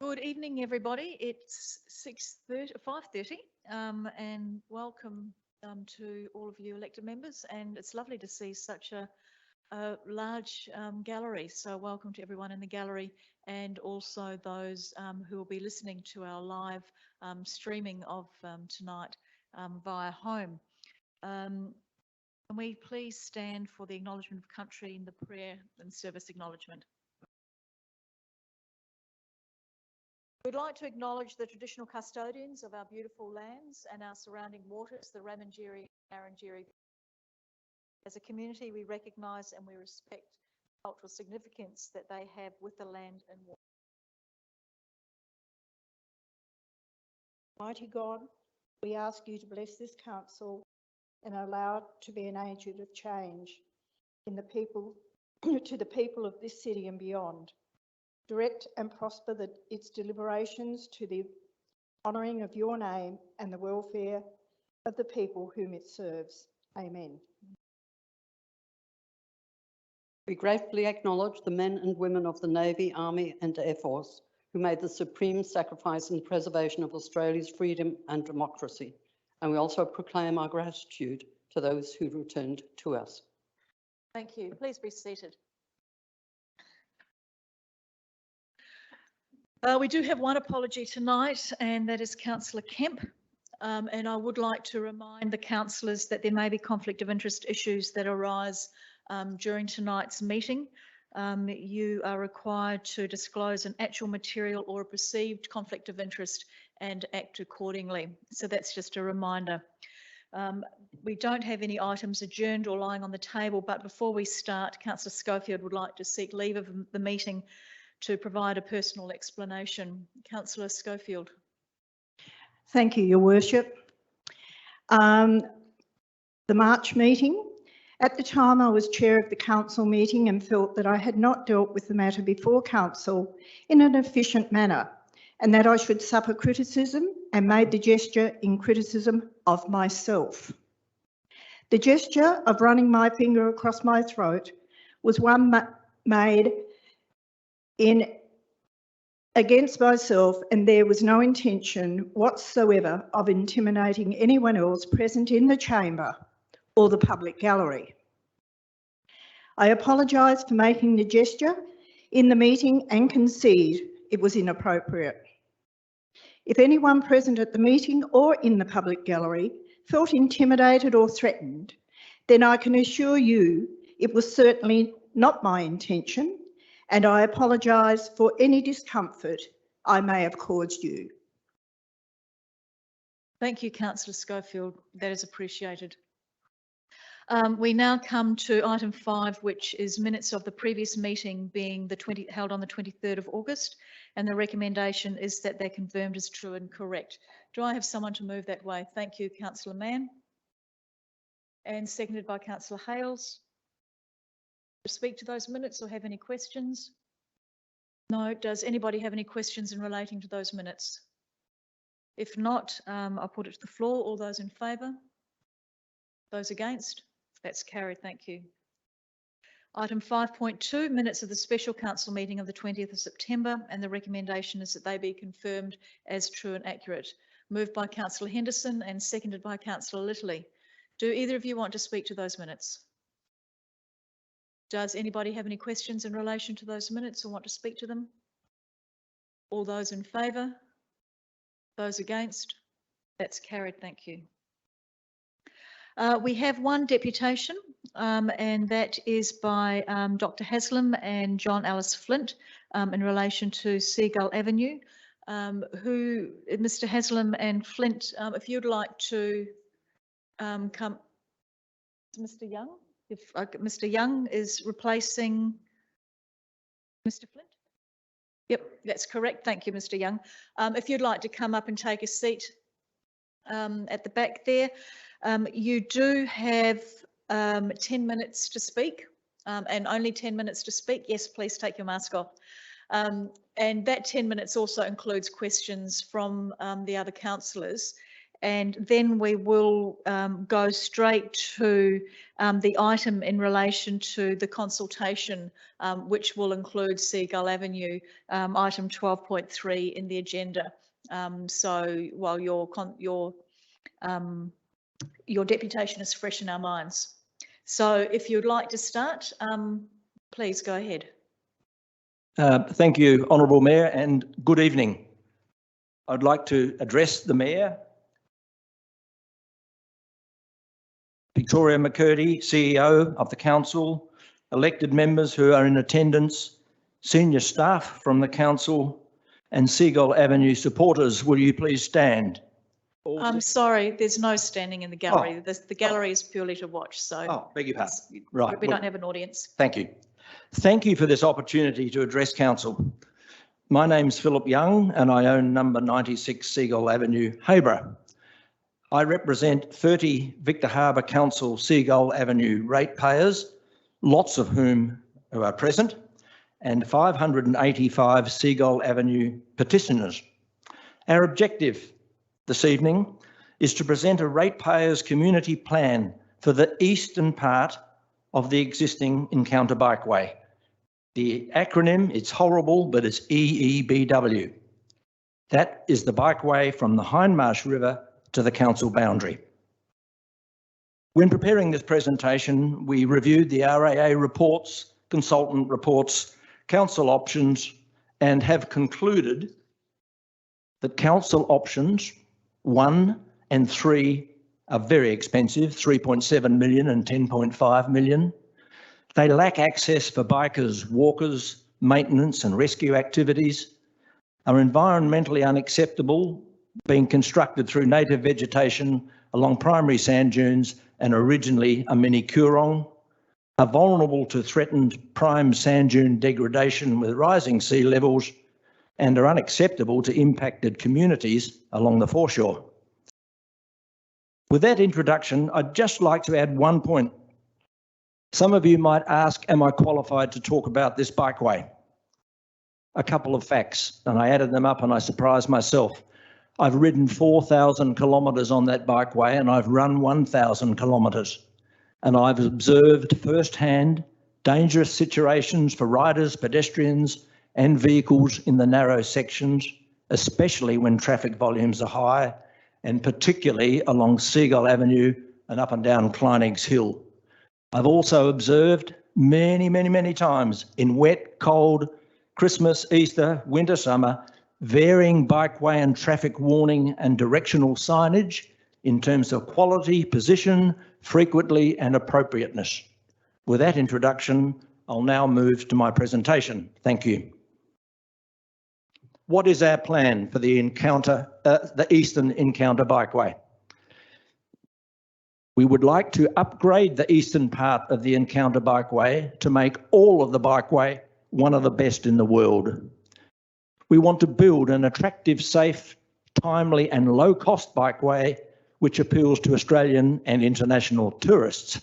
Good evening, everybody. It's 5:30, and welcome to all of you elected members. And it's lovely to see such a large gallery. So welcome to everyone in the gallery, and also those who will be listening to our live streaming of tonight via home. Can we please stand for the acknowledgement of country in the prayer and service acknowledgement? We'd like to acknowledge the traditional custodians of our beautiful lands and our surrounding waters, the Ramangiri and Ngarrindjeri. As a community, we recognise and we respect the cultural significance that they have with the land and water. Mighty God, we ask you to bless this council and allow it to be an agent of change in the people, to the people of this city and beyond. Direct and prosper its deliberations to the honouring of your name and the welfare of the people whom it serves. Amen. We gratefully acknowledge the men and women of the Navy, Army and Air Force who made the supreme sacrifice in the preservation of Australia's freedom and democracy. And we also proclaim our gratitude to those who returned to us. Thank you. Please be seated. We do have one apology tonight, and that is Councillor Kemp. And I would like to remind the councillors that there may be conflict of interest issues that arise during tonight's meeting. You are required to disclose an actual material or a perceived conflict of interest and act accordingly. So that's just a reminder. We don't have any items adjourned or lying on the table, but before we start, Councillor Schofield would like to seek leave of the meeting to provide a personal explanation. Councillor Schofield. Thank you, Your Worship. The March meeting. At the time, I was chair of the council meeting and felt that I had not dealt with the matter before council in an efficient manner, and that I should suffer criticism, and made the gesture in criticism of myself. The gesture of running my finger across my throat was one made against myself, and there was no intention whatsoever of intimidating anyone else present in the chamber or the public gallery. I apologise for making the gesture in the meeting and concede it was inappropriate. If anyone present at the meeting or in the public gallery felt intimidated or threatened, then I can assure you it was certainly not my intention, and I apologise for any discomfort I may have caused you. Thank you, Councillor Schofield. That is appreciated. We now come to item 5, which is minutes of the previous meeting being held on the 23rd of August, and the recommendation is that they're confirmed as true and correct. Do I have someone to move that way? Thank you, Councillor Mann. And seconded by Councillor Hales. To speak to those minutes or have any questions? No. Does anybody have any questions in relating to those minutes? If not, I'll put it to the floor. All those in favour? Those against? That's carried. Thank you. Item 5.2, minutes of the special council meeting of the 20th of September, and the recommendation is that they be confirmed as true and accurate. Moved by Councillor Henderson and seconded by Councillor Littley. Do either of you want to speak to those minutes? Does anybody have any questions in relation to those minutes or want to speak to them? All those in favour? Those against? That's carried. Thank you. We have one deputation, and that is by Dr. Haslam and John Ellis Flint in relation to Seagull Avenue. Mr. Haslam and Flint, if you'd like to come, Mr. Young. If Mr. Young is replacing Mr. Flint? Yep, that's correct. Thank you, Mr. Young. If you'd like to come up and take a seat at the back there. You do have 10 minutes to speak, and only 10 minutes to speak. Yes, please take your mask off. And that 10 minutes also includes questions from the other councillors. and then we will go straight to the item in relation to the consultation, which will include Seagull Avenue, item 12.3 in the agenda. So while your deputation is fresh in our minds. So if you'd like to start, please go ahead. Thank you, Honourable Mayor, and good evening. I'd like to address the Mayor, Victoria McCurdy, CEO of the Council, elected members who are in attendance, senior staff from the Council, and Seagull Avenue supporters. Will you please stand? I'm sorry, there's no standing in the gallery. The gallery is purely to watch, so. Oh, beg your pardon. Right. We don't have an audience. Thank you. Thank you for this opportunity to address Council. My name's Philip Young and I own number 96 Seagull Avenue, Hayborough. I represent 30 Victor Harbor Council Seagull Avenue ratepayers, lots of whom are present, and 585 Seagull Avenue petitioners. Our objective this evening is to present a ratepayers community plan for the eastern part of the existing Encounter Bikeway. The acronym, it's horrible, but it's EEBW. That is the bikeway from the Hindmarsh River to the council boundary. When preparing this presentation, we reviewed the RAA reports, consultant reports, council options, and have concluded that council options 1 and 3 are very expensive, 3.7 million and 10.5 million. They lack access for bikers, walkers, maintenance and rescue activities, are environmentally unacceptable, being constructed through native vegetation along primary sand dunes and originally a mini Coorong, are vulnerable to threatened prime sand dune degradation with rising sea levels, and are unacceptable to impacted communities along the foreshore. With that introduction, I'd just like to add one point. Some of you might ask, am I qualified to talk about this bikeway? A couple of facts, and I added them up and I surprised myself. I've ridden 4,000 kilometres on that bikeway and I've run 1,000 kilometres. And I've observed firsthand dangerous situations for riders, pedestrians and vehicles in the narrow sections, especially when traffic volumes are high, and particularly along Seagull Avenue and up and down Kleiniggs Hill. I've also observed many times in wet, cold, Christmas, Easter, winter, summer, varying bikeway and traffic warning and directional signage in terms of quality, position, frequently and appropriateness. With that introduction, I'll now move to my presentation. Thank you. What is our plan for the Eastern Encounter Bikeway? We would like to upgrade the eastern part of the Encounter Bikeway to make all of the bikeway one of the best in the world. We want to build an attractive, safe, timely and low-cost bikeway which appeals to Australian and international tourists.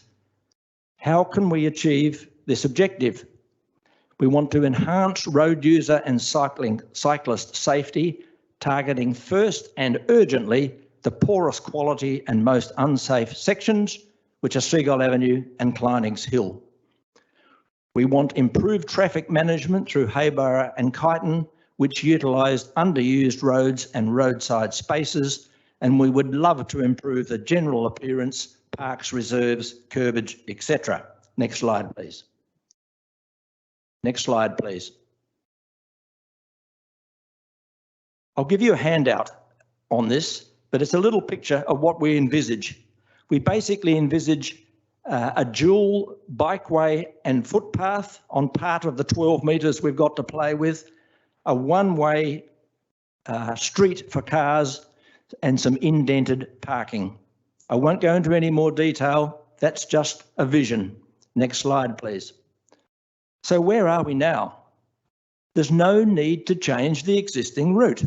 How can we achieve this objective? We want to enhance road user and cyclist safety, targeting first and urgently the poorest quality and most unsafe sections, which are Seagull Avenue and Kleiniggs Hill. We want improved traffic management through Hayborough and Kyneton, which utilised underused roads and roadside spaces, and we would love to improve the general appearance, parks, reserves, curbage, etc. Next slide, please. Next slide, please. I'll give you a handout on this, but it's a little picture of what we envisage. We basically envisage a dual bikeway and footpath on part of the 12 metres we've got to play with, a one-way street for cars and some indented parking. I won't go into any more detail, that's just a vision. Next slide, please. So where are we now? There's no need to change the existing route.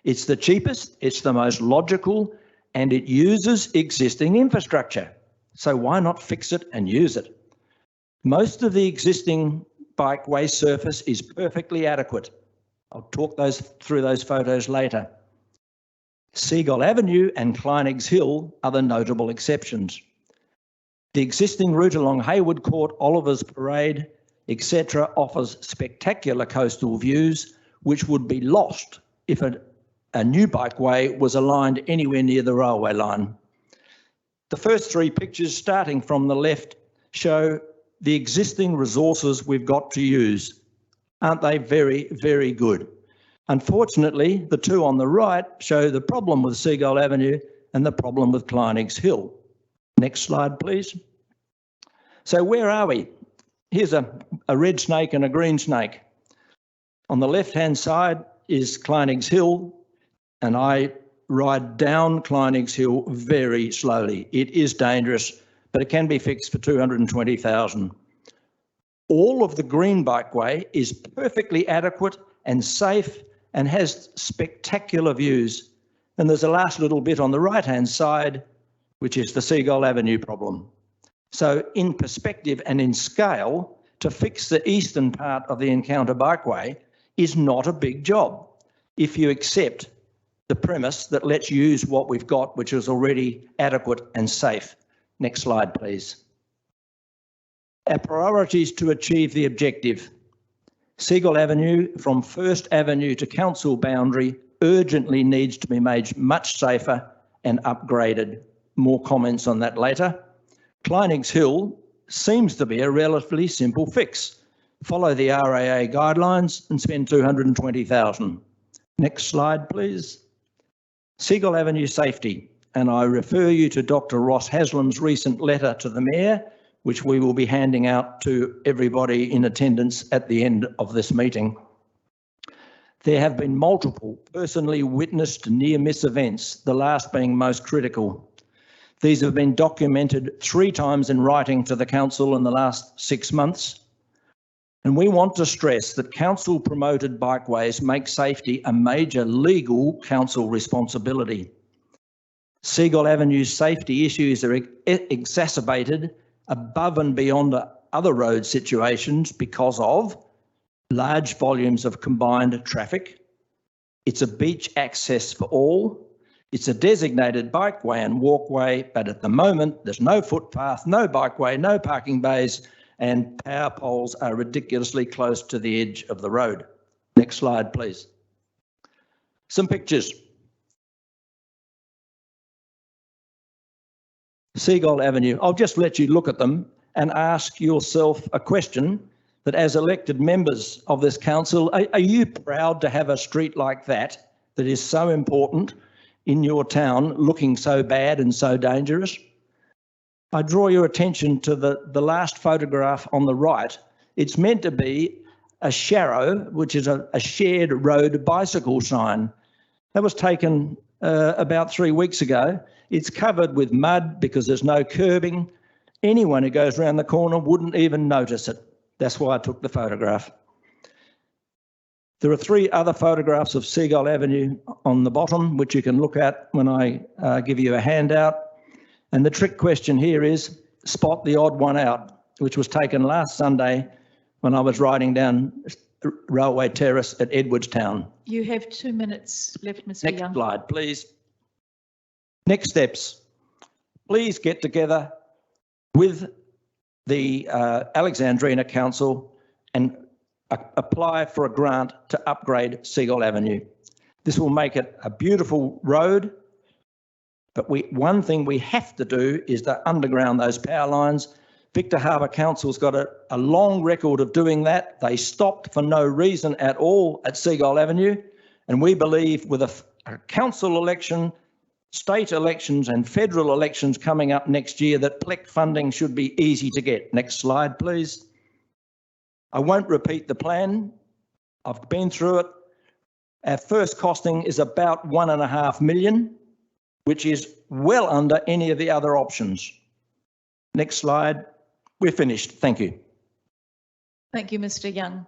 It's the cheapest, it's the most logical, and it uses existing infrastructure. So why not fix it and use it? Most of the existing bikeway surface is perfectly adequate. I'll talk through those photos later. Seagull Avenue and Kleinig's Hill are the notable exceptions. The existing route along Hayward Court, Oliver's Parade, etc. offers spectacular coastal views which would be lost if a new bikeway was aligned anywhere near the railway line. The first three pictures, starting from the left, show the existing resources we've got to use. Aren't they very, very good? Unfortunately, the two on the right show the problem with Seagull Avenue and the problem with Kleinig's Hill. Next slide, please. So where are we? Here's a red snake and a green snake. On the left-hand side is Kleinig's Hill, and I ride down Kleinig's Hill very slowly. It is dangerous, but it can be fixed for $220,000. All of the green bikeway is perfectly adequate and safe and has spectacular views. And there's a last little bit on the right-hand side, which is the Seagull Avenue problem. So in perspective and in scale, to fix the eastern part of the Encounter Bikeway is not a big job if you accept the premise that let's use what we've got, which is already adequate and safe. Next slide, please. Our priorities to achieve the objective. Seagull Avenue from First Avenue to Council boundary urgently needs to be made much safer and upgraded. More comments on that later. Kleinig's Hill seems to be a relatively simple fix. Follow the RAA guidelines and spend $220,000. Next slide, please. Seagull Avenue safety, and I refer you to Dr. Ross Haslam's recent letter to the Mayor, which we will be handing out to everybody in attendance at the end of this meeting. There have been multiple personally witnessed near-miss events, the last being most critical. These have been documented 3 times in writing to the Council in the last 6 months. And we want to stress that council-promoted bikeways make safety a major legal council responsibility. Seagull Avenue's safety issues are exacerbated above and beyond other road situations because of large volumes of combined traffic. It's a beach access for all. It's a designated bikeway and walkway, but at the moment there's no footpath, no bikeway, no parking bays, and power poles are ridiculously close to the edge of the road. Next slide, please. Some pictures. Seagull Avenue. I'll just let you look at them and ask yourself a question that as elected members of this council, are you proud to have a street like that is so important in your town looking so bad and so dangerous? I draw your attention to the last photograph on the right. It's meant to be a Sharrow, which is a shared road bicycle sign. That was taken about 3 weeks ago. It's covered with mud because there's no curbing. Anyone who goes around the corner wouldn't even notice it. That's why I took the photograph. There are 3 other photographs of Seagull Avenue on the bottom, which you can look at when I give you a handout. And the trick question here is spot the odd one out, which was taken last Sunday when I was riding down Railway Terrace at Edwardstown. You have 2 minutes left, Mr. Next Young. slide, please. Next steps. Please get together with the Alexandrina Council and apply for a grant to upgrade Seagull Avenue. This will make it a beautiful road, but one thing we have to do is to underground those power lines. Victor Harbour Council's got a long record of doing that. They stopped for no reason at all at Seagull Avenue, and we believe with a council election, state elections and federal elections coming up next year that PLEC funding should be easy to get. Next slide, please. I won't repeat the plan. I've been through it. Our first costing is about $1.5 million, which is well under any of the other options. Next slide. We're finished. Thank you. Thank you, Mr. Young.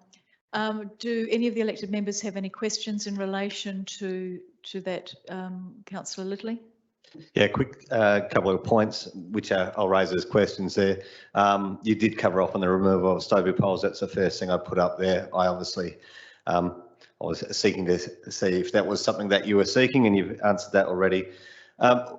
Do any of the elected members have any questions in relation to that, Councillor Littley? Yeah, quick couple of points, which I'll raise as questions there. You did cover off on the removal of Stobie poles. That's the first thing I put up there. I obviously was seeking to see if that was something that you were seeking, and you've answered that already.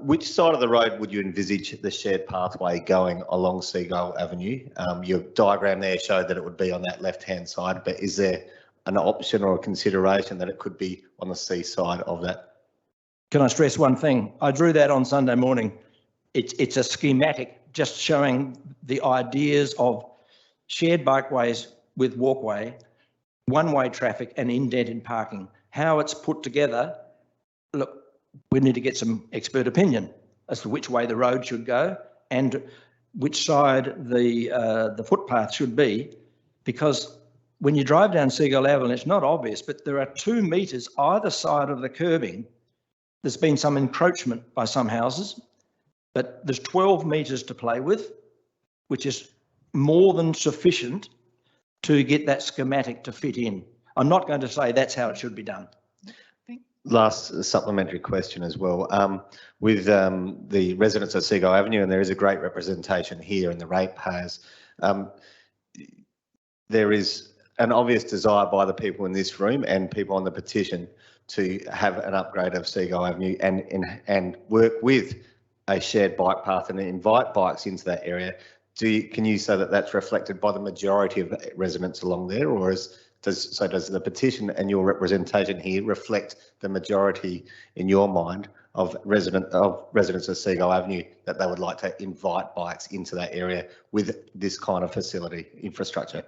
Which side of the road would you envisage the shared pathway going along Seagull Avenue? Your diagram there showed that it would be on that left-hand side, but is there an option or a consideration that it could be on the seaside of that? Can I stress one thing? I drew that on Sunday morning. It's a schematic just showing the ideas of shared bikeways with walkway, one-way traffic and indented parking. How it's put together, look, we need to get some expert opinion as to which way the road should go and which side the footpath should be, because when you drive down Seagull Avenue, it's not obvious, but there are 2 metres either side of the curbing. There's been some encroachment by some houses, but there's 12 metres to play with, which is more than sufficient to get that schematic to fit in. I'm not going to say that's how it should be done. Last supplementary question as well. With the residents of Seagull Avenue, and there is a great representation here in the ratepayers, there is an obvious desire by the people in this room and people on the petition to have an upgrade of Seagull Avenue and work with a shared bike path and invite bikes into that area. Can you say that that's reflected by the majority of residents along there, or does the petition and your representation here reflect the majority in your mind of residents of Seagull Avenue that they would like to invite bikes into that area with this kind of facility infrastructure?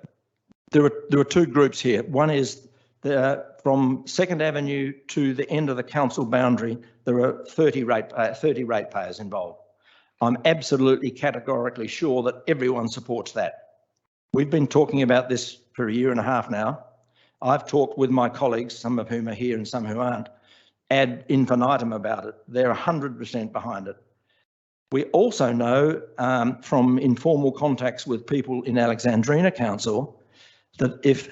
There are 2 groups here. One is from 2nd Avenue to the end of the council boundary, there are 30 ratepayers involved. I'm absolutely categorically sure that everyone supports that. We've been talking about this for a year and a half now. I've talked with my colleagues, some of whom are here and some who aren't, ad infinitum about it. They're 100% behind it. We also know from informal contacts with people in Alexandrina Council that if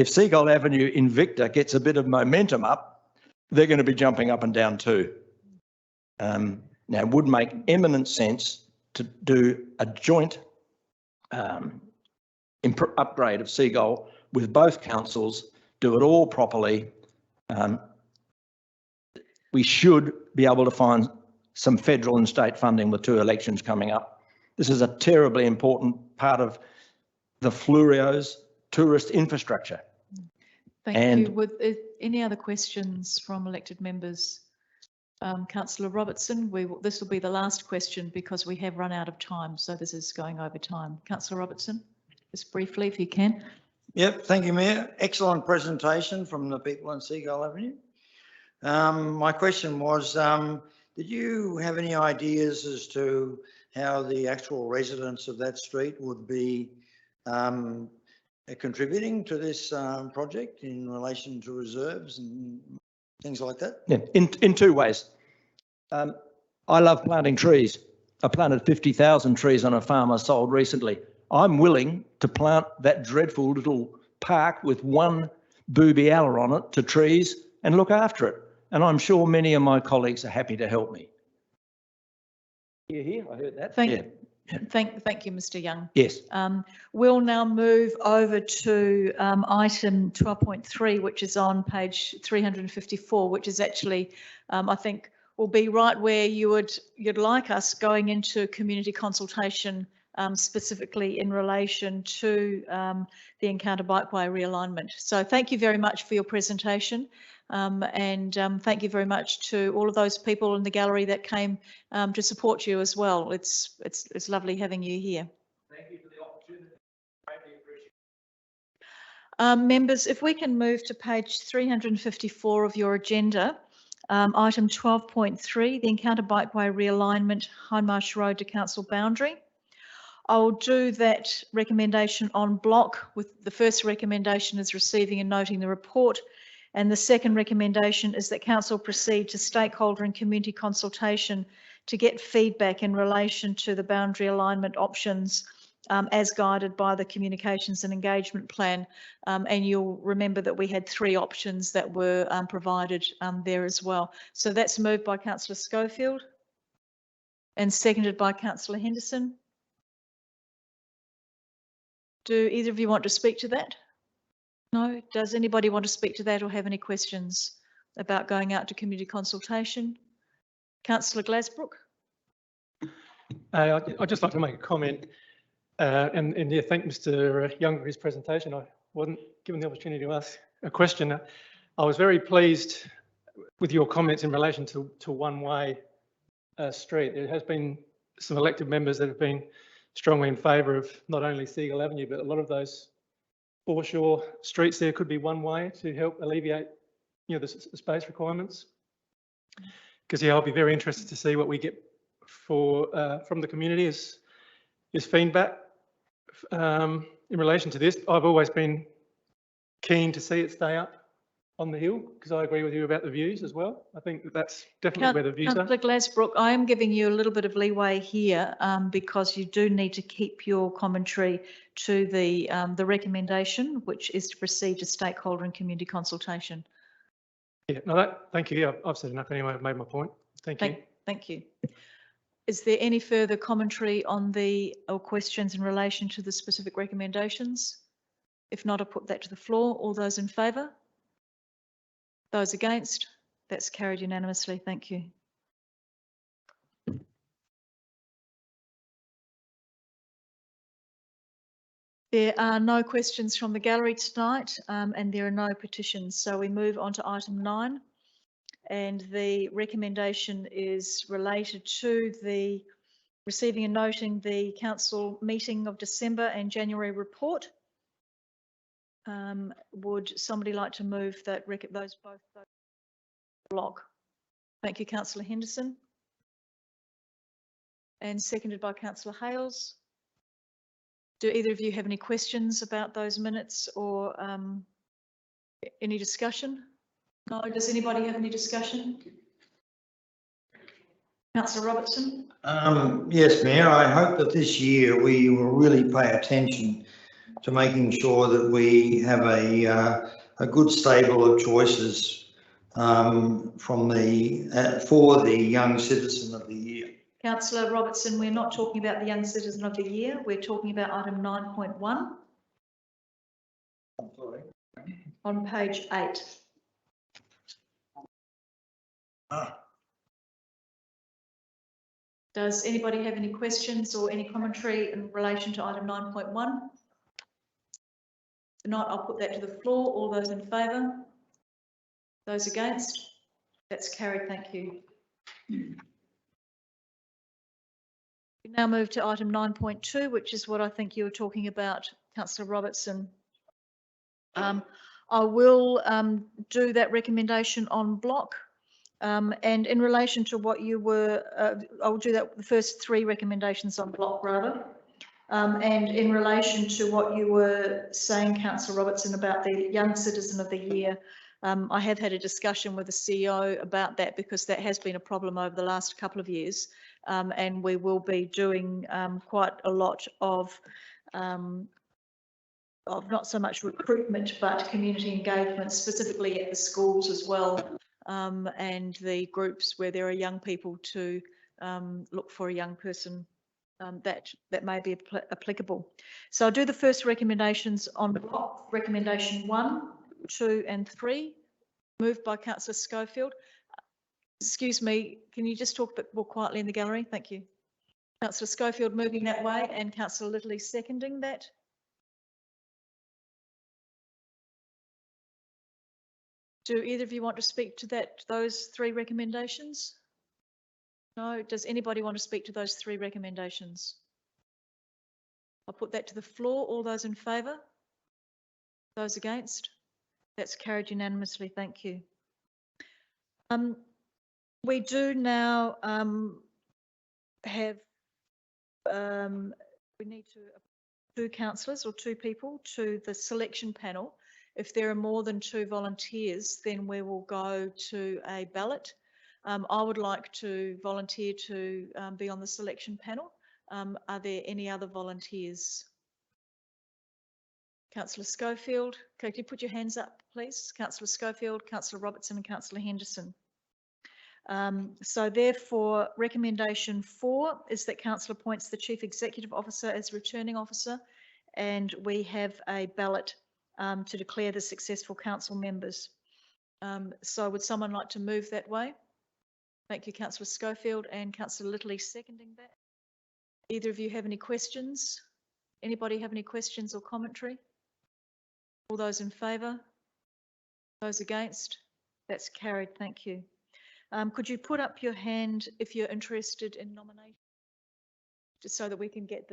Seagull Avenue Invicta gets a bit of momentum up, they're going to be jumping up and down too. Now, it would make eminent sense to do a joint upgrade of Seagull with both councils, do it all properly. We should be able to find some federal and state funding with 2 elections coming up. This is a terribly important part of the Flurio's tourist infrastructure. Thank you. With any other questions from elected members? Councillor Robertson, this will be the last question because we have run out of time, so this is going over time. Councillor Robertson, just briefly, if you can. Yep, thank you, Mayor. Excellent presentation from the people on Seagull Avenue. My question was, did you have any ideas as to how the actual residents of that street would be contributing to this project in relation to reserves and things like that? Yeah, in 2 ways. I love planting trees. I planted 50,000 trees on a farm I sold recently. I'm willing to plant that dreadful little park with 1 booby alla on it to trees and look after it. And I'm sure many of my colleagues are happy to help me. Here, I heard that. Thank you, Mr. Young. Yes. We'll now move over to item 12.3, which is on page 354, which is actually, I think, will be right where you'd like us, going into community consultation, specifically in relation to the Encounter Bikeway realignment. So thank you very much for your presentation, and thank you very much to all of those people in the gallery that came to support you as well. It's lovely having you here. Thank you for the opportunity. Greatly appreciate it. Members, if we can move to page 354 of your agenda. Item 12.3, the Encounter Bikeway realignment, Hindmarsh Road to council boundary. I'll do that recommendation en bloc, with the first recommendation is receiving and noting the report, and the second recommendation is that council proceed to stakeholder and community consultation to get feedback in relation to the boundary alignment options as guided by the Communications and Engagement Plan. And you'll remember that we had 3 options that were provided there as well. So that's moved by Councillor Schofield and seconded by Councillor Henderson. Do either of you want to speak to that? No. Does anybody want to speak to that or have any questions about going out to community consultation? Councillor Glasbrook? I'd just like to make a comment and yeah, thank Mr. Young for his presentation. I wasn't given the opportunity to ask a question. I was very pleased with your comments in relation to one-way street. There has been some elected members that have been strongly in favour of not only Seagull Avenue, but a lot of those foreshore streets there could be one-way to help alleviate, you know, the space requirements. Because yeah, I'll be very interested to see what we get for from the community as feedback in relation to this. I've always been keen to see it stay up on the hill because I agree with you about the views as well. I think that's definitely where the views are. Councillor Glasbrook, I am giving you a little bit of leeway here because you do need to keep your commentary to the recommendation, which is to proceed to stakeholder and community consultation. Yeah, no, thank you. Yeah, I've said enough anyway. I've made my point. Thank you. Thank you. Is there any further commentary on or questions in relation to the specific recommendations? If not, I'll put that to the floor. All those in favour? Those against? That's carried unanimously. Thank you. There are no questions from the gallery tonight and there are no petitions. So we move on to item 9. And the recommendation is related to the receiving and noting the council meeting of December and January report. Would somebody like to move that those block? Thank you, Councillor Henderson. And seconded by Councillor Hales. Do either of you have any questions about those minutes or any discussion? No, does anybody have any discussion? Councillor Robertson? Yes, Mayor, I hope that this year we will really pay attention to making sure that we have a good stable of choices for the Young Citizen of the Year. Councillor Robertson, we're not talking about the Young Citizen of the Year. We're talking about item 9.1 on page 8. Does anybody have any questions or any commentary in relation to item 9.1? If not, I'll put that to the floor. All those in favour? Those against? That's carried. Thank you. We now move to item 9.2, which is what I think you were talking about, Councillor Robertson. I will do that recommendation en bloc. And in relation to what you were, I'll do that the first 3 recommendations en bloc rather. And in relation to what you were saying, Councillor Robertson, about the Young Citizen of the Year, I have had a discussion with the CEO about that because that has been a problem over the last couple of years. And we will be doing quite a lot of not so much recruitment, but community engagement, specifically at the schools as well. And the groups where there are young people to look for a young person that may be applicable. So I'll do the first recommendations on block. Recommendation 1, 2 and 3, moved by Councillor Schofield. Excuse me, can you just talk a bit more quietly in the gallery? Thank you. Councillor Schofield moving that way and Councillor Littley seconding that. Do either of you want to speak to those 3 recommendations? No. Does anybody want to speak to those 3 recommendations? I'll put that to the floor. All those in favour? Those against? That's carried unanimously. Thank you. We do now have, we need to appoint 2 councillors or 2 people to the selection panel. If there are more than 2 volunteers, then we will go to a ballot. I would like to volunteer to be on the selection panel. Are there any other volunteers? Councillor Schofield, could you put your hands up, please? Councillor Schofield, Councillor Robertson and Councillor Henderson. So therefore, recommendation 4 is that Council appoints the Chief Executive Officer as returning officer, and we have a ballot to declare the successful council members. So would someone like to move that way? Thank you, Councillor Schofield, and Councillor Little seconding that. Either of you have any questions? Anybody have any questions or commentary? All those in favour? Those against? That's carried, thank you. Could you put up your hand if you're interested in nomination? Just so that we can get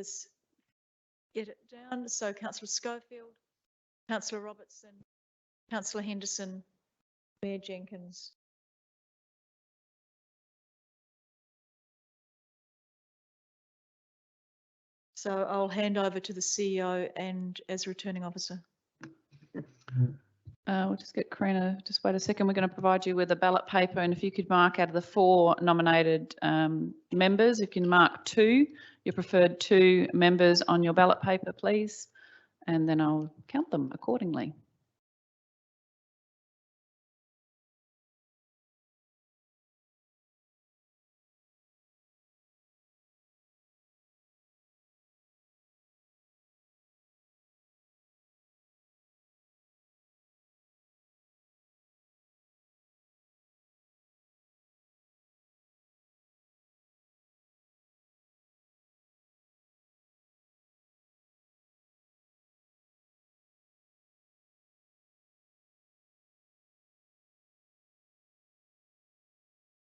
it down. So Councillor Schofield, Councillor Robertson, Councillor Henderson, Mayor Jenkins. So I'll hand over to the CEO and as returning officer. We'll just get Karina, just wait a second. We're going to provide you with a ballot paper, and if you could mark out of the 4 nominated members, if you can mark 2, your preferred 2 members on your ballot paper, please, and then I'll count them accordingly.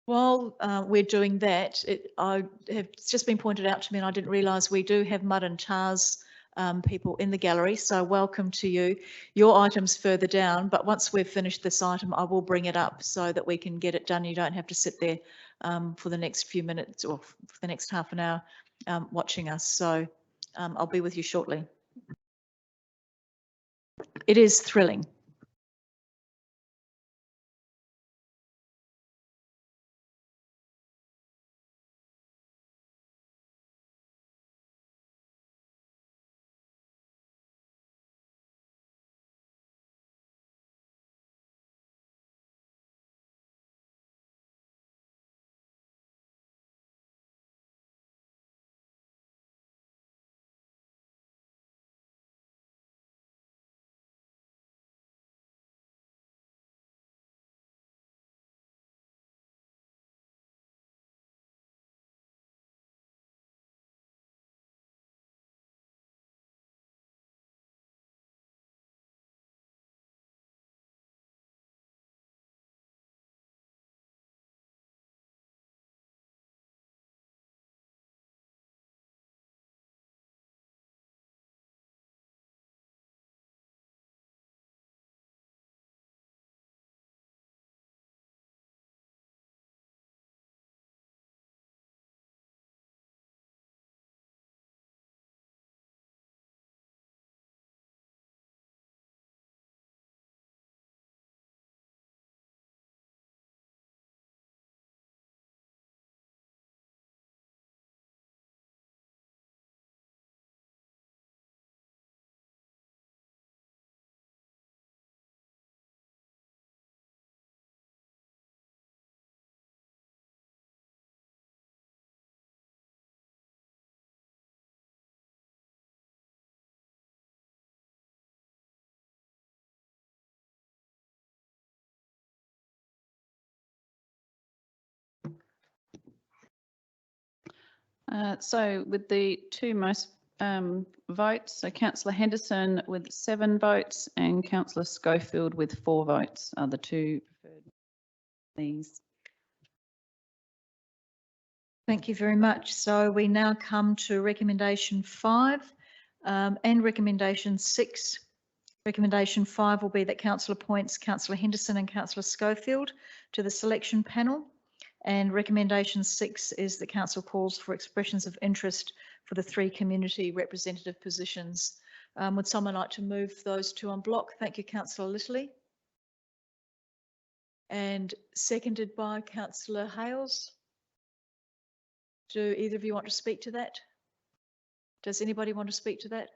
While we're doing that, it's just been pointed out to me and I didn't realise we do have mud and chars people in the gallery, so welcome to you. Your item's further down, but once we've finished this item, I will bring it up so that we can get it done. You don't have to sit there for the next few minutes or for the next half an hour watching us. So I'll be with you shortly. It is thrilling. So with the 2 most votes, so Councillor Henderson with 7 votes and Councillor Schofield with 4 votes are the 2 preferred nominees. Thank you very much. So we now come to recommendation 5 and recommendation 6. Recommendation 5 will be that council appoints Councillor Henderson and Councillor Schofield to the selection panel. And recommendation 6 is that council calls for expressions of interest for the 3 community representative positions. Would someone like to move those 2 en bloc? Thank you, Councillor Little. And seconded by Councillor Hales. Do either of you want to speak to that? Does anybody want to speak to that?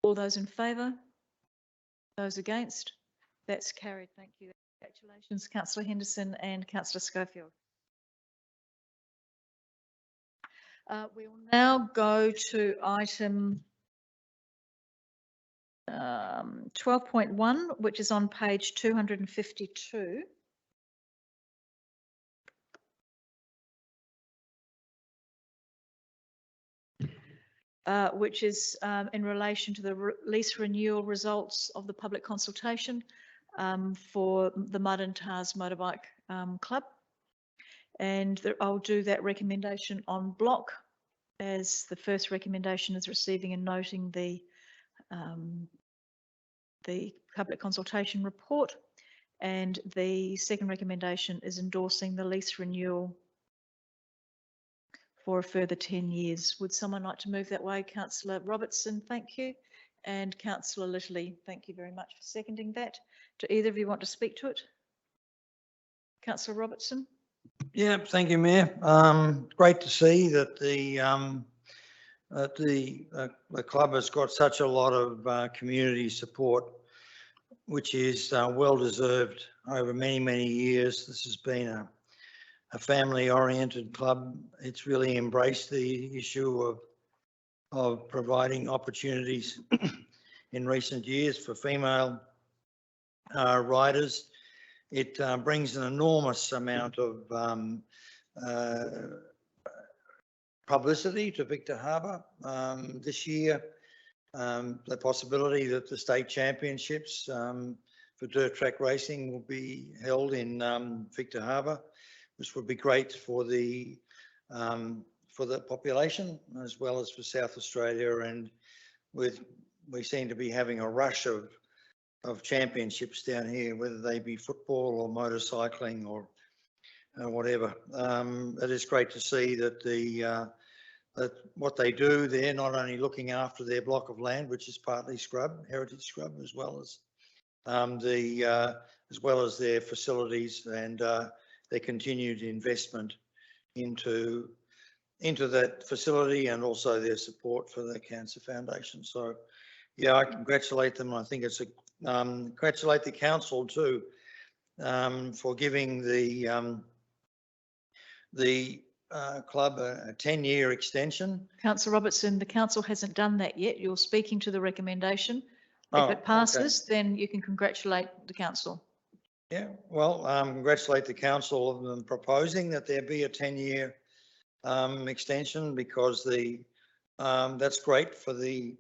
All those in favour? Those against? That's carried. Thank you. Congratulations, Councillor Henderson and Councillor Schofield. We will now go to item 12.1, which is on page 252. Which is in relation to the lease renewal results of the public consultation for the Mud and Tars Motorbike Club. And I'll do that recommendation en bloc, as the first recommendation is receiving and noting the public consultation report, and the second recommendation is endorsing the lease renewal for a further 10 years. Would someone like to move that way? Councillor Robertson, thank you. And Councillor Littley, thank you very much for seconding that. Do either of you want to speak to it? Councillor Robertson? Yeah, thank you, Mayor. Great to see that the club has got such a lot of community support, which is well deserved over many, many years. This has been a family-oriented club. It's really embraced the issue of providing opportunities in recent years for female riders. It brings an enormous amount of publicity to Victor Harbor this year. The possibility that the state championships for dirt track racing will be held in Victor Harbor, which would be great for the population as well as for South Australia. And we seem to be having a rush of championships down here, whether they be football or motorcycling or whatever. It is great to see that that what they do, they're not only looking after their block of land, which is partly scrub, heritage scrub, as well as their facilities and their continued investment into that facility, and also their support for the Cancer Foundation. So, yeah, I congratulate them. I think it's congratulate the council too for giving the club a 10-year extension. Councillor Robertson, the council hasn't done that yet. You're speaking to the recommendation. If it passes, then you can congratulate the council. Yeah, well, congratulate the council of them proposing that there be a 10-year extension, because that's great for the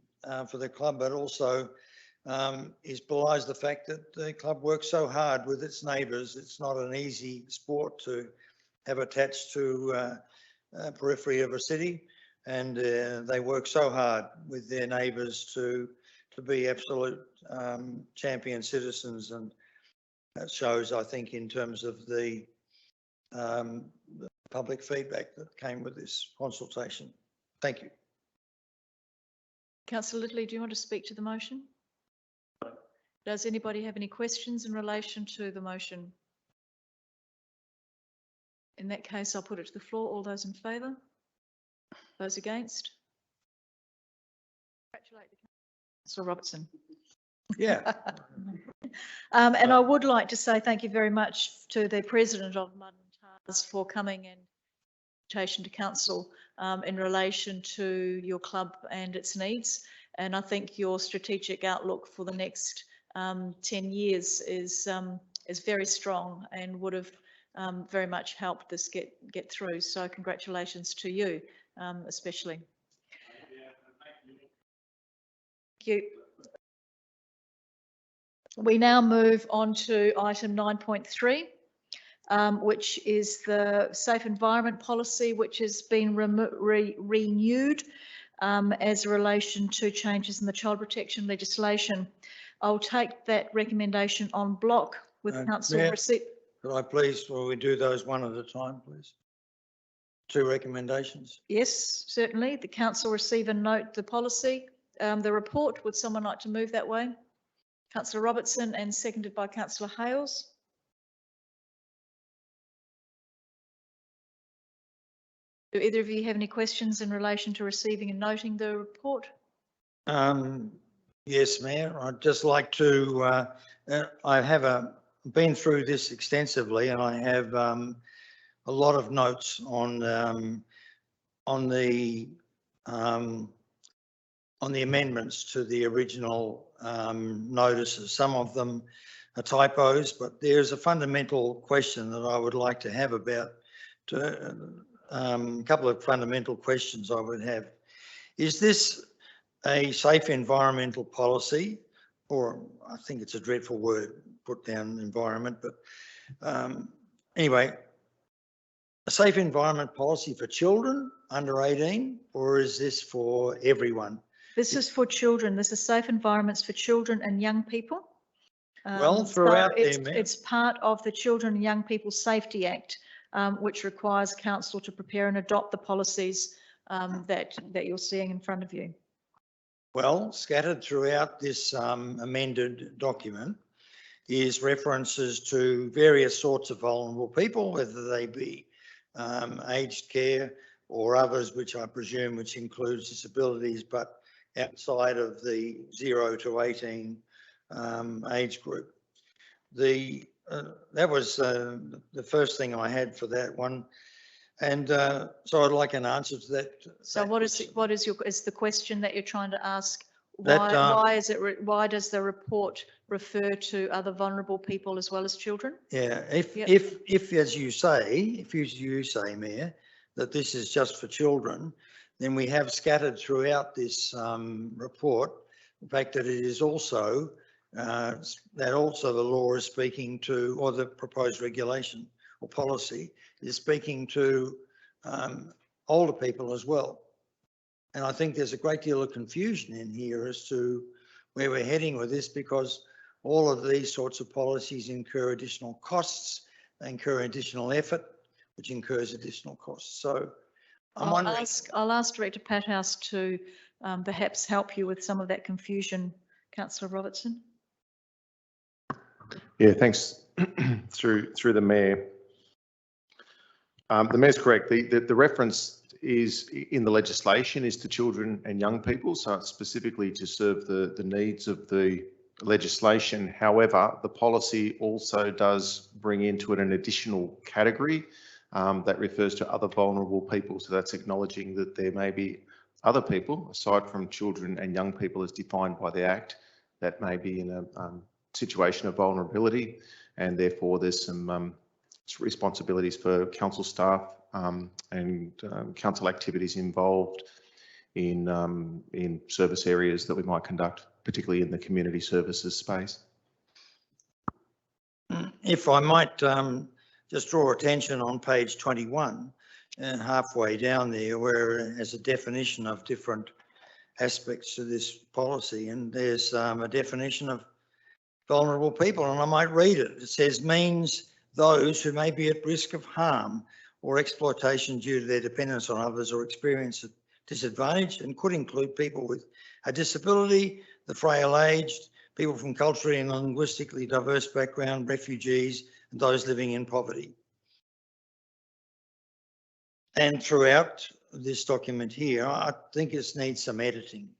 club, but also belies the fact that the club works so hard with its neighbours. It's not an easy sport to have attached to a periphery of a city, and they work so hard with their neighbours to be absolute champion citizens, and that shows, I think, in terms of the public feedback that came with this consultation. Thank you. Councillor Littley, do you want to speak to the motion? Does anybody have any questions in relation to the motion? In that case, I'll put it to the floor. All those in favour? Those against? Congratulate Councillor Robertson. Yeah. And I would like to say thank you very much to the President of Mud and Tars for coming and invitation to council in relation to your club and its needs. And I think your strategic outlook for the next 10 years is very strong and would have very much helped this get through. So congratulations to you, especially. Thank you. We now move on to item 9.3, which is the Safe Environment Policy, which has been renewed as a relation to changes in the child protection legislation. I'll take that recommendation en bloc with council receipt. Could I please, will we do those one at a time, please? Two recommendations. Yes, certainly. The council receive and note the policy, the report. Would someone like to move that way? Councillor Robertson, and seconded by Councillor Hales. Do either of you have any questions in relation to receiving and noting the report? Yes, Mayor. I'd just like to, I have been through this extensively, and I have a lot of notes on the amendments to the original notices. Some of them are typos, but there's a fundamental question that I would like to have about, a couple of fundamental questions I would have. Is this a safe environmental policy, or I think it's a dreadful word, put down environment, but anyway, a safe environment policy for children under 18, or is this for everyone? This is for children. This is safe environments for children and young people. Well, throughout it's part of the Children and Young People Safety Act, which requires council to prepare and adopt the policies that you're seeing in front of you. Well, scattered throughout this amended document is references to various sorts of vulnerable people, whether they be aged care or others, which I presume which includes disabilities, but outside of the 0 to 18 age group. That was the first thing I had for that one, and so I'd like an answer to that. So is the question that you're trying to ask? That, Why does the report refer to other vulnerable people as well as children? Yeah, if as you say, Mayor, that this is just for children, then we have scattered throughout this report the fact that it is also the law is speaking to, or the proposed regulation or policy is speaking to older people as well. And I think there's a great deal of confusion in here as to where we're heading with this, because all of these sorts of policies incur additional costs, they incur additional effort, which incurs additional costs. So I'll ask Director Pathouse to perhaps help you with some of that confusion, Councillor Robertson. Yeah, thanks. through the Mayor. The Mayor's correct. The reference is in the legislation is to children and young people, so it's specifically to serve the needs of the legislation. However, the policy also does bring into it an additional category that refers to other vulnerable people. So that's acknowledging that there may be other people aside from children and young people as defined by the Act that may be in a situation of vulnerability, and therefore there's some responsibilities for council staff and council activities involved in service areas that we might conduct, particularly in the community services space. If I might just draw attention on page 21 and halfway down there, where it has a definition of different aspects to this policy, and there's a definition of vulnerable people, and I might read it. It says means those who may be at risk of harm or exploitation due to their dependence on others or experience of disadvantage, and could include people with a disability, the frail-aged, people from culturally and linguistically diverse background, refugees, and those living in poverty. And throughout this document here, I think it needs some editing.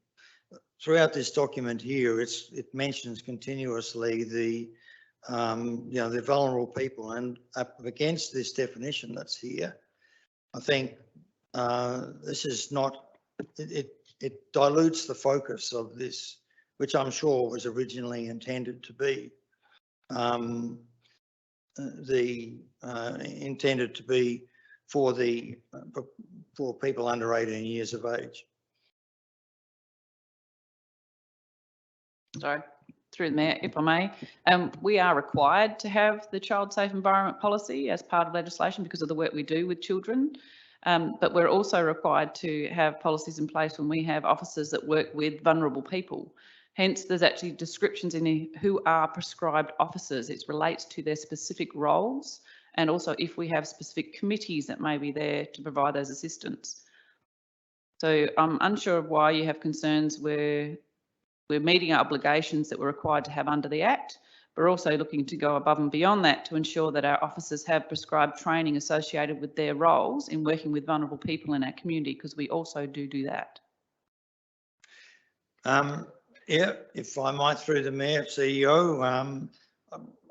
Throughout this document here, it mentions continuously the the vulnerable people, and up against this definition that's here, I think this is not, it dilutes the focus of this, which I'm sure was originally intended to be intended to be for people under 18 years of age. Sorry, through the Mayor, if I may. We are required to have the Child Safe Environment Policy as part of legislation because of the work we do with children. But we're also required to have policies in place when we have officers that work with vulnerable people. Hence, there's actually descriptions in who are prescribed officers. It relates to their specific roles, and also if we have specific committees that may be there to provide those assistance. So I'm unsure of why you have concerns where we're meeting our obligations that we're required to have under the Act. We're also looking to go above and beyond that to ensure that our officers have prescribed training associated with their roles in working with vulnerable people in our community, because we also do that. Yeah, if I might, through the Mayor, CEO,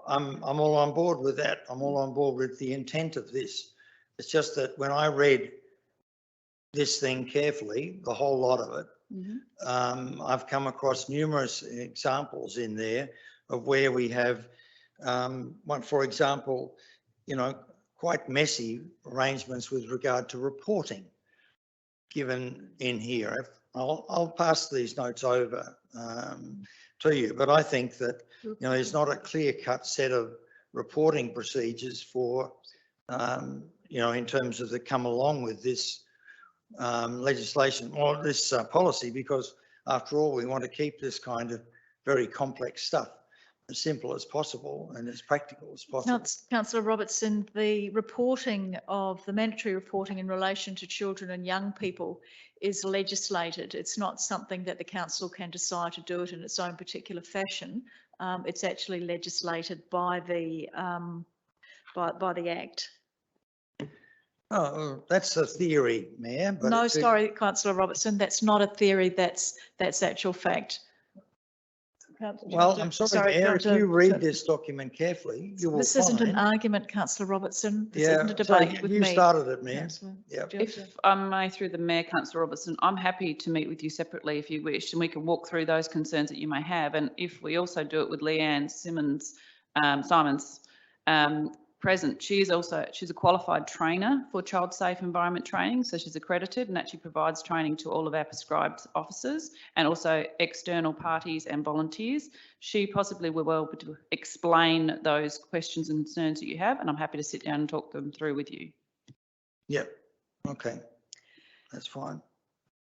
I'm all on board with that. I'm all on board with the intent of this. It's just that when I read this thing carefully, the whole lot of it, I've come across numerous examples in there of where we have, one, for example, quite messy arrangements with regard to reporting given in here. I'll pass these notes over to you, but I think that, there's not a clear-cut set of reporting procedures for, in terms of that come along with this legislation or this policy, because after all, we want to keep this kind of very complex stuff as simple as possible and as practical as possible. Councillor Robertson, the mandatory reporting in relation to children and young people is legislated. It's not something that the council can decide to do it in its own particular fashion. It's actually legislated by the Act. Oh, that's a theory, Mayor. But No, sorry, Councillor Robertson, that's not a theory. That's actual fact. Well, I'm sorry, Mayor, if you read this document carefully, you will find. This isn't an argument, Councillor Robertson. This isn't a Yeah, so debate with me. you started it, Mayor. Yeah. If I may, through the Mayor, Councillor Robertson, I'm happy to meet with you separately if you wish, and we can walk through those concerns that you may have. And if we also do it with Leanne Simons present, she's a qualified trainer for child safe environment training, so she's accredited and actually provides training to all of our prescribed officers and also external parties and volunteers. She possibly will be able to explain those questions and concerns that you have, and I'm happy to sit down and talk them through with you. Yep. Okay, that's fine.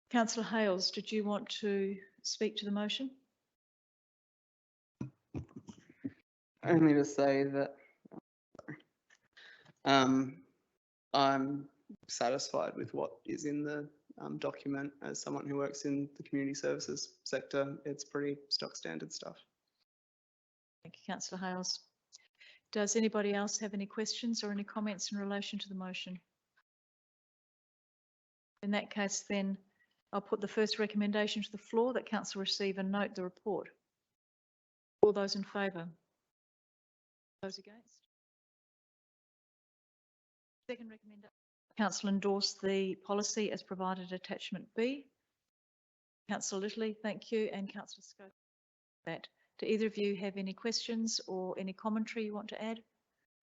Councillor Hales, did you want to speak to the motion? Only to say that I'm satisfied with what is in the document. As someone who works in the community services sector, it's pretty stock standard stuff. Thank you, Councillor Hales. Does anybody else have any questions or any comments in relation to the motion? In that case, then I'll put the first recommendation to the floor that council receive and note the report. All those in favour? Those against? Second recommendation, council endorse the policy as provided attachment B. Councillor Littley, thank you, and Councillor Scope. Do either of you have any questions or any commentary you want to add?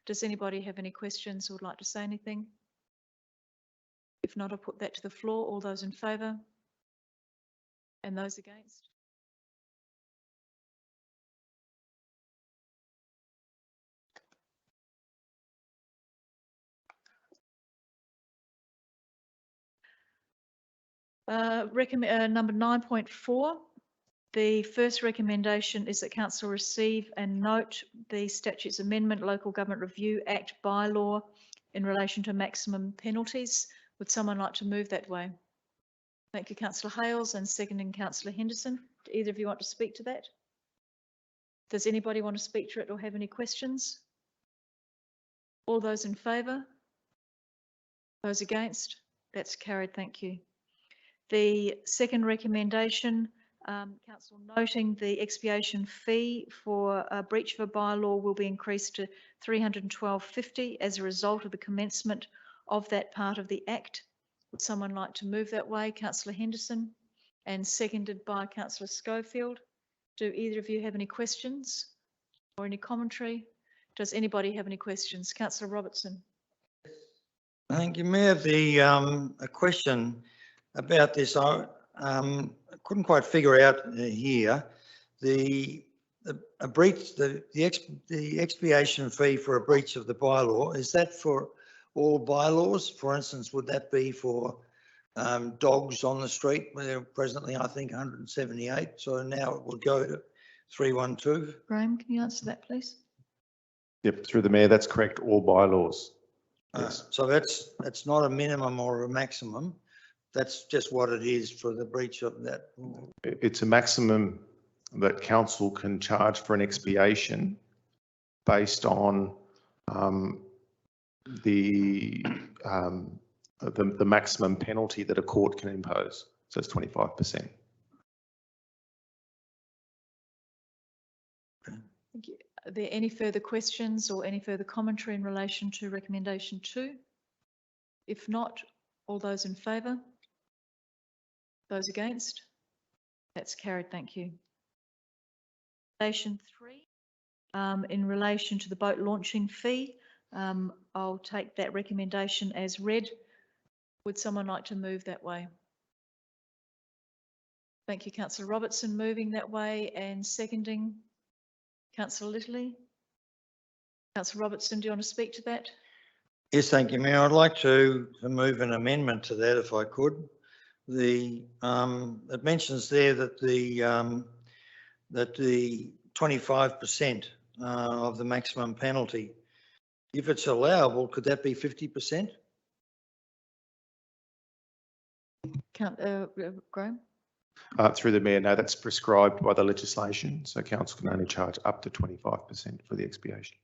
Does anybody have any questions or would like to say anything? If not, I'll put that to the floor. All those in favour? And those against? Number 9.4. The first recommendation is that council receive and note the Statutes Amendment Local Government Review Act bylaw in relation to maximum penalties. Would someone like to move that way? Thank you, Councillor Hales, and seconding Councillor Henderson. Do either of you want to speak to that? Does anybody want to speak to it or have any questions? All those in favour? Those against? That's carried, thank you. The second recommendation, council noting the expiation fee for a breach of a bylaw will be increased to $312.50 as a result of the commencement of that part of the Act. Would someone like to move that way? Councillor Henderson, and seconded by Councillor Schofield. Do either of you have any questions or any commentary? Does anybody have any questions? Councillor Robertson. Thank you, Mayor. A question about this. I couldn't quite figure out here the expiation fee for a breach of the bylaw. Is that for all bylaws? For instance, would that be for dogs on the street where they're presently, I think, 178? So now it will go to 312. Graham, can you answer that, please? Yep, through the Mayor, that's correct. All bylaws. Yes. So that's not a minimum or a maximum. That's just what it is for the breach of that. It's a maximum that council can charge for an expiation based on the maximum penalty that a court can impose. So it's 25%. Thank you. Are there any further questions or any further commentary in relation to recommendation 2? If not, all those in favour? Those against? That's carried, thank you. Recommendation 3, in relation to the boat launching fee, I'll take that recommendation as read. Would someone like to move that way? Thank you, Councillor Robertson, moving that way and seconding. Councillor Littley. Councillor Robertson, do you want to speak to that? Yes, thank you, Mayor. I'd like to move an amendment to that if I could. It mentions there that the 25% of the maximum penalty, if it's allowable, could that be 50%? Graham? Through the Mayor, no, that's prescribed by the legislation. So council can only charge up to 25% for the expiation.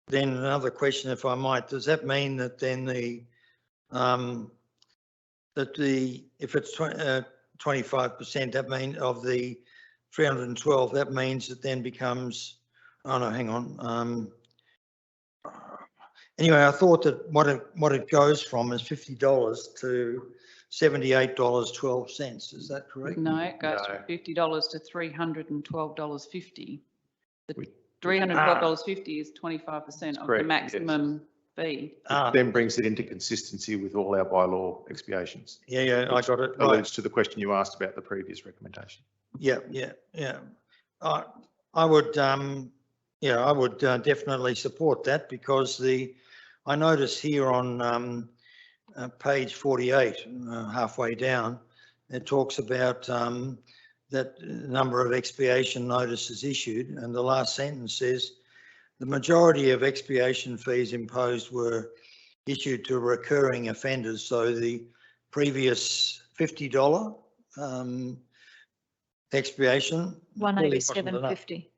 Then another question, if I might, does that mean that then if it's 25%, that means of the 312, that means it then becomes, oh no, hang on. Anyway, I thought that what it goes from is $50 to $78.12. Is that correct? No, it goes from $50 to $312.50. The $312.50 is 25% of the maximum fee. It then brings it into consistency with all our bylaw expiations. Yeah, I got it. Alludes to the question you asked about the previous recommendation. Yeah. I would definitely support that, because I notice here on page 48, halfway down, it talks about that number of expiation notices issued, and the last sentence says the majority of expiation fees imposed were issued to recurring offenders. So the previous $50 expiation. 187.50.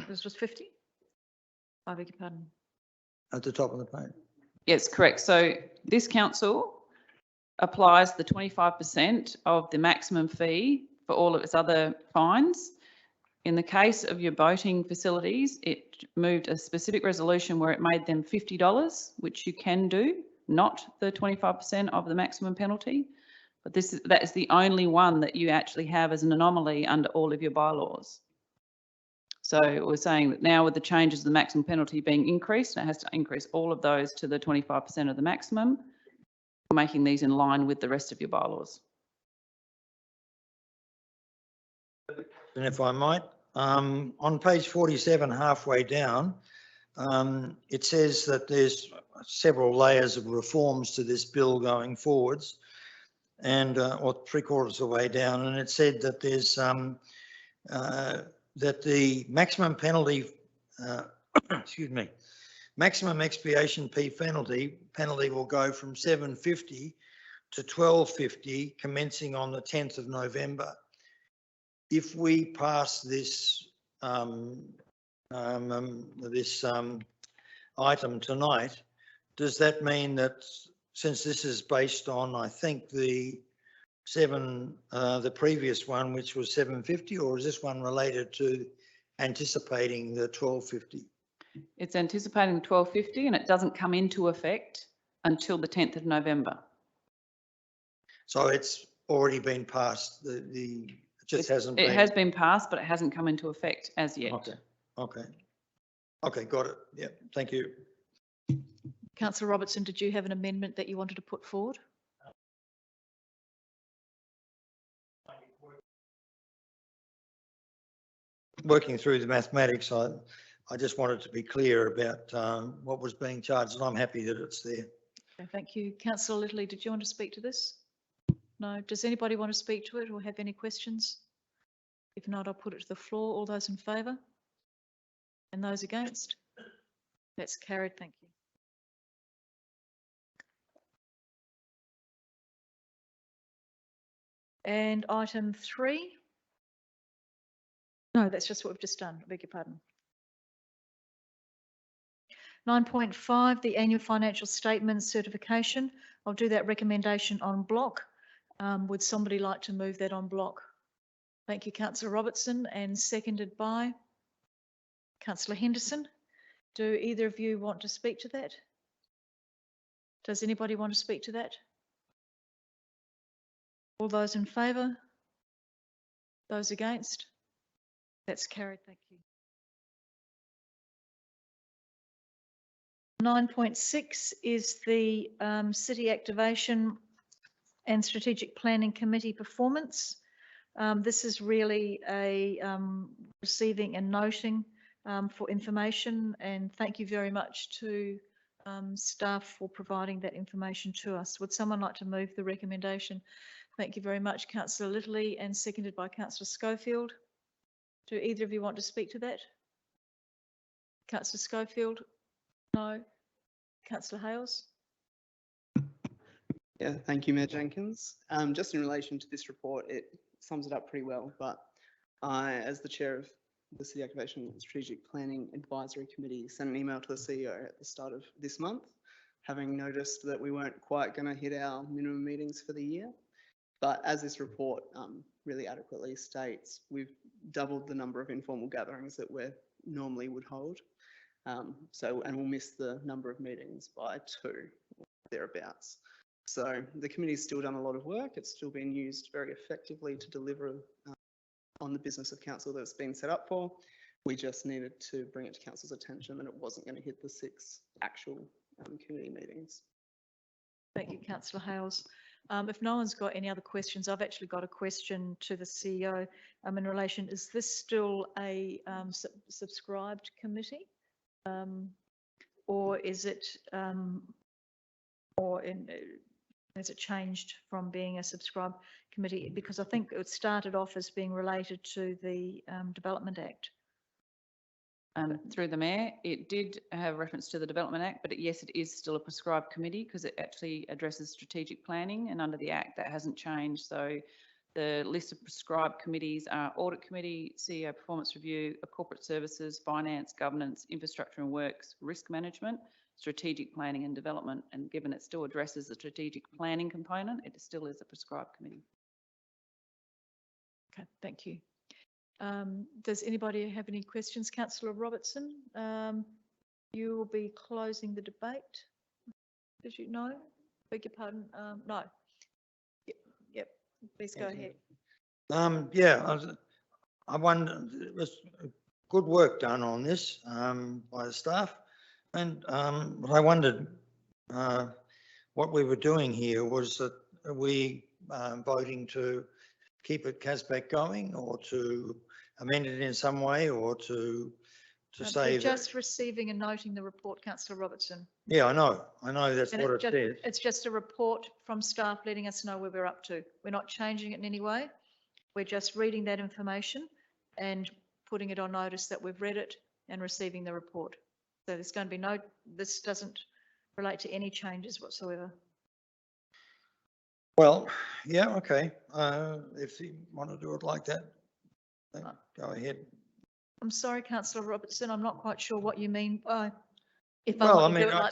This was 50? I beg your pardon. At the top of the page. Yes, correct. So this council applies the 25% of the maximum fee for all of its other fines. In the case of your boating facilities, it moved a specific resolution where it made them $50, which you can do, not the 25% of the maximum penalty. But that is the only one that you actually have as an anomaly under all of your bylaws. So we're saying that now with the changes of the maximum penalty being increased, and it has to increase all of those to the 25% of the maximum, we're making these in line with the rest of your bylaws. And if I might, on page 47, halfway down, it says that there's several layers of reforms to this bill going forwards, and or 3/4 of the way down, and it said that there's that the maximum penalty, excuse me, maximum expiation penalty will go from $7.50 to $12.50 commencing on the 10th of November. If we pass this item tonight, does that mean that, since this is based on, I think, the previous one, which was $7.50, or is this one related to anticipating the $12.50? It's anticipating the $12.50, and it doesn't come into effect until the 10th of November. So it's already been passed. It just hasn't been. It has been passed, but it hasn't come into effect as yet. Okay, got it. Yeah, thank you. Councillor Robertson, did you have an amendment that you wanted to put forward? Working through the mathematics, I just wanted to be clear about what was being charged, and I'm happy that it's there. Okay, thank you. Councillor Littley, did you want to speak to this? No. Does anybody want to speak to it or have any questions? If not, I'll put it to the floor. All those in favour? And those against? That's carried. Thank you. And item 3. No, that's just what we've just done. I beg your pardon. 9.5, the annual financial statements certification. I'll do that recommendation en bloc. Would somebody like to move that en bloc? Thank you, Councillor Robertson, and seconded by Councillor Henderson. Do either of you want to speak to that? Does anybody want to speak to that? All those in favour? Those against? That's carried, thank you. 9.6 is the City Activation and Strategic Planning Committee performance. This is really a receiving and noting for information, and thank you very much to staff for providing that information to us. Would someone like to move the recommendation? Thank you very much, Councillor Litterly, and seconded by Councillor Schofield. Do either of you want to speak to that? Councillor Schofield? No. Councillor Hales? Yeah, thank you, Mayor Jenkins. Just in relation to this report, it sums it up pretty well, but I, as the chair of the City Activation and Strategic Planning Advisory Committee, sent an email to the CEO at the start of this month, having noticed that we weren't quite going to hit our minimum meetings for the year. But as this report really adequately states, we've doubled the number of informal gatherings that we normally would hold. And we'll miss the number of meetings by 2 or thereabouts. So the committee's still done a lot of work. It's still been used very effectively to deliver on the business of council that it's been set up for. We just needed to bring it to council's attention that it wasn't going to hit the 6 actual committee meetings. Thank you, Councillor Hales. If no one's got any other questions, I've actually got a question to the CEO in relation, is this still a subscribed committee? Or is it, has it changed from being a subscribed committee? Because I think it started off as being related to the Development Act. Through the Mayor, it did have reference to the Development Act, but yes, it is still a prescribed committee because it actually addresses strategic planning, and under the Act that hasn't changed. So the list of prescribed committees are Audit Committee, CEO Performance Review, Corporate Services, Finance, Governance, Infrastructure and Works, Risk Management, Strategic Planning and Development. And given it still addresses the strategic planning component, it still is a prescribed committee. Okay, thank you. Does anybody have any questions? Councillor Robertson, you will be closing the debate. Did you know? Beg your pardon? No. Yep. Please go ahead. Yeah, I wonder, it was good work done on this by the staff, and what I wondered what we were doing here was that are we voting to keep it CASBAC going, or to amend it in some way, or to say just receiving and noting the report, Councillor Robertson. Yeah, I know that's and what it says. It's just a report from staff letting us know where we're up to. We're not changing it in any way. We're just reading that information and putting it on notice that we've read it and receiving the report. So there's going to be this doesn't relate to any changes whatsoever. Well, yeah, okay. If you want to do it like that, then go ahead. I'm sorry, Councillor Robertson, I'm not quite sure what you mean by it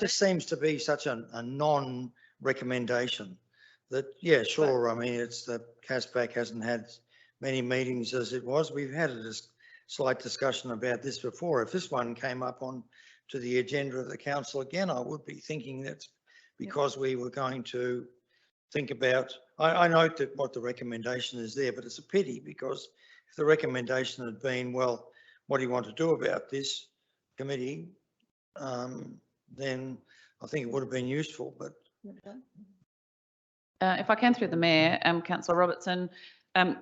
just seems to be such a non-recommendation that, yeah, sure. I mean, it's the CASBAC hasn't had many meetings as it was. We've had a slight discussion about this before. If this one came up on to the agenda of the council again, I would be thinking that's because we were going to think about, I note that what the recommendation is there, but it's a pity because if the recommendation had been, well, what do you want to do about this committee, then I think it would have been useful. But if I can, through the Mayor, Councillor Robertson,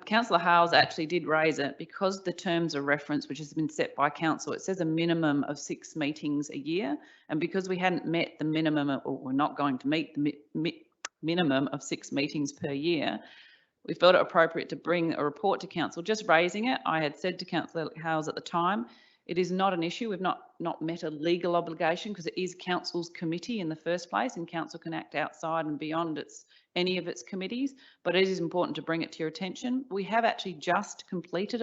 Councillor Hales actually did raise it because the terms of reference, which has been set by council, it says a minimum of 6 meetings a year, and because we hadn't met the minimum, or we're not going to meet the minimum of 6 meetings per year, we felt it appropriate to bring a report to council, just raising it. I had said to Councillor Hales at the time, it is not an issue. We've not met a legal obligation because it is council's committee in the first place, and council can act outside and beyond any of its committees, but it is important to bring it to your attention. We have actually just completed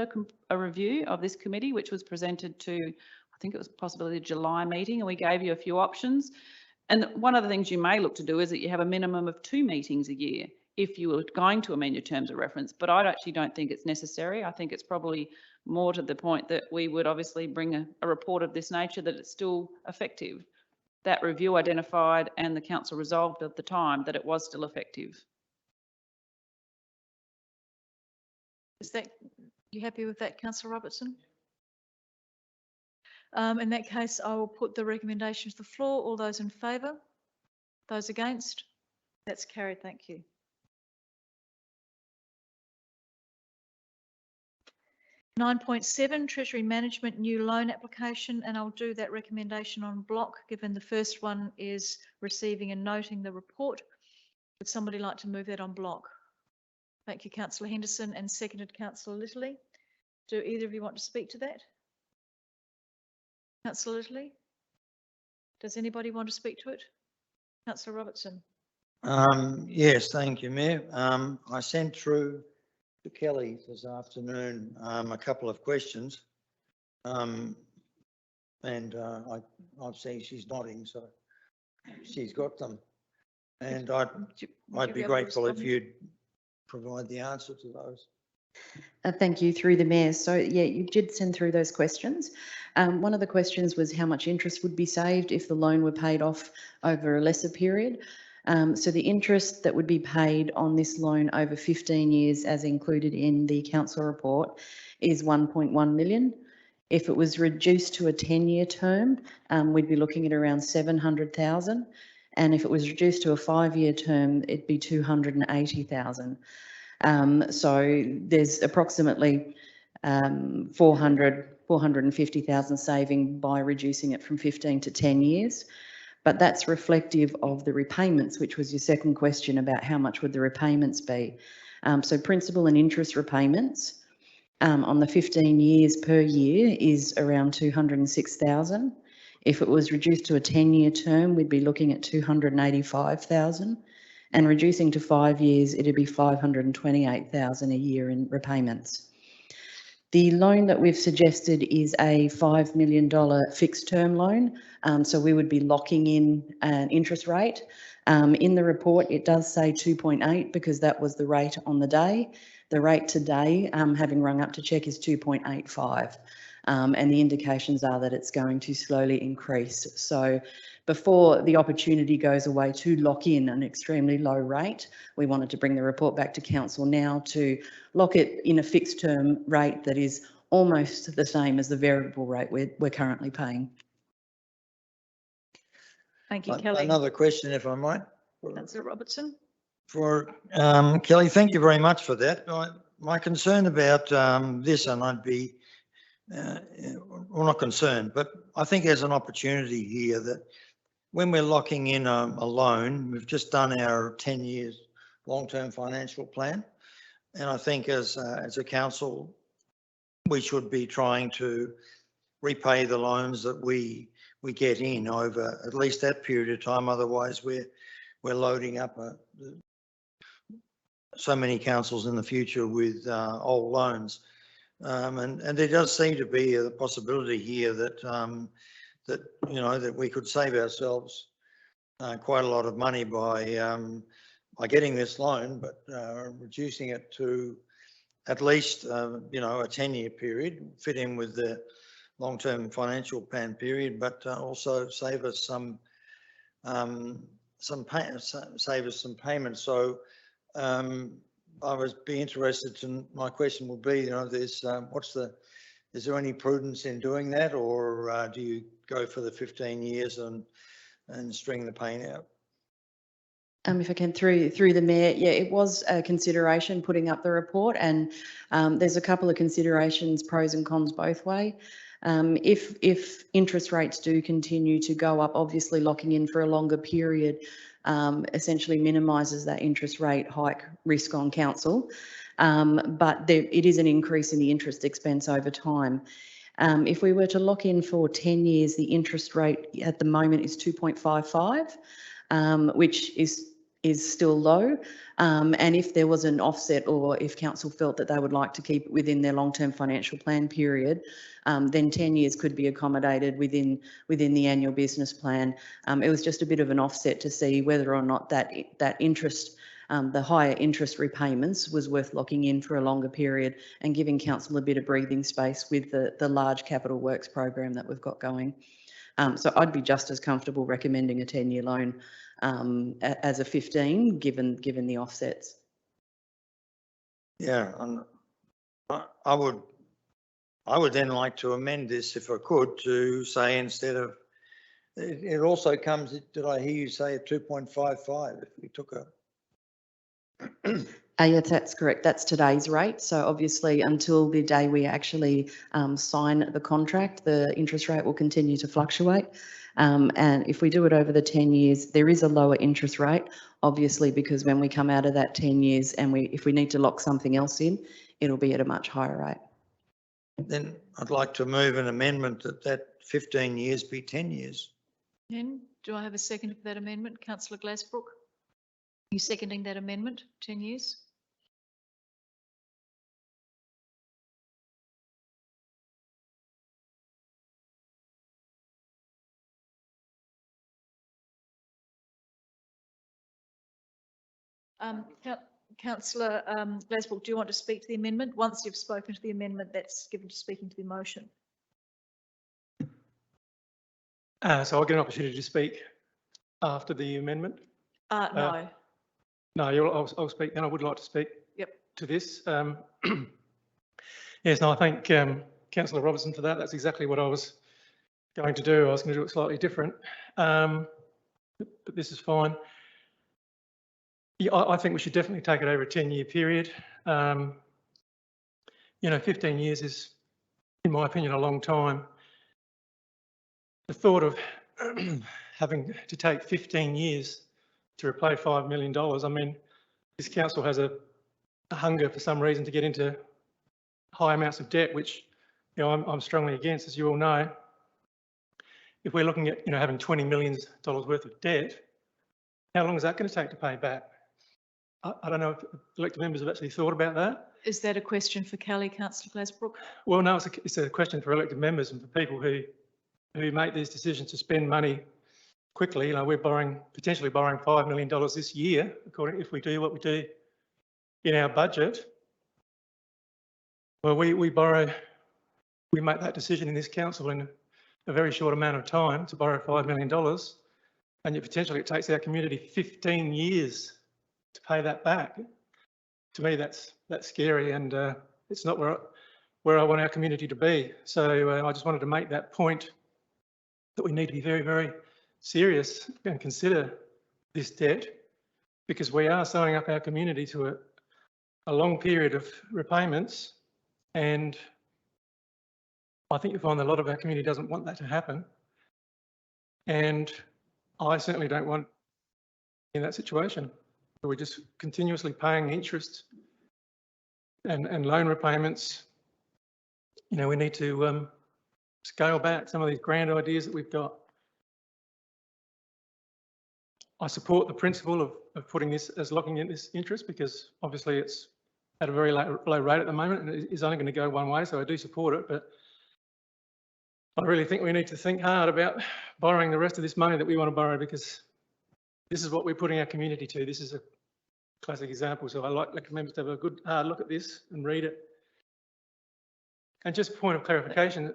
a review of this committee, which was presented to, I think it was possibly the July meeting, and we gave you a few options. And one of the things you may look to do is that you have a minimum of 2 meetings a year if you were going to amend your terms of reference, but I actually don't think it's necessary. I think it's probably more to the point that we would obviously bring a report of this nature that it's still effective. That review identified and the council resolved at the time that it was still effective. Is that, you happy with that, councillor Robertson? In that case, I will put the recommendation to the floor. All those in favour? Those against? That's carried, thank you. (9.7) Treasury Management new loan application, and I'll do that recommendation on block, given the first one is receiving and noting the report. Would somebody like to move that on block? Thank you, councillor Henderson, and seconded councillor Litterley. Do either of you want to speak to that? Councillor Litterley? Does anybody want to speak to it? Councillor Robertson? Yes, thank you, Mayor. I sent through to Kelly this afternoon a couple of questions, and I've seen she's nodding, so she's got them. And I'd be grateful if you'd provide the answer to those. Thank you, through the Mayor. So yeah, you did send through those questions. One of the questions was how much interest would be saved if the loan were paid off over a lesser period. So the interest that would be paid on this loan over 15 years, as included in the council report, is 1.1 million. If it was reduced to a 10-year term, we'd be looking at around 700,000. And if it was reduced to a 5-year term, it'd be 280,000. So there's approximately 450,000 saving by reducing it from 15 to 10 years. But that's reflective of the repayments, which was your second question about how much would the repayments be. So principal and interest repayments on the 15 years per year is around 206,000. If it was reduced to a 10-year term, we'd be looking at 285,000. And reducing to 5 years, it'd be 528,000 a year in repayments. The loan that we've suggested is a $5 million fixed term loan. So we would be locking in an interest rate. In the report, it does say 2.8 because that was the rate on the day. The rate today, having rung up to check, is 2.85. And the indications are that it's going to slowly increase. So before the opportunity goes away to lock in an extremely low rate, we wanted to bring the report back to council now to lock it in a fixed term rate that is almost the same as the variable rate we're currently paying. Thank you, Kelly. Another question, if I might. Councillor Robertson? For Kelly, thank you very much for that. My concern about this, and I'd be, well, not concerned, but I think there's an opportunity here that when we're locking in a loan, we've just done our 10 years long-term financial plan. And I think as a council, we should be trying to repay the loans that we get in over at least that period of time. Otherwise, we're loading up so many councils in the future with old loans. And there does seem to be a possibility here that that we could save ourselves quite a lot of money by getting this loan, but reducing it to at least a 10-year period, fit in with the long-term financial plan period, but also save us some payments. So I would be interested to, my question would be, is there any prudence in doing that, or do you go for the 15 years and string the pain out? If I can, through the Mayor, yeah, it was a consideration putting up the report, and there's a couple of considerations, pros and cons both way. If interest rates do continue to go up, obviously locking in for a longer period essentially minimises that interest rate hike risk on council, but it is an increase in the interest expense over time. If we were to lock in for 10 years, the interest rate at the moment is 2.55, which is still low. And if there was an offset, or if council felt that they would like to keep it within their long-term financial plan period, then 10 years could be accommodated within the annual business plan. It was just a bit of an offset to see whether or not that interest, the higher interest repayments, was worth locking in for a longer period and giving council a bit of breathing space with the large capital works program that we've got going. So I'd be just as comfortable recommending a 10-year loan as a 15, given the offsets. Yeah, I would then like to amend this if I could to say instead of, it also comes, did I hear you say a 2.55 if we took a? Yes, that's correct. That's today's rate. So obviously until the day we actually sign the contract, the interest rate will continue to fluctuate. And if we do it over the 10 years, there is a lower interest rate, obviously, because when we come out of that 10 years and if we need to lock something else in, it'll be at a much higher rate. Then I'd like to move an amendment that 15 years be 10 years. Then, do I have a second for that amendment? Councillor Glasbrook? Are you seconding that amendment, 10 years? Councillor Glasbrook, do you want to speak to the amendment? Once you've spoken to the amendment, that's given to speaking to the motion. So I'll get an opportunity to speak after the amendment. No. No, I'll speak, and I would like to speak Yep. to this. Yes, no, I thank Councillor Robertson for that. That's exactly what I was going to do. I was going to do it slightly different, but this is fine. Yeah, I think we should definitely take it over a 10-year period. 15 years is, in my opinion, a long time. The thought of having to take 15 years to repay $5 million, I mean, this council has a hunger for some reason to get into high amounts of debt, which I'm strongly against, as you all know. If we're looking at having $20 million worth of debt, how long is that going to take to pay back? I don't know if elected members have actually thought about that. Is that a question for Kelly, Councillor Glasbrook? Well, no, it's a question for elected members and for people who make these decisions to spend money quickly. We're potentially borrowing $5 million this year, if we do what we do in our budget. Well, we make that decision in this council in a very short amount of time to borrow $5 million, and yet potentially it takes our community 15 years to pay that back. To me, that's scary, and it's not where I want our community to be. So I just wanted to make that point that we need to be very, very serious and consider this debt, because we are signing up our community to a long period of repayments, and I think you'll find that a lot of our community doesn't want that to happen, and I certainly don't want in that situation. We're just continuously paying interest and loan repayments. We need to scale back some of these grand ideas that we've got. I support the principle of putting this as locking in this interest, because obviously it's at a very low rate at the moment and it is only going to go one way, so I do support it. But I really think we need to think hard about borrowing the rest of this money that we want to borrow, because this is what we're putting our community to. This is a classic example. So I like members to have a good hard look at this and read it. And just a point of clarification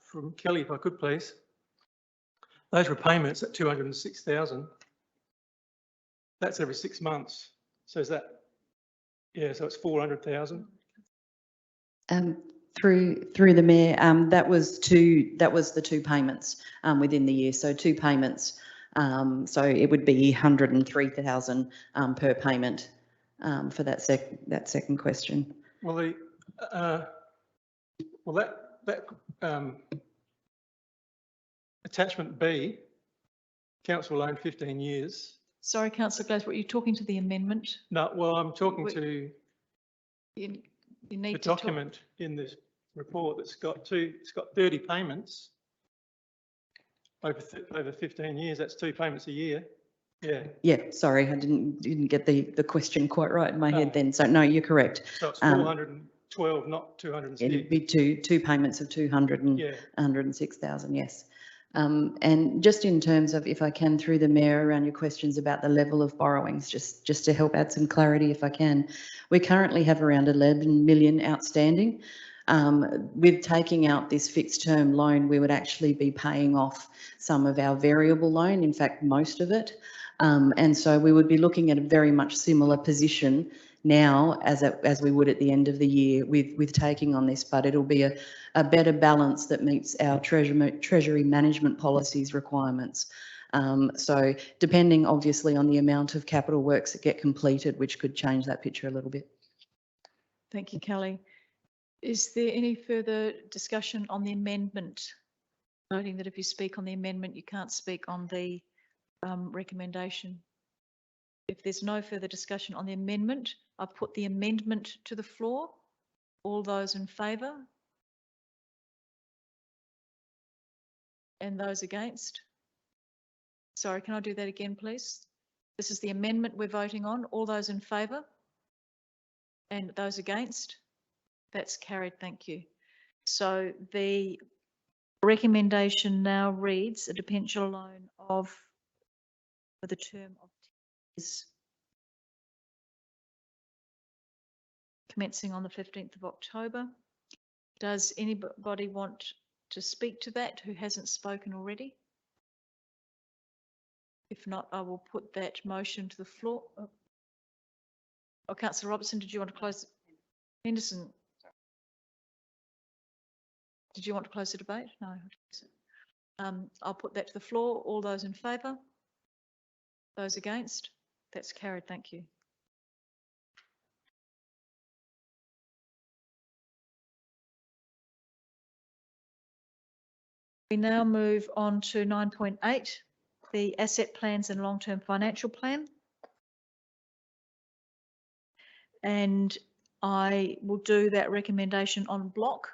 from Kelly, if I could please. Those repayments at $206,000, that's every 6 months. So is that, so it's $400,000. Through the Mayor, that was the two payments within the year. So 2 payments. So it would be $103,000 per payment for that second question. Well, that attachment B, council loan 15 years. Sorry, Councillor Glasbrook, are you talking to the amendment? No, well, I'm talking to You need the to talk. document in this report that's got 30 payments over 15 years. That's 2 payments a year. Yeah. Yeah, sorry, I didn't get the question quite right in my head then. So no, you're correct. So it's 412, not 206. It'd be two payments of 106,000, yes. And just in terms of, if I can, through the Mayor, around your questions about the level of borrowings, just to help add some clarity if I can. We currently have around 11 million outstanding. With taking out this fixed term loan, we would actually be paying off some of our variable loan, in fact, most of it. And so we would be looking at a very much similar position now as we would at the end of the year with taking on this, but it'll be a better balance that meets our treasury management policies requirements. So depending obviously on the amount of capital works that get completed, which could change that picture a little bit. Thank you, Kelly. Is there any further discussion on the amendment? Noting that if you speak on the amendment, you can't speak on the recommendation. If there's no further discussion on the amendment, I put the amendment to the floor. All those in favour? And those against? Sorry, can I do that again, please? This is the amendment we're voting on. All those in favour? And those against? That's carried, thank you. So the recommendation now reads a debenture loan of, for the term of 10 years, commencing on the 15th of October. Does anybody want to speak to that who hasn't spoken already? If not, I will put that motion to the floor. Oh, Councillor Robertson, did you want to close? Henderson, did you want to close the debate? No. I'll put that to the floor. All those in favour? Those against? That's carried. Thank you. We now move on to 9.8, the asset plans and long-term financial plan. And I will do that recommendation en bloc,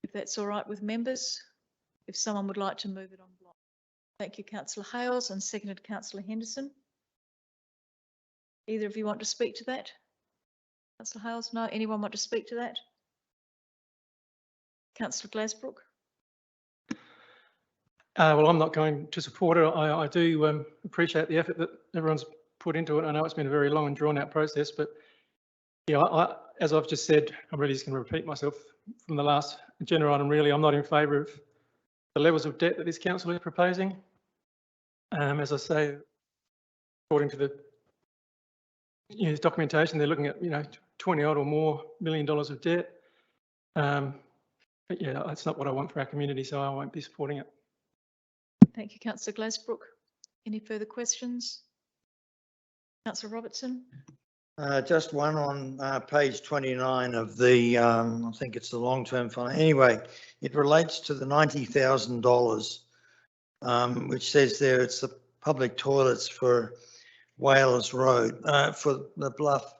if that's all right with members, if someone would like to move it en bloc. Thank you, Councillor Hales, and seconded Councillor Henderson. Either of you want to speak to that? Councillor Hales, no? Anyone want to speak to that? Councillor Glasbrook? Well, I'm not going to support it. I do appreciate the effort that everyone's put into it. I know it's been a very long and drawn out process, but yeah, as I've just said, I'm really just going to repeat myself from the last agenda item. Really, I'm not in favour of the levels of debt that this council is proposing. As I say, according to the documentation, they're looking at 20 odd or more $1 million of debt. But yeah, that's not what I want for our community, so I won't be supporting it. Thank you, Councillor Glasbrook. Any further questions? Councillor Robertson? Just one on page 29 of the, I think it's the long-term fund. Anyway, it relates to the $90,000, which says there it's the public toilets for Whalers Road, for the Bluff.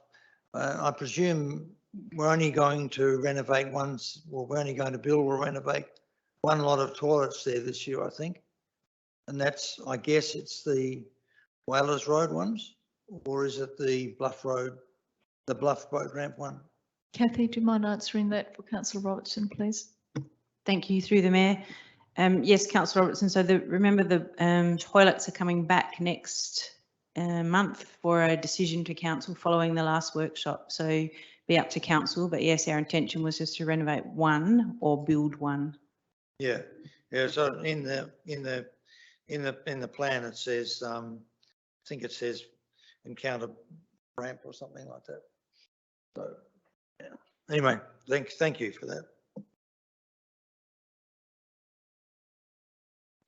I presume we're only going to renovate once, well, we're only going to build or renovate one lot of toilets there this year, I think. And that's, I guess it's the Whalers Road ones, or is it the Bluff Road, the Bluff boat ramp one? Kathy, do you mind answering that for Councillor Robertson, please? Thank you, through the Mayor. Yes, Councillor Robertson, so remember the toilets are coming back next month for a decision to council following the last workshop. So be up to council, but yes, our intention was just to renovate one or build one. Yeah, yeah. So in the plan it says, I think it says encounter ramp or something like that. So yeah. Anyway, thank you for that.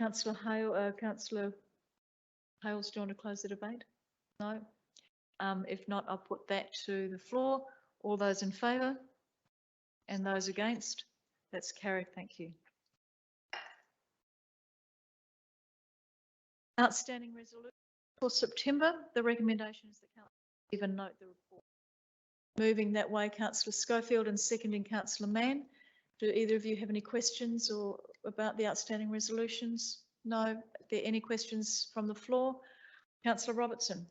Councillor Hale, Councillor Hales, do you want to close the debate? No. If not, I'll put that to the floor. All those in favour and those against? That's carried. Thank you. Outstanding resolution for September. The recommendation is that council even note the report. Moving that way, Councillor Schofield, and seconding Councillor Mann. Do either of you have any questions or about the outstanding resolutions? No. Are there any questions from the floor? Councillor Robertson.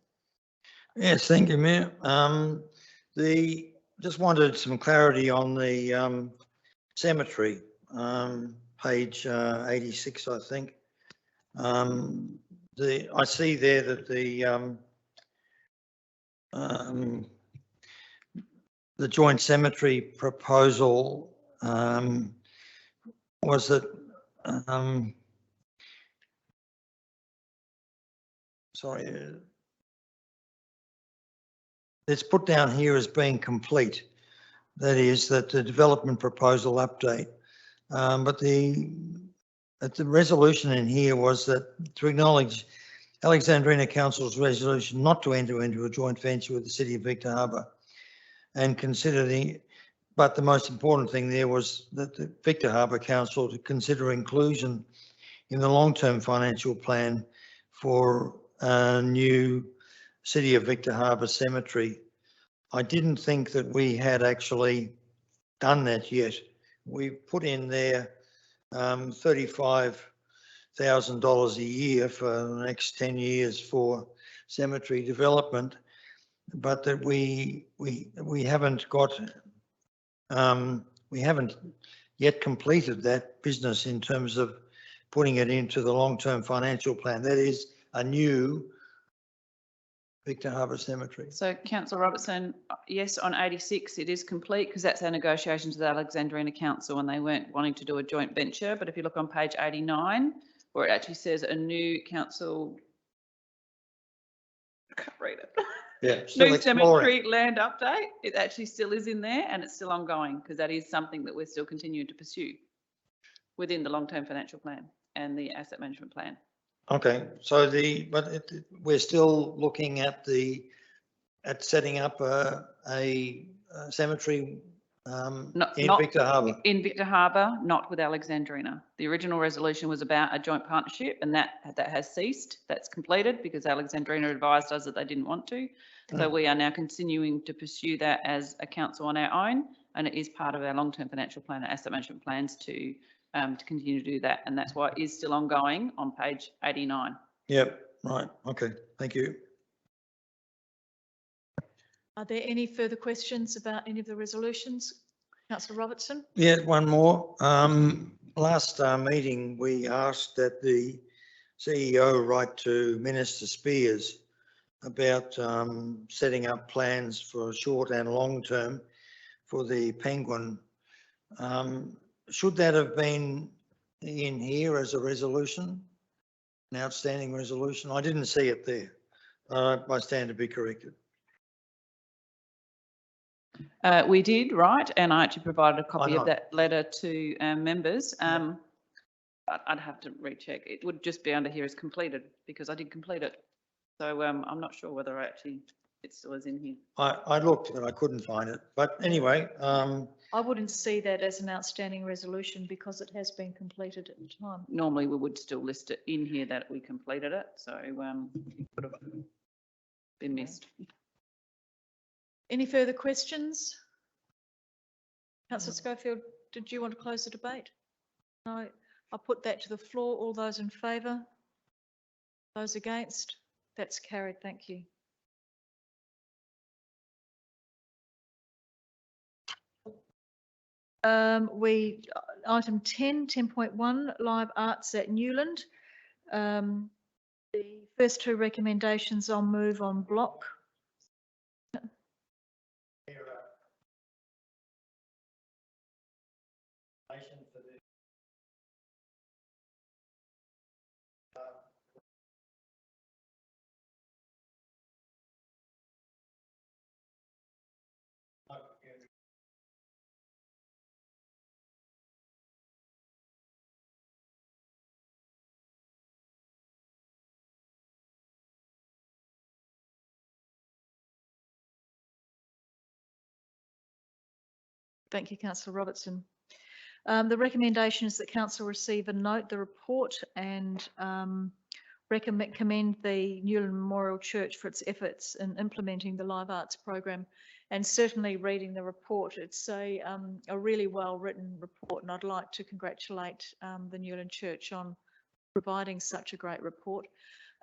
Yes, thank you, Mayor. Just wanted some clarity on the cemetery, page 86, I think. I see there that the joint cemetery proposal was that sorry, it's put down here as being complete. That is, that the development proposal update. But the resolution in here was that to acknowledge Alexandrina Council's resolution not to enter into a joint venture with the City of Victor Harbor and consider but the most important thing there was that the Victor Harbor Council to consider inclusion in the long-term financial plan for a new City of Victor Harbor cemetery. I didn't think that we had actually done that yet. We put in there $35,000 a year for the next 10 years for cemetery development, but that we haven't got we haven't yet completed that business in terms of putting it into the long-term financial plan. That is a new Victor Harbor Cemetery. So Councillor Robertson, yes, on 86 it is complete because that's our negotiations with Alexandrina Council and they weren't wanting to do a joint venture. But if you look on page 89, where it actually says a new council, I can't read it. Yeah, still New exploring. cemetery land update, it actually still is in there and it's still ongoing because that is something that we're still continuing to pursue within the long-term financial plan and the asset management plan. Okay, so we're still looking at setting up a cemetery in Victor Harbor. In Victor Harbor, not with Alexandrina. The original resolution was about a joint partnership and that has ceased. That's completed because Alexandrina advised us that they didn't want to. So we are now continuing to pursue that as a council on our own, and it is part of our long-term financial plan, our asset management plans to continue to do that. And that's why it is still ongoing on page 89. Yep, right. Okay, thank you. Are there any further questions about any of the resolutions? Councillor Robertson? Yeah, one more. Last meeting, we asked that the CEO write to Minister Spears about setting up plans for short and long term for the Penguin. Should that have been in here as a resolution, an outstanding resolution? I didn't see it there. I stand to be corrected. We did, right, and I actually provided a copy of that letter to members. I'd have to recheck. It would just be under here as completed because I did complete it. So I'm not sure whether it still is in here. I looked and I couldn't find it, but anyway. I wouldn't see that as an outstanding resolution because it has been completed at the time. Normally we would still list it in here that we completed it, so it would have been missed. Any further questions? Councillor Schofield, did you want to close the debate? No. I'll put that to the floor. All those in favour? Those against? That's carried. Thank you. Item 10.1, live arts at Newland. The first two recommendations I'll move on block. Thank you, Councillor Robertson. The recommendation is that Council receive and note the report and commend the Newland Memorial Church for its efforts in implementing the Live Arts program. And certainly reading the report, it's a really well written report, and I'd like to congratulate the Newland Church on providing such a great report.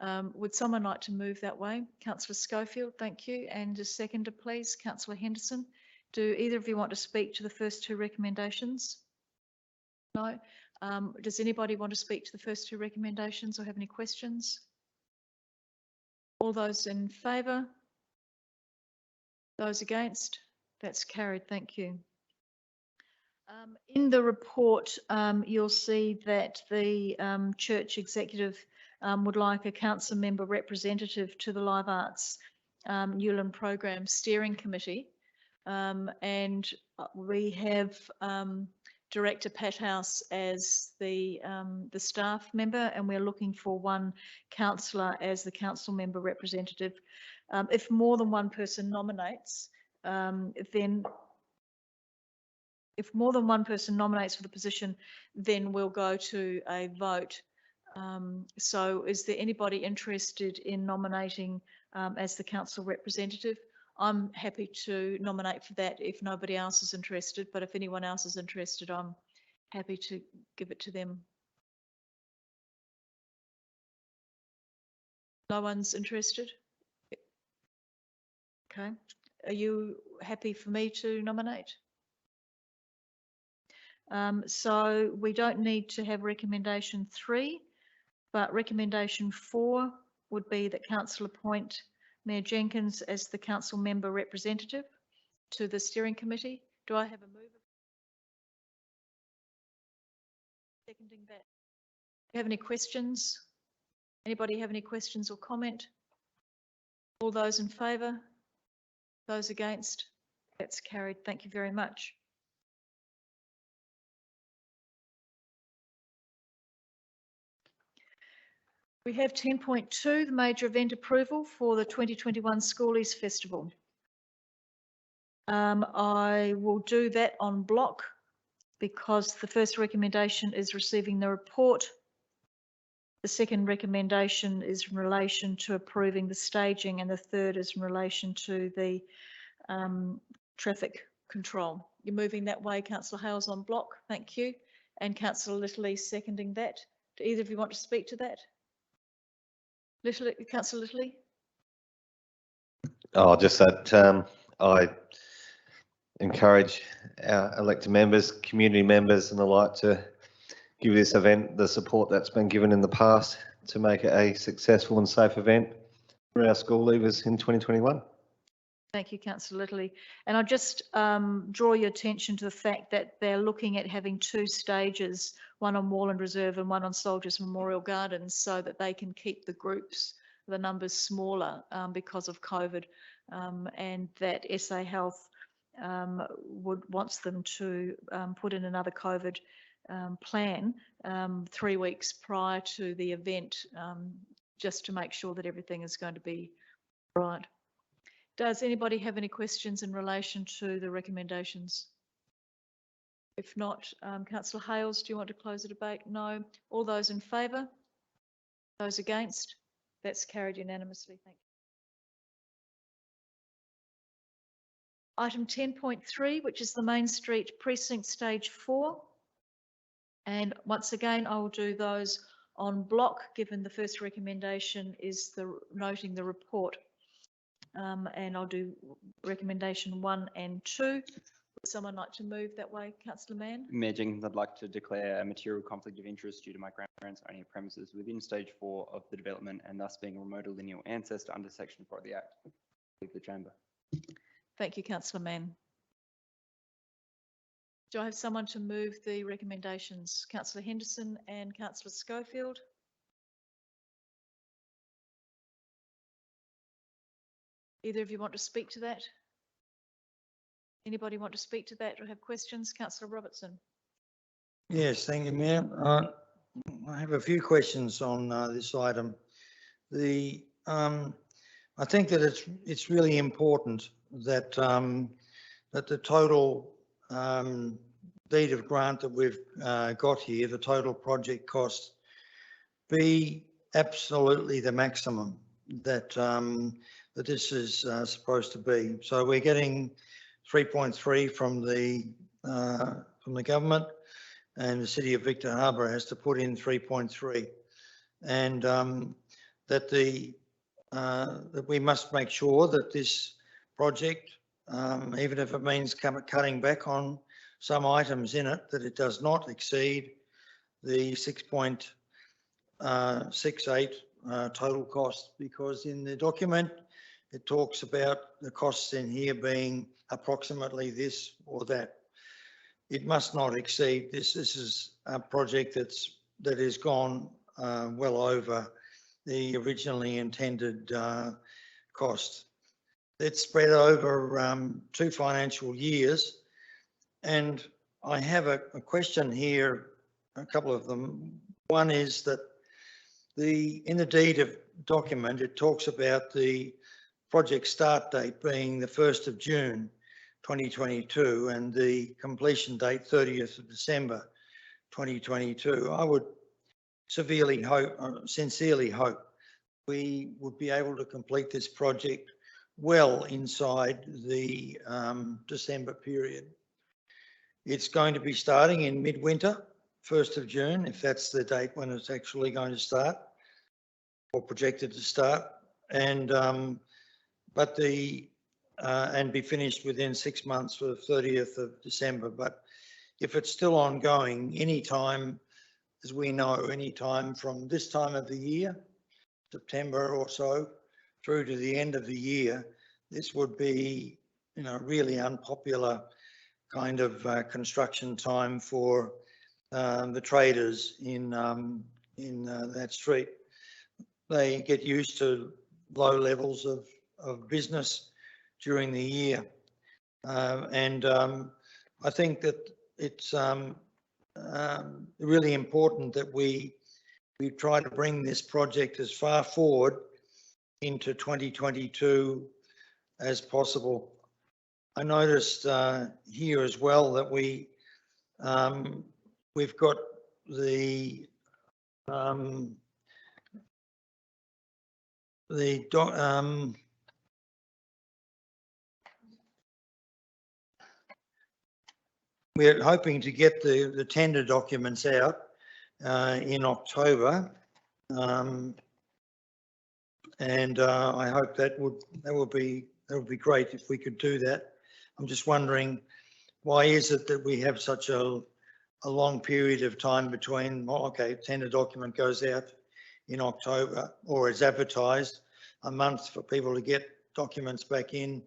Would someone like to move that way? Councillor Schofield, thank you. And a seconder, please. Councillor Henderson. Do either of you want to speak to the first two recommendations? No. Does anybody want to speak to the first two recommendations or have any questions? All those in favour? Those against? That's carried. Thank you. In the report, you'll see that the church executive would like a council member representative to the Live Arts Newland Program Steering Committee. And we have Director Pat House as the staff member, and we're looking for one councillor as the council member representative. If more than one person nominates, if more than one person nominates for the position, then we'll go to a vote. So is there anybody interested in nominating as the council representative? I'm happy to nominate for that if nobody else is interested, but if anyone else is interested, I'm happy to give it to them. No one's interested? Okay. Are you happy for me to nominate? So we don't need to have recommendation 3, but recommendation 4 would be that council appoint Mayor Jenkins as the council member representative to the steering committee. Do I have a mover? Seconding that. Do you have any questions? Anybody have any questions or comment? All those in favour? Those against? That's carried. Thank you very much. We have 10.2, the major event approval for the 2021 Schoolies Festival. I will do that on block because the first recommendation is receiving the report. The second recommendation is in relation to approving the staging, and the third is in relation to the traffic control. You're moving that way, Councillor Hales, on block. Thank you. And Councillor Littley seconding that. Do either of you want to speak to that? Councillor Littley? Oh, just that I encourage our elected members, community members and the like to give this event the support that's been given in the past to make it a successful and safe event for our school leavers in 2021. Thank you, Councillor Littley. And I'll just draw your attention to the fact that they're looking at having 2 stages, one on Moreland Reserve and one on Soldiers Memorial Gardens, so that they can keep the groups, the numbers smaller because of COVID, and that SA Health wants them to put in another COVID plan 3 weeks prior to the event, just to make sure that everything is going to be right. Does anybody have any questions in relation to the recommendations? If not, Councillor Hales, do you want to close the debate? No. All those in favour? Those against? That's carried unanimously. Thank you. Item 10.3, which is the Main Street Precinct Stage 4. And once again, I will do those on block, given the first recommendation is noting the report. And I'll do recommendation 1 and 2. Would someone like to move that way? Councillor Mann? Mayor Jenkins, I'd like to declare a material conflict of interest due to my grandparents owning a premises within stage 4 of the development and thus being a remote or lineal ancestor under section 4 of the Act. Leave the chamber. Thank you, Councillor Mann. Do I have someone to move the recommendations? Councillor Henderson and Councillor Schofield? Either of you want to speak to that? Anybody want to speak to that or have questions? Councillor Robertson. Yes, thank you, Mayor. I have a few questions on this item. I think that it's really important that that the total deed of grant that we've got here, the total project cost, be absolutely the maximum that that this is supposed to be. So we're getting 3.3 from the government, and the City of Victor Harbor has to put in 3.3, and that that we must make sure that this project, even if it means cutting back on some items in it, that it does not exceed the 6.68 total cost, because in the document it talks about the costs in here being approximately this or that. It must not exceed this. This is a project that has gone well over the originally intended cost. It's spread over 2 financial years. And I have a question here, a couple of them. One is that in the deed of document, it talks about the project start date being the 1st of June 2022 and the completion date 30th of December 2022. I would sincerely hope we would be able to complete this project well inside the December period. It's going to be starting in midwinter, 1st of June, if that's the date when it's actually going to start or projected to start, and and be finished within 6 months for the 30th of December. But if it's still ongoing, any time, as we know, any time from this time of the year, September or so, through to the end of the year, this would be, really unpopular kind of construction time for the traders in that street. They get used to low levels of business during the year. And I think that it's really important that we try to bring this project as far forward into 2022 as possible. I noticed here as well that we've got we're hoping to get the tender documents out in October, and I hope that would be great if we could do that. I'm just wondering, why is it that we have such a long period of time between, tender document goes out in October, or is advertised, a month for people to get documents back in,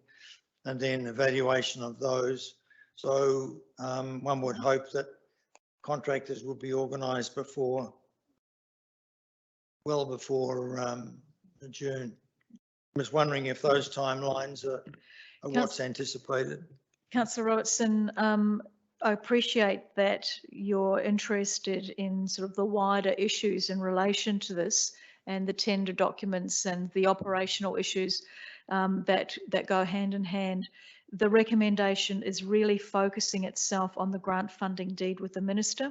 and then evaluation of those. So one would hope that contractors would be organised well before June. I was wondering if those timelines are what's anticipated. Councillor Robertson, I appreciate that you're interested in sort of the wider issues in relation to this and the tender documents and the operational issues that go hand in hand. The recommendation is really focusing itself on the grant funding deed with the Minister,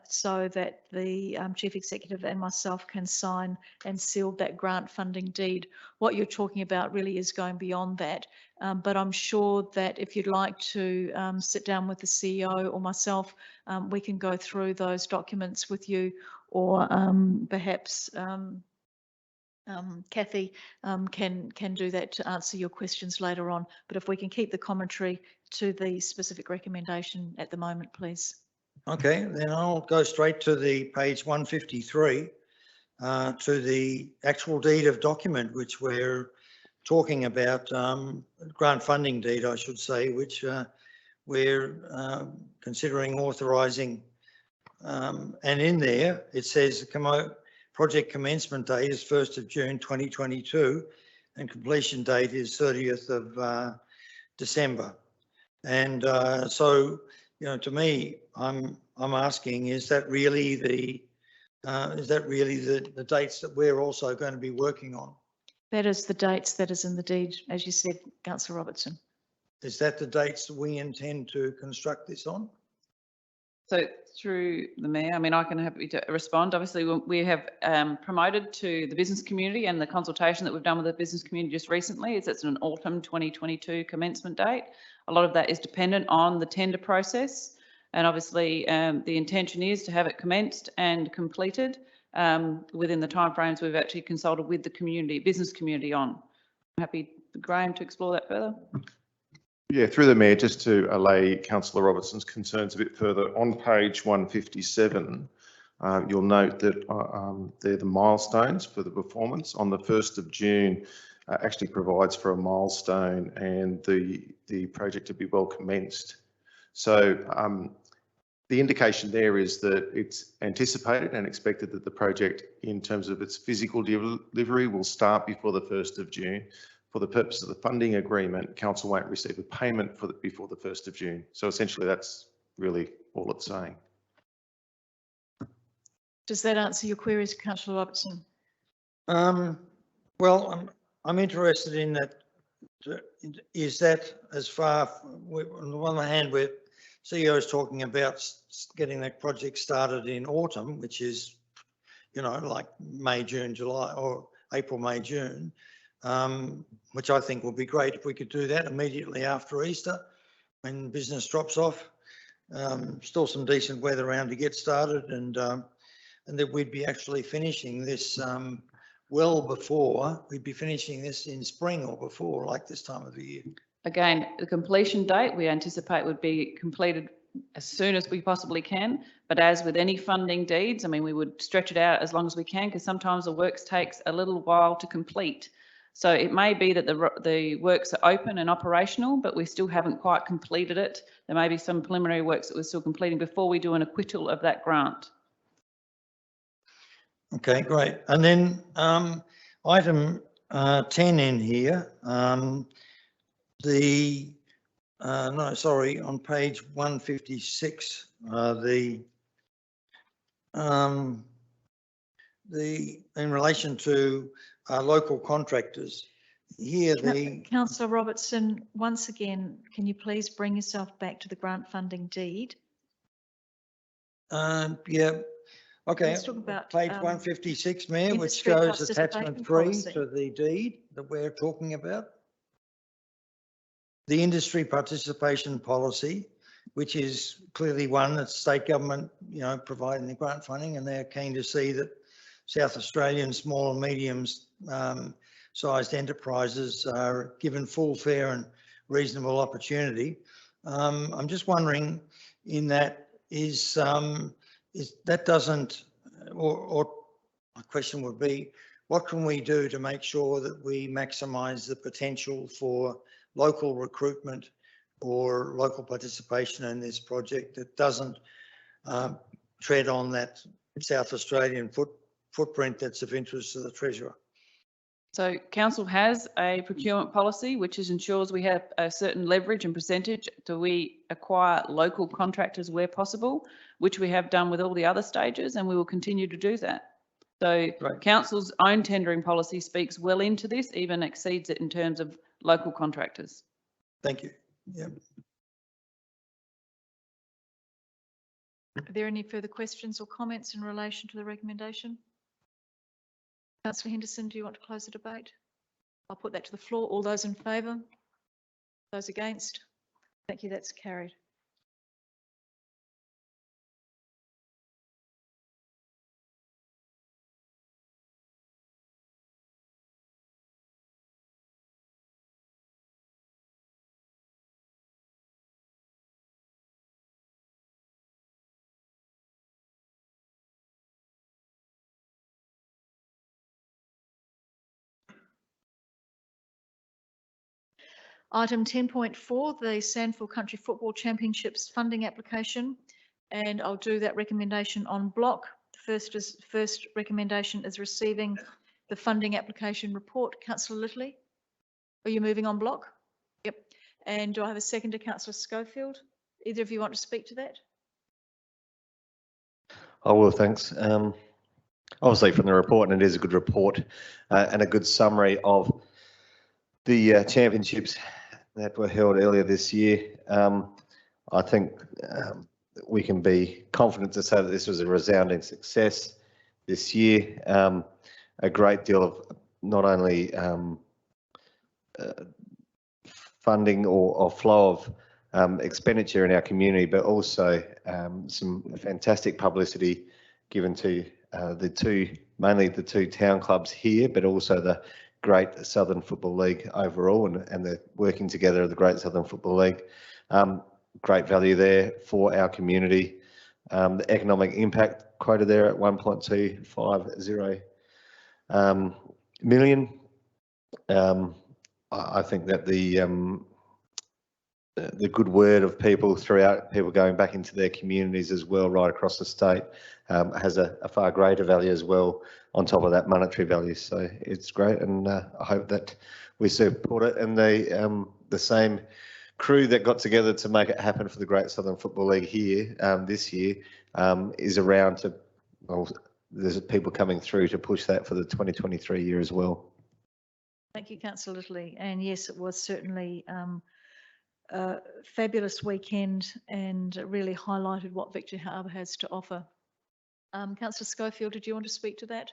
so that the Chief Executive and myself can sign and seal that grant funding deed. What you're talking about really is going beyond that, but I'm sure that if you'd like to sit down with the CEO or myself, we can go through those documents with you, or perhaps Kathy can do that to answer your questions later on. But if we can keep the commentary to the specific recommendation at the moment, please. Okay, then I'll go straight to the page 153, to the actual deed of document, which we're talking about, grant funding deed, I should say, which we're considering authorising. And in there, it says project commencement date is 1st of June 2022 and completion date is 30th of December. And so, to me, I'm asking, is that really the dates that we're also going to be working on? That is the dates that is in the deed, as you said, Councillor Robertson. Is that the dates that we intend to construct this on? So through the Mayor, I can happy to respond. Obviously, we have promoted to the business community, and the consultation that we've done with the business community just recently is it's an autumn 2022 commencement date. A lot of that is dependent on the tender process, and obviously the intention is to have it commenced and completed within the timeframes we've actually consulted with the community, business community on. I'm happy, Graham, to explore that further. Yeah, through the Mayor, just to allay Councillor Robertson's concerns a bit further, on page 157, you'll note that they're the milestones for the performance. On the 1st of June, actually provides for a milestone and the project to be well commenced. So the indication there is that it's anticipated and expected that the project, in terms of its physical delivery, will start before the 1st of June for the purpose of the funding agreement, council won't receive a payment before the 1st of June. So essentially that's really all it's saying. Does that answer your queries, Councillor Robertson? Well, I'm interested in that. Is that as far, on the one hand, where CEO is talking about getting that project started in autumn, which is, you know, like May, June, July, or April, May, June, which I think would be great if we could do that immediately after Easter when business drops off. Still some decent weather around to get started, and that we'd be actually finishing this well before, we'd be finishing this in spring or before, like this time of the year. Again, the completion date we anticipate would be completed as soon as we possibly can. But as with any funding deeds, I mean, we would stretch it out as long as we can, because sometimes the works takes a little while to complete. So it may be that the works are open and operational, but we still haven't quite completed it. There may be some preliminary works that we're still completing before we do an acquittal of that grant. Okay, great. And then item 10 in here, on page 156, in relation to local contractors, here Councillor Robertson, once again, can you please bring yourself back to the grant funding deed? Yeah. Okay, Let's talk about, page 156, Mayor, which industry shows participation attachment 3 policy. to the deed that we're talking about. The industry participation policy, which is clearly one that state government, you know, providing the grant funding, and they're keen to see that South Australian small and medium sized enterprises are given full, fair and reasonable opportunity. I'm just wondering, in that, is that doesn't, or my question would be, what can we do to make sure that we maximise the potential for local recruitment or local participation in this project that doesn't tread on that South Australian footprint that's of interest to the Treasurer? So council has a procurement policy which ensures we have a certain leverage and percentage do we acquire local contractors where possible, which we have done with all the other stages, and we will continue to do that. So Right. council's own tendering policy speaks well into this, even exceeds it in terms of local contractors. Thank you. Yeah. Are there any further questions or comments in relation to the recommendation? Councillor Henderson, do you want to close the debate? I'll put that to the floor. All those in favour? Those against? Thank you, that's carried. Item 10.4, the Sandford Country Football Championships funding application, and I'll do that recommendation en bloc. The first recommendation is receiving the funding application report. Councillor Littley, are you moving en bloc? Yep. And do I have a second to Councillor Schofield? Either of you want to speak to that? I will, thanks. Obviously from the report, and it is a good report and a good summary of the championships that were held earlier this year. I think we can be confident to say that this was a resounding success this year. A great deal of not only funding or flow of expenditure in our community, but also some fantastic publicity given to mainly the two town clubs here, but also the Great Southern Football League overall, and the working together of the Great Southern Football League. Great value there for our community. The economic impact quoted there at 1.250 million. I think that the good word of people throughout, people going back into their communities as well, right across the state, has a far greater value as well on top of that monetary value. So it's great, and I hope that we support it, and the same crew that got together to make it happen for the Great Southern Football League here this year is around to, well, there's people coming through to push that for the 2023 year as well. Thank you, Councillor Littley. And yes, it was certainly a fabulous weekend and really highlighted what Victory Harbour has to offer. Councillor Schofield, did you want to speak to that?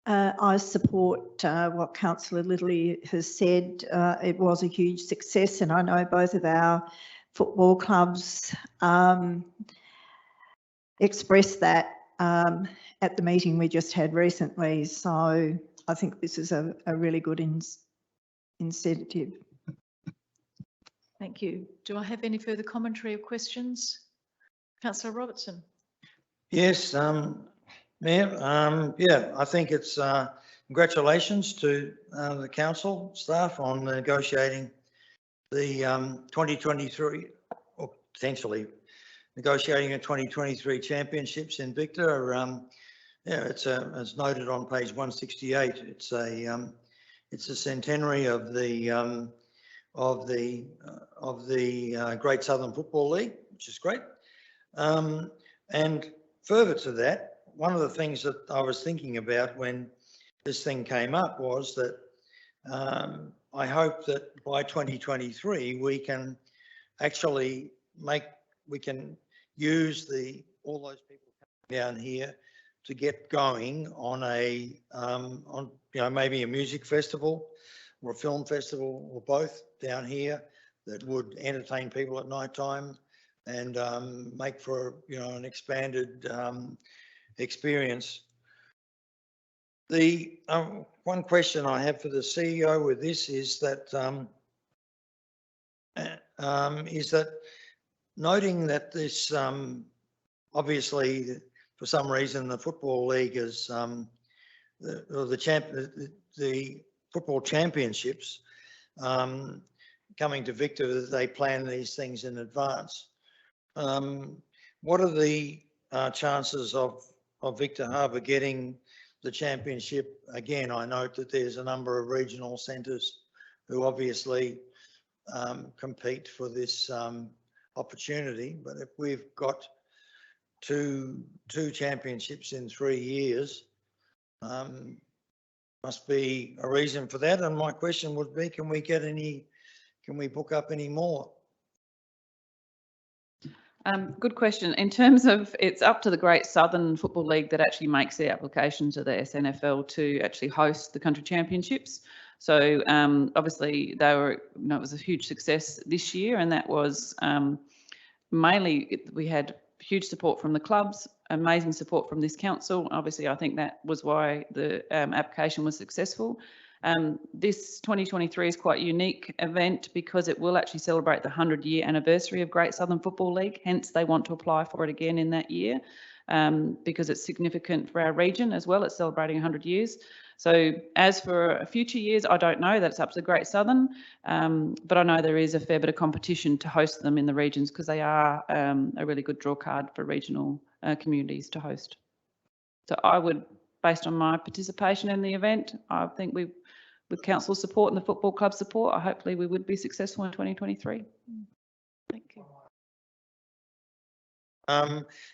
I support what Councillor Littley has said. It was a huge success, and I know both of our football clubs expressed that at the meeting we just had recently. So I think this is a really good incentive. Thank you. Do I have any further commentary or questions? Councillor Robertson. Yes, Mayor. Yeah, I think it's congratulations to the council staff on negotiating the 2023, or potentially negotiating a 2023 championships in Victor. Yeah, it's noted on page 168. It's a centenary of the Great Southern Football League, which is great. And further to that, one of the things that I was thinking about when this thing came up was that I hope that by 2023 we can actually use all those people coming down here to get going on maybe a music festival or a film festival or both down here that would entertain people at night time and make for an expanded experience. The one question I have for the CEO with this is that noting that this obviously for some reason the football league is the football championships coming to Victor, they plan these things in advance. What are the chances of Victor Harbour getting the championship? Again, I note that there's a number of regional centres who obviously compete for this opportunity, but if we've got two championships in 3 years, must be a reason for that. And my question would be, can we book up any more? Good question. In terms of, it's up to the Great Southern Football League that actually makes the application to the SNFL to actually host the country championships. So obviously they were, it was a huge success this year, and that was mainly we had huge support from the clubs, amazing support from this council. Obviously, I think that was why the application was successful. This 2023 is quite a unique event because it will actually celebrate the 100-year anniversary of Great Southern Football League. Hence, they want to apply for it again in that year because it's significant for our region as well. It's celebrating 100 years. So as for future years, I don't know. That's up to Great Southern, but I know there is a fair bit of competition to host them in the regions because they are a really good draw card for regional communities to host. So I would, based on my participation in the event, I think with council support and the football club support, hopefully we would be successful in 2023. Thank you.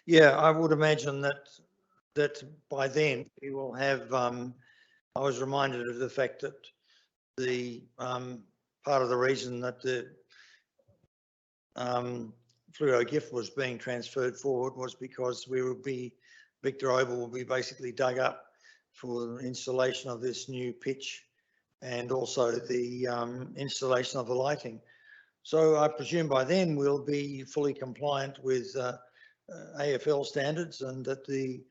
Yeah, I would imagine that by then we will have. I was reminded of the fact that the part of the reason that the Fluo gift was being transferred forward was because Victor Oval will be basically dug up for the installation of this new pitch and also the installation of the lighting. So I presume by then we'll be fully compliant with AFL standards, and that the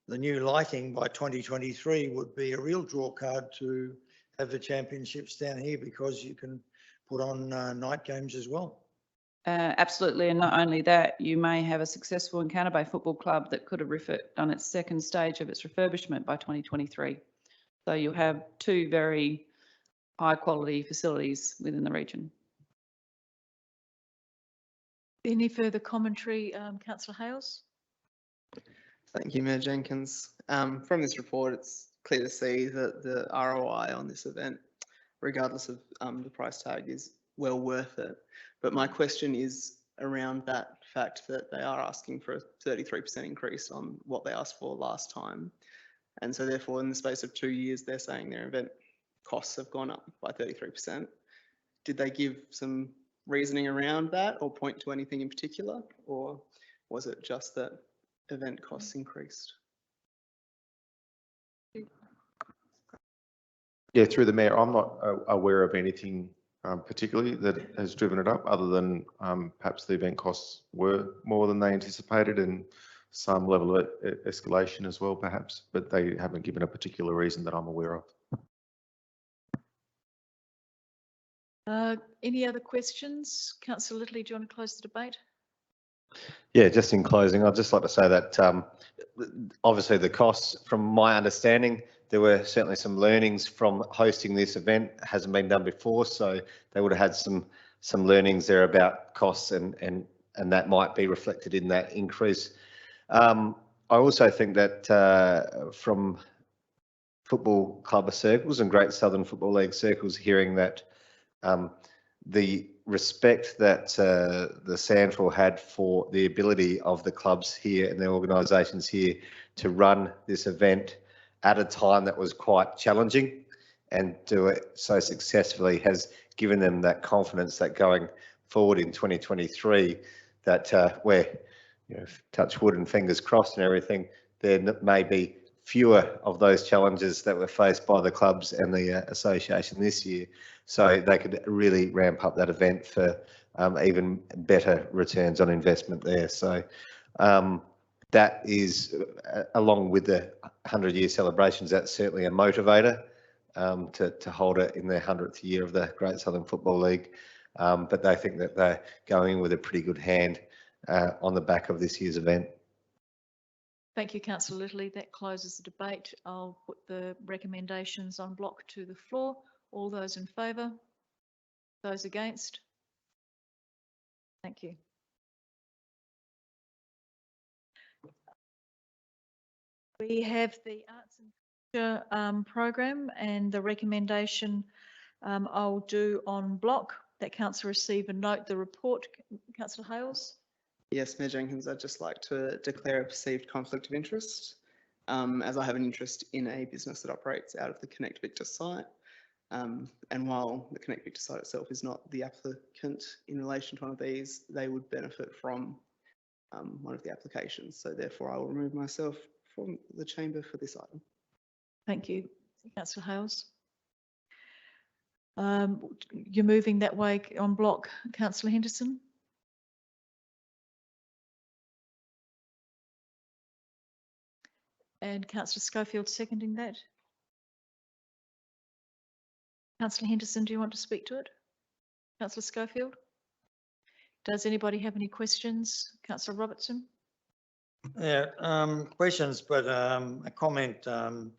new lighting by 2023 would be a real draw card to have the championships down here, because you can put on night games as well. Absolutely, and not only that, you may have a successful Encounter Bay Football Club that could have done its second stage of its refurbishment by 2023. So you'll have two very high quality facilities within the region. Any further commentary, councillor Hales? Thank you, Mayor Jenkins. From this report, it's clear to see that the ROI on this event, regardless of the price tag, is well worth it. But my question is around that fact that they are asking for a 33% increase on what they asked for last time. And so therefore, in the space of 2 years, they're saying their event costs have gone up by 33%. Did they give some reasoning around that or point to anything in particular? Or was it just that event costs increased? Yeah, through the mayor, I'm not aware of anything particularly that has driven it up, other than perhaps the event costs were more than they anticipated and some level of escalation as well, perhaps, but they haven't given a particular reason that I'm aware of. Any other questions? Councillor Littley, do you want to close the debate? Yeah, just in closing, I'd just like to say that obviously the costs, from my understanding, there were certainly some learnings from hosting this event. It hasn't been done before, so they would have had some learnings there about costs, and that might be reflected in that increase. I also think that from football club circles and Great Southern Football League circles, hearing that the respect that the SANFL had for the ability of the clubs here and the organisations here to run this event at a time that was quite challenging and do it so successfully has given them that confidence that going forward in 2023, that where, you know, touch wood and fingers crossed and everything, there may be fewer of those challenges that were faced by the clubs and the association this year. So they could really ramp up that event for even better returns on investment there. So that is, along with the 100-year celebrations, that's certainly a motivator to hold it in their 100th year of the Great Southern Football League. But they think that they're going with a pretty good hand on the back of this year's event. Thank you, councillor Littley. That closes the debate. I'll put the recommendations en bloc to the floor. All those in favour? Those against? Thank you. We have the Arts and Culture program, and the recommendation I'll do en bloc. That council receive and note the report. Councillor Hales? Yes, Mayor Jenkins, I'd just like to declare a perceived conflict of interest, as I have an interest in a business that operates out of the Connect Victor site. And while the Connect Victor site itself is not the applicant in relation to one of these, they would benefit from one of the applications. So therefore, I will remove myself from the chamber for this item. Thank you, councillor Hales. You're moving that way en bloc, councillor Henderson? And councillor Schofield seconding that. Councillor Henderson, do you want to speak to it? Councillor Schofield? Does anybody have any questions? Councillor Robertson? Yeah, questions, but a comment on,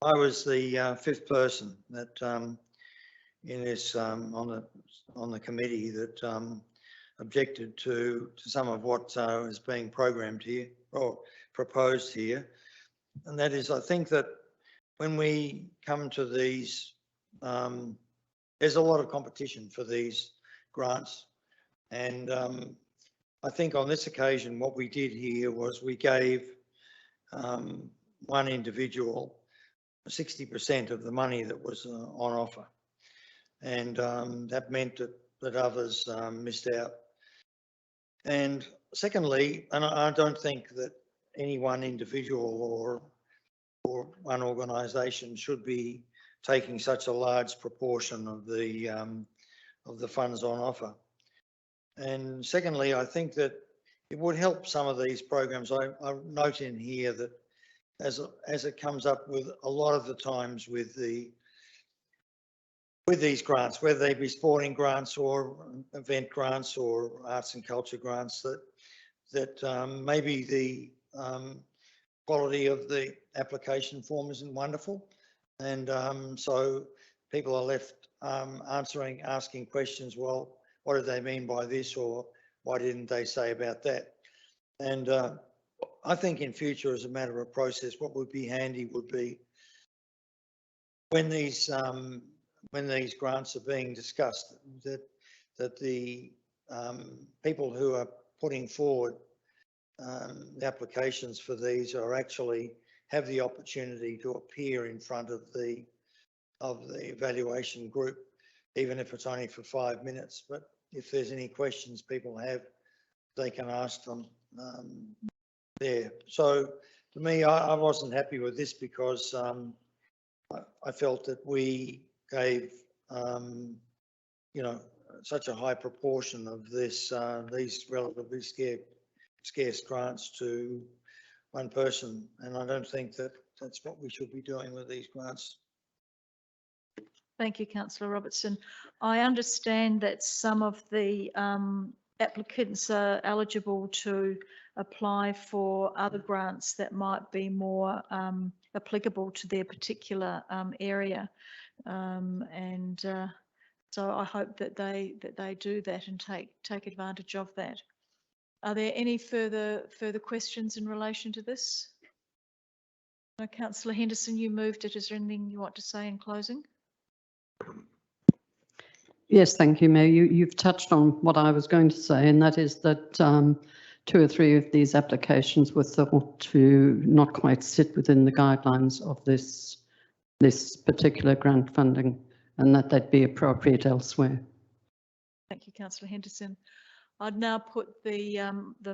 I was the fifth person that in this on the committee that objected to some of what is being programmed here or proposed here, and that is, I think that when we come to these, there's a lot of competition for these grants, and I think on this occasion what we did here was we gave one individual 60% of the money that was on offer, and that meant that others missed out. And secondly, and I don't think that any one individual or one organisation should be taking such a large proportion of the funds on offer. And secondly, I think that it would help some of these programs. I note in here that as it comes up with a lot of the times with these grants, whether they be sporting grants or event grants or arts and culture grants, that maybe the quality of the application form isn't wonderful. And so people are left asking questions, well, what do they mean by this, or why didn't they say about that? And I think in future, as a matter of process, what would be handy would be when these grants are being discussed, that the people who are putting forward the applications for these are actually have the opportunity to appear in front of the evaluation group, even if it's only for 5 minutes. But if there's any questions people have, they can ask them there. So to me, I wasn't happy with this because I felt that we gave, you know, such a high proportion of this, these relatively scarce grants to one person. And I don't think that that's what we should be doing with these grants. Thank you, Councillor Robertson. I understand that some of the applicants are eligible to apply for other grants that might be more applicable to their particular area. So I hope that they do that and take advantage of that. Are there any further questions in relation to this? No, Councillor Henderson, you moved it. Is there anything you want to say in closing? Yes, thank you, Mayor. You've touched on what I was going to say, and that is that 2 or 3 of these applications were thought to not quite sit within the guidelines of this particular grant funding, and that they'd be appropriate elsewhere. Thank you, Councillor Henderson. I'd now put the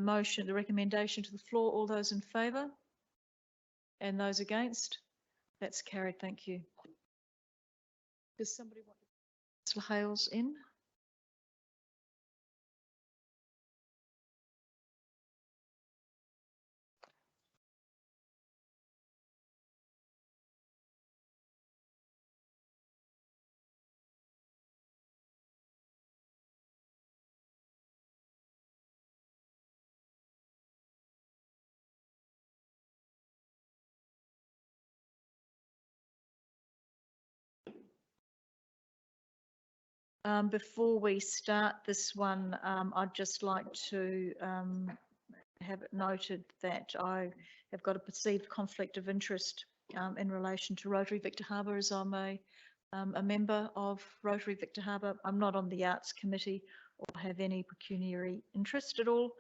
motion, the recommendation to the floor. All those in favour? And those against? That's carried. Thank you. Does somebody want Councillor Hales in? Before we start this one, I'd just like to have it noted that I have got a perceived conflict of interest in relation to Rotary Victor Harbor, as I'm a member of Rotary Victor Harbor. I'm not on the Arts Committee or have any pecuniary interest at all,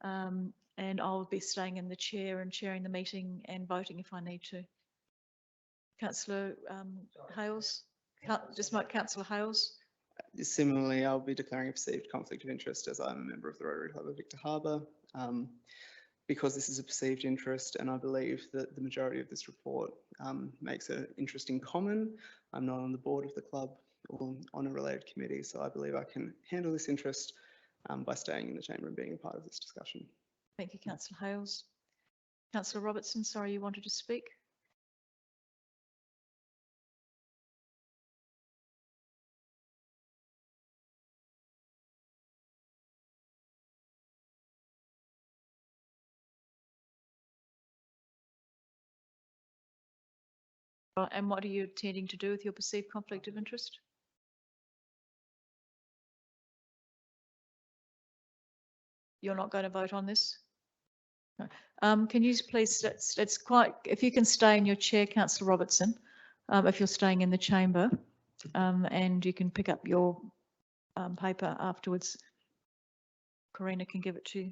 and I'll be staying in the chair and chairing the meeting and voting if I need to. Councillor Hales, just like Councillor Hales. Similarly, I'll be declaring a perceived conflict of interest as I'm a member of the Rotary Club of Victor Harbor. Because this is a perceived interest, and I believe that the majority of this report makes an interesting comment. I'm not on the board of the club or on a related committee, so I believe I can handle this interest by staying in the chamber and being a part of this discussion. Thank you, Councillor Hales. Councillor Robertson, sorry, you wanted to speak? And what are you intending to do with your perceived conflict of interest? You're not going to vote on this? No. Can you please, it's quite, if you can stay in your chair, Councillor Robertson, if you're staying in the chamber, and you can pick up your paper afterwards. Karina can give it to you.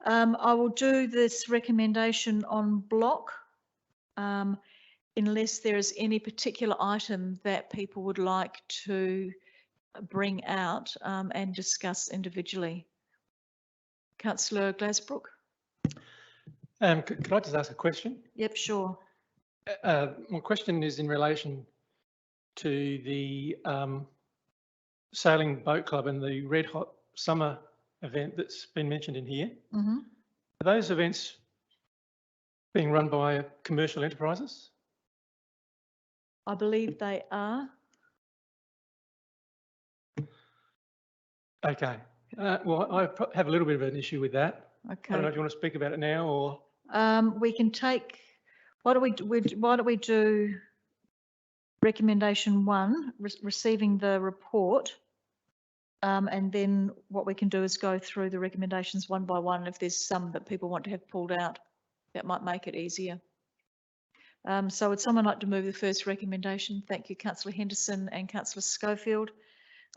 I will do this recommendation on block. Unless there is any particular item that people would like to bring out and discuss individually. Councillor Glasbrook. Could I just ask a question? Yep, sure. My question is in relation to the Sailing Boat Club and the Red Hot Summer event that's been mentioned in here. Mm-hmm. Are those events being run by commercial enterprises? I believe they are. Okay. Well, I have a little bit of an issue with that. Okay. I don't know if you want to speak about it now or. We can take, why don't we do recommendation 1, receiving the report. And then what we can do is go through the recommendations one by one. If there's some that people want to have pulled out, that might make it easier. So would someone like to move the first recommendation? Thank you, Councillor Henderson and Councillor Schofield.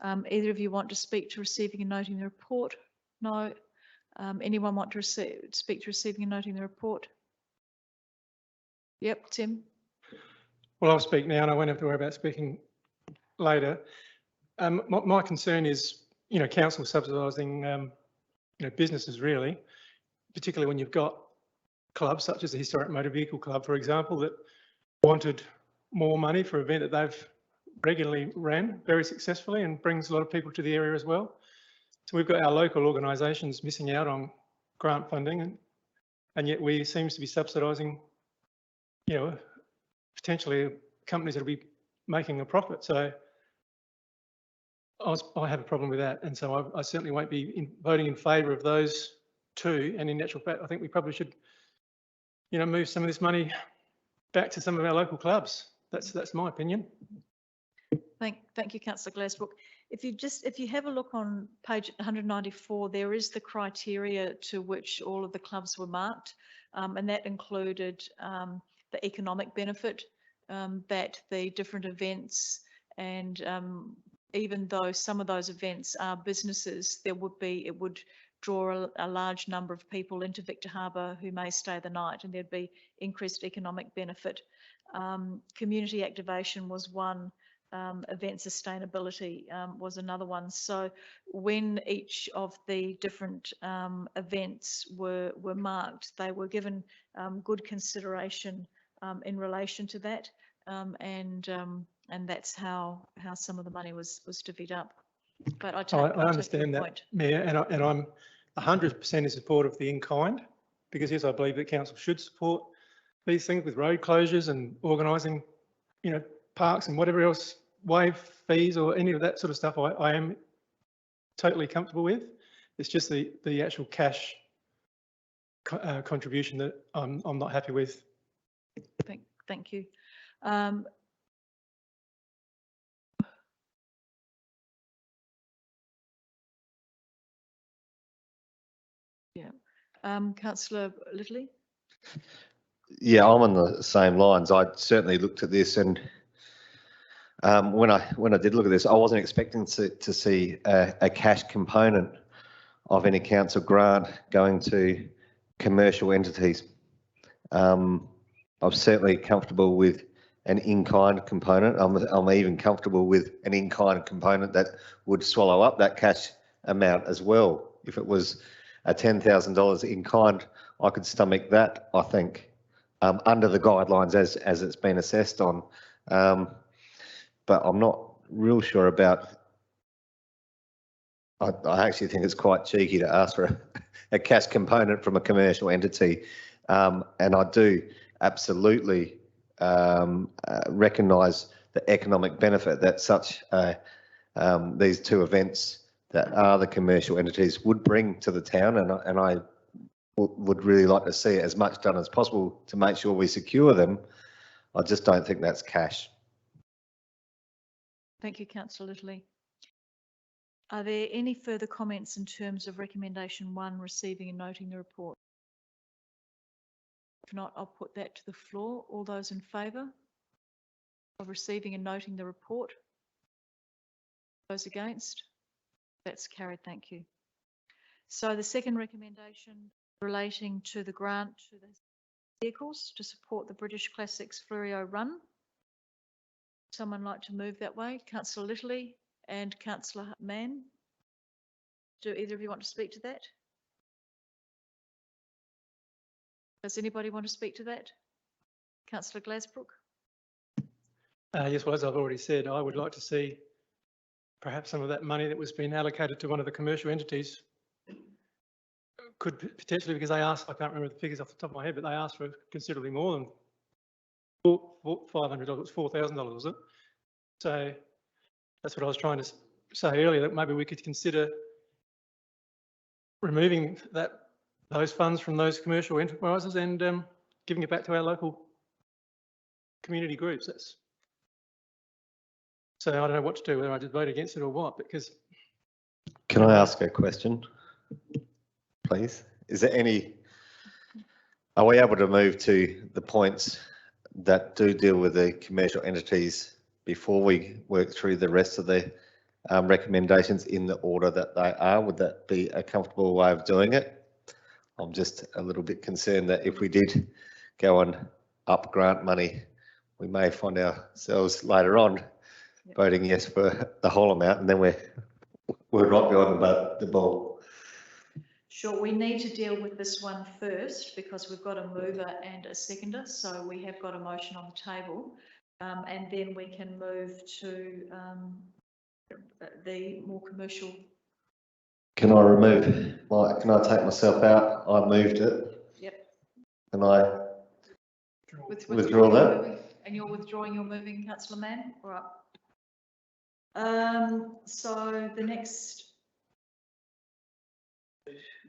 Either of you want to speak to receiving and noting the report? No. Anyone want to speak to receiving and noting the report? Yep, Tim. Well, I'll speak now and I won't have to worry about speaking later. My concern is, council subsidising, businesses really, particularly when you've got clubs such as the Historic Motor Vehicle Club, for example, that wanted more money for an event that they've regularly ran very successfully and brings a lot of people to the area as well. So we've got our local organisations missing out on grant funding, and yet we seems to be subsidising, potentially companies that will be making a profit. So I have a problem with that, and so I certainly won't be voting in favour of those two. And in actual fact, I think we probably should, move some of this money back to some of our local clubs. That's my opinion. Thank you, Councillor Glasbrook. If you have a look on page 194, there is the criteria to which all of the clubs were marked, and that included the economic benefit that the different events, and even though some of those events are businesses, it would draw a large number of people into Victor Harbor who may stay the night, and there'd be increased economic benefit. Community activation was one. Event sustainability was another one. So when each of the different events were marked, they were given good consideration in relation to that, and that's how some of the money was divvied up. But I understand that, point. Mayor, and I'm 100% in support of the in-kind, because yes, I believe that council should support these things with road closures and organising, parks and whatever else, waive fees or any of that sort of stuff. I am totally comfortable with. It's just the actual cash contribution that I'm not happy with. Thank you. Councillor Littley. Yeah, I'm on the same lines. I certainly looked at this, and when I did look at this, I wasn't expecting to see a cash component of any council grant going to commercial entities. I'm certainly comfortable with an in-kind component. I'm even comfortable with an in-kind component that would swallow up that cash amount as well. If it was a $10,000 in-kind, I could stomach that, I think, under the guidelines as it's been assessed on. But I'm not real sure about, I actually think it's quite cheeky to ask for a cash component from a commercial entity. And I do absolutely recognise the economic benefit that such these two events that are the commercial entities would bring to the town, and I would really like to see as much done as possible to make sure we secure them. I just don't think that's cash. Thank you, Councillor Littley. Are there any further comments in terms of recommendation 1, receiving and noting the report? If not, I'll put that to the floor. All those in favour of receiving and noting the report? Those against? That's carried, thank you. So the second recommendation relating to the grant to the vehicles to support the British Classics Fleurieu Run. Someone like to move that way? Councillor Littley and Councillor Mann. Do either of you want to speak to that? Does anybody want to speak to that? Councillor Glasbrook? Yes, well, as I've already said, I would like to see perhaps some of that money that was being allocated to one of the commercial entities could potentially, because they asked, I can't remember the figures off the top of my head, but they asked for considerably more than $500, it was $4,000, was it? So that's what I was trying to say earlier, that maybe we could consider removing those funds from those commercial enterprises and giving it back to our local community groups. So I don't know what to do, whether I just vote against it or what, because. Can I ask a question, please? Is there any, are we able to move to the points that do deal with the commercial entities before we work through the rest of the recommendations in the order that they are? Would that be a comfortable way of doing it? I'm just a little bit concerned that if we did go and up grant money, we may find ourselves later on voting yes for the whole amount, and then we're not going the ball. Sure, we need to deal with this one first because we've got a mover and a seconder, so we have got a motion on the table, and then we can move to the more commercial. Can I remove, like, can I take myself out? I moved it. Yep. Can I withdraw that? And you're withdrawing your moving, Councillor Mann? All right. So the next,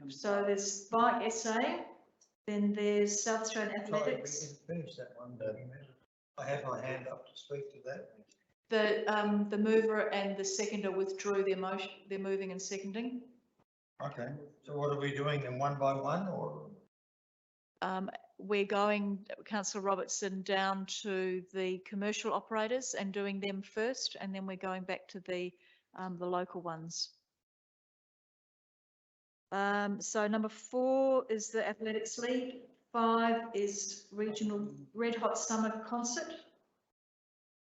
so there's Bike SA, then there's South Australian Athletics. Sorry, we can finish that one, I have my hand up to speak to that. The mover and the seconder withdrew their motion, their moving and seconding. Okay, so what are we doing then, one by one, or? We're going, Councillor Robertson, down to the commercial operators and doing them first, and then we're going back to the local ones. So number 4 is the Athletics League. 5 is Regional Red Hot Summer Concert.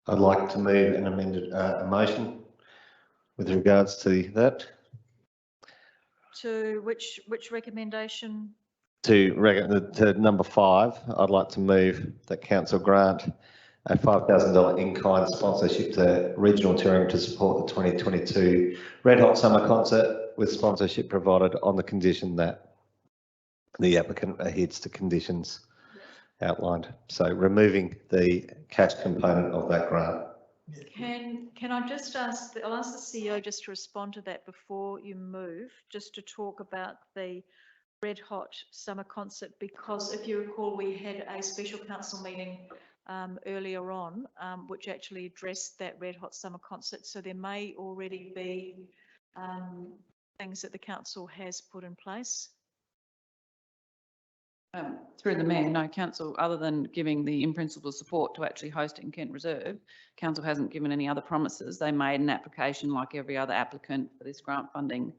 I'd like to move an amended motion with regards to that. To which recommendation? To number 5, I'd like to move that council grant a $5,000 in-kind sponsorship to Regional Touring to support the 2022 Red Hot Summer Concert, with sponsorship provided on the condition that the applicant adheres to conditions outlined. So removing the cash component of that grant. Can I just ask, I'll ask the CEO just to respond to that before you move, just to talk about the Red Hot Summer Concert, because if you recall, we had a special council meeting earlier on, which actually addressed that Red Hot Summer Concert. So there may already be things that the council has put in place. Through the mayor, no, council, other than giving the in-principle support to actually host it in Kent Reserve, council hasn't given any other promises. They made an application like every other applicant for this grant funding,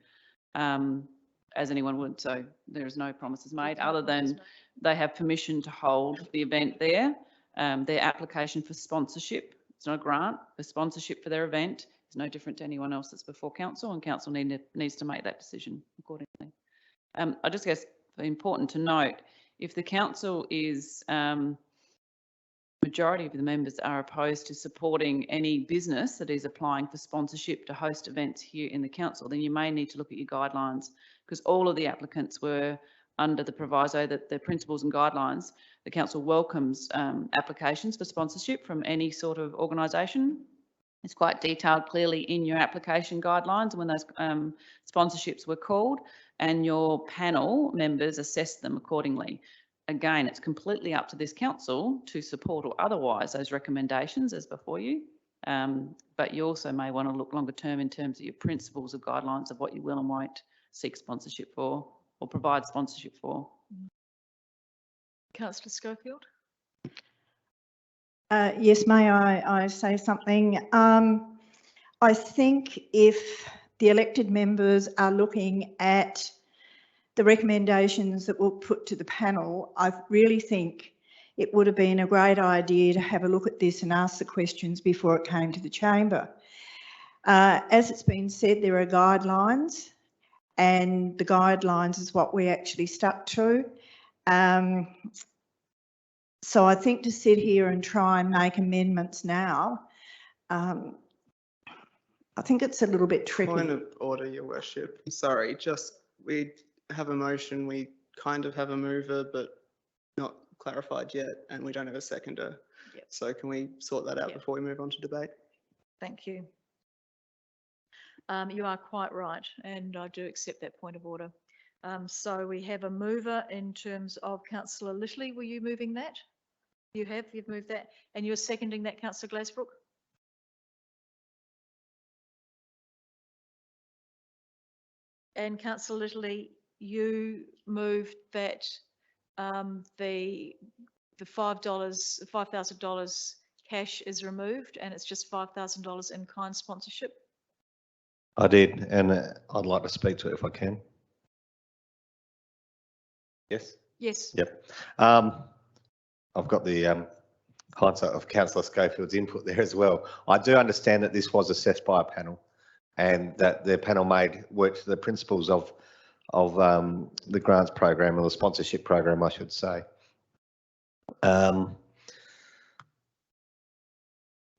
as anyone would. So there is no promises made other than they have permission to hold the event there. Their application for sponsorship, it's not a grant, for sponsorship for their event is no different to anyone else that's before council, and council needs to make that decision accordingly. I just guess important to note, if the council is, majority of the members are opposed to supporting any business that is applying for sponsorship to host events here in the council, then you may need to look at your guidelines, because all of the applicants were under the proviso that the principles and guidelines, the council welcomes applications for sponsorship from any sort of organisation. It's quite detailed clearly in your application guidelines when those sponsorships were called, and your panel members assessed them accordingly. Again, it's completely up to this council to support or otherwise those recommendations as before you. But you also may want to look longer term in terms of your principles or guidelines of what you will and won't seek sponsorship for or provide sponsorship for. Councillor Schofield. Yes, may I say something? I think if the elected members are looking at the recommendations that we'll put to the panel, I really think it would have been a great idea to have a look at this and ask the questions before it came to the chamber. As it's been said, there are guidelines, and the guidelines is what we actually stuck to. So I think to sit here and try and make amendments now, I think it's a little bit tricky. Point of order, Your Worship. Sorry, just we have a motion, we kind of have a mover, but not clarified yet, and we don't have a seconder. Yep. So can we sort that out Yep. before we move on to debate? Thank you. You are quite right, and I do accept that point of order. So we have a mover in terms of councillor Littley. Were you moving that? You've moved that, and you're seconding that, councillor Glazebrook? And councillor Littley, you moved that the $5,000 cash is removed and it's just $5,000 in kind sponsorship. I did, and I'd like to speak to it if I can. Yes? Yes. Yep. I've got the hindsight of Councillor Schofield's input there as well. I do understand that this was assessed by a panel and that the panel worked to the principles of the grants program, or the sponsorship program, I should say.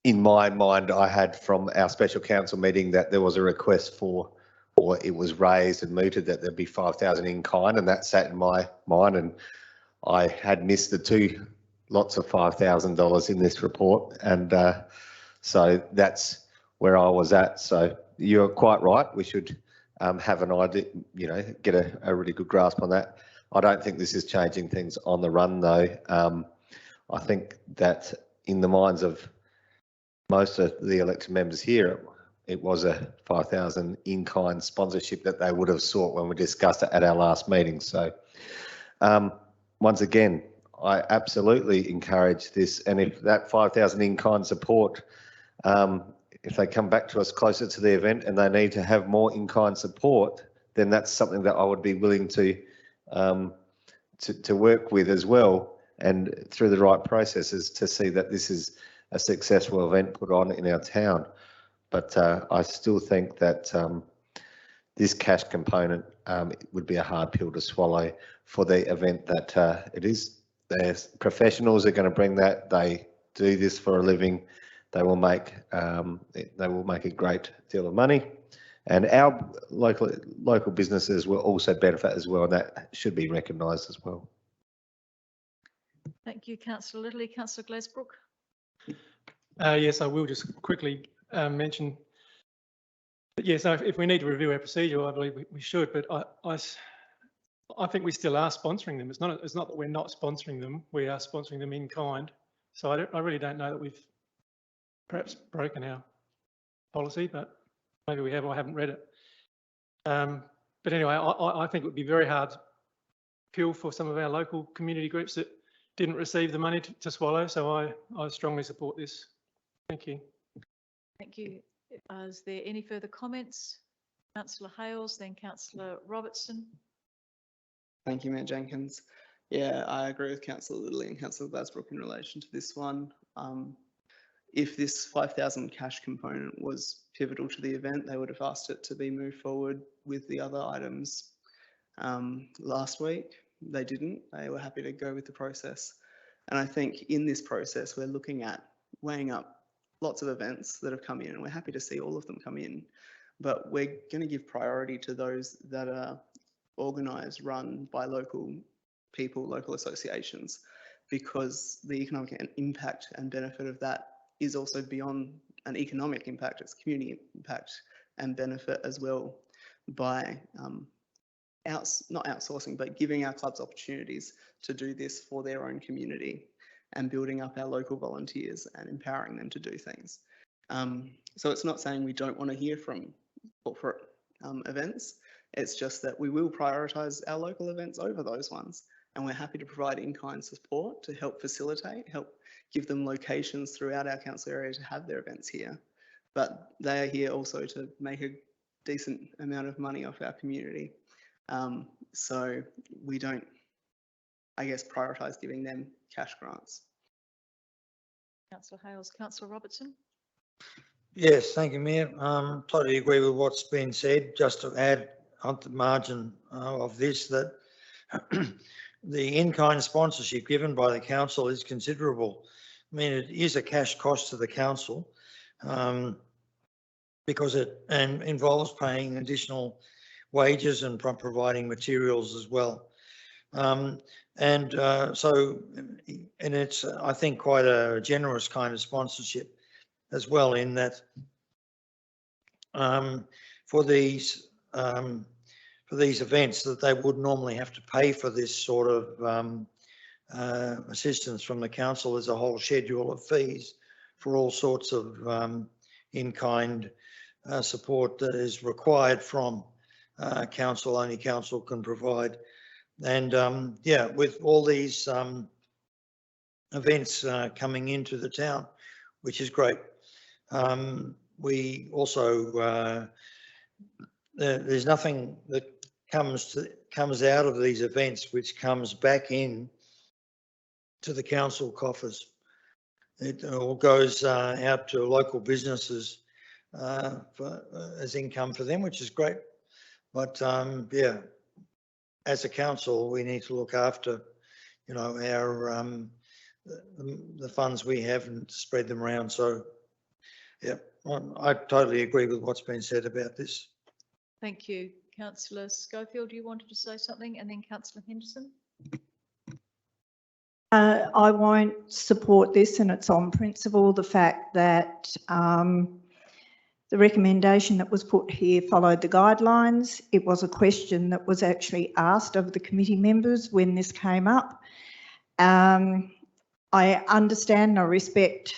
In my mind, I had from our special council meeting that there was a request for, or it was raised and mooted that there'd be 5,000 in kind, and that sat in my mind, and I had missed the two lots of $5,000 in this report, and so that's where I was at. So you're quite right. We should have an idea, get a really good grasp on that. I don't think this is changing things on the run, though. I think that in the minds of most of the elected members here, it was a 5,000 in-kind sponsorship that they would have sought when we discussed it at our last meeting. So once again, I absolutely encourage this. And if that 5,000 in-kind support, if they come back to us closer to the event and they need to have more in-kind support, then that's something that I would be willing to work with as well, and through the right processes to see that this is a successful event put on in our town. But I still think that this cash component would be a hard pill to swallow for the event that it is. There's professionals are going to bring that. They do this for a living. They will make a great deal of money, and our local businesses will also benefit as well, and that should be recognised as well. Thank you, councillor Littley. Councillor Glazebrook. Yes, I will just quickly mention that, yes, if we need to review our procedure, I believe we should, but I think we still are sponsoring them. It's not that we're not sponsoring them, we are sponsoring them in kind. So I really don't know that we've perhaps broken our policy, but maybe we have, I haven't read it. But anyway, I think it would be very hard pill for some of our local community groups that didn't receive the money to swallow. So I strongly support this. Thank you. Thank you. Is there any further comments? Councillor Hales, then Councillor Robertson. Thank you, Mayor Jenkins. Yeah, I agree with Councillor Littley and Councillor Glazebrook in relation to this one. If this 5,000 cash component was pivotal to the event, they would have asked it to be moved forward with the other items last week. They didn't. They were happy to go with the process. And I think in this process, we're looking at weighing up lots of events that have come in, and we're happy to see all of them come in. But we're going to give priority to those that are organised, run by local people, local associations, because the economic impact and benefit of that is also beyond an economic impact. It's community impact and benefit as well by not outsourcing, but giving our clubs opportunities to do this for their own community and building up our local volunteers and empowering them to do things. So it's not saying we don't want to hear from corporate events. It's just that we will prioritise our local events over those ones, and we're happy to provide in-kind support to help facilitate, help give them locations throughout our council area to have their events here. But they are here also to make a decent amount of money off our community. So we don't, I guess, prioritise giving them cash grants. Councillor Hales. Councillor Robertson. Yes, thank you, Mayor. Totally agree with what's been said. Just to add on the margin of this, that the in-kind sponsorship given by the council is considerable. I mean, it is a cash cost to the council because it involves paying additional wages and providing materials as well. And it's, I think, quite a generous kind of sponsorship as well, in that for for these events, that they would normally have to pay for this sort of assistance from the council. There's a whole schedule of fees for all sorts of in-kind support that is required from council. Only council can provide. And yeah, with all these events coming into the town, which is great. We also, there's nothing that comes out of these events which comes back in to the council coffers. It all goes out to local businesses as income for them, which is great. But yeah, as a council, we need to look after, you know, our the funds we have and spread them around. So yeah, I totally agree with what's been said about this. Thank you. Councillor Schofield, you wanted to say something, and then Councillor Henderson. I won't support this, and it's on principle. The fact that the recommendation that was put here followed the guidelines. It was a question that was actually asked of the committee members when this came up. I understand and I respect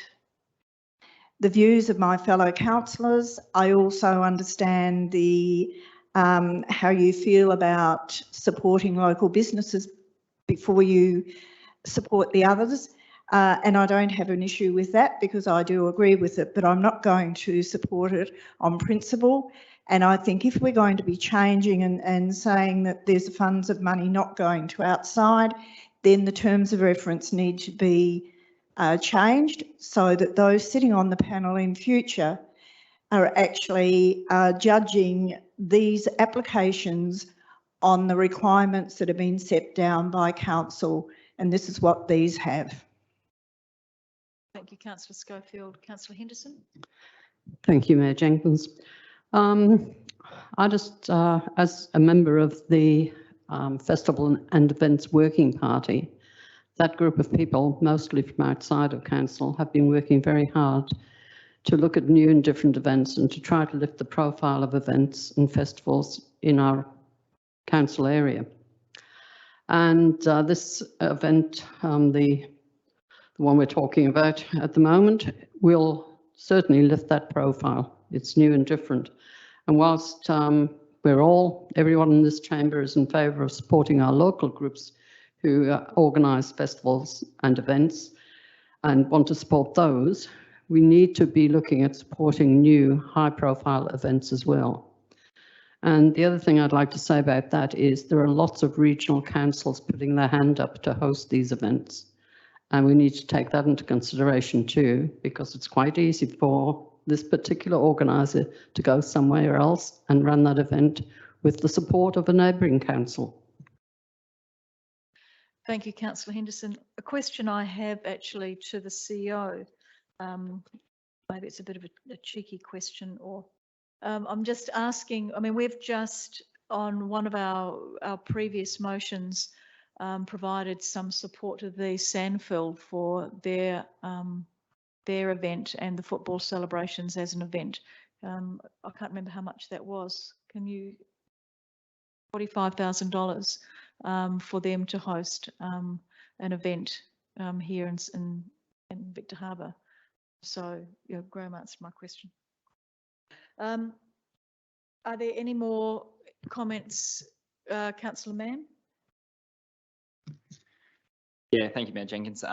the views of my fellow councillors. I also understand the how you feel about supporting local businesses before you support the others. And I don't have an issue with that because I do agree with it, but I'm not going to support it on principle. And I think if we're going to be changing and saying that there's funds of money not going to outside, then the terms of reference need to be changed so that those sitting on the panel in future are actually judging these applications on the requirements that have been set down by council, and this is what these have. Thank you, Councillor Schofield. Councillor Henderson. Thank you, Mayor Jenkins. I just, as a member of the Festival and Events Working Party, that group of people, mostly from outside of council, have been working very hard to look at new and different events and to try to lift the profile of events and festivals in our council area. And this event, the one we're talking about at the moment, will certainly lift that profile. It's new and different. And whilst everyone in this chamber is in favour of supporting our local groups who organise festivals and events and want to support those, we need to be looking at supporting new high-profile events as well. And the other thing I'd like to say about that is there are lots of regional councils putting their hand up to host these events. And we need to take that into consideration too, because it's quite easy for this particular organiser to go somewhere else and run that event with the support of a neighbouring council. Thank you, Councillor Henderson. A question I have actually to the CEO. Maybe it's a bit of a cheeky question, or I'm just asking, I mean, we've just on one of our previous motions provided some support to the Sandfield for their event and the football celebrations as an event. I can't remember how much that was. Can you? $45,000 for them to host an event here in Victor Harbor. So, you know, Graham answered my question. Are there any more comments, Councillor Mann? Yeah, thank you, Mayor Jenkins.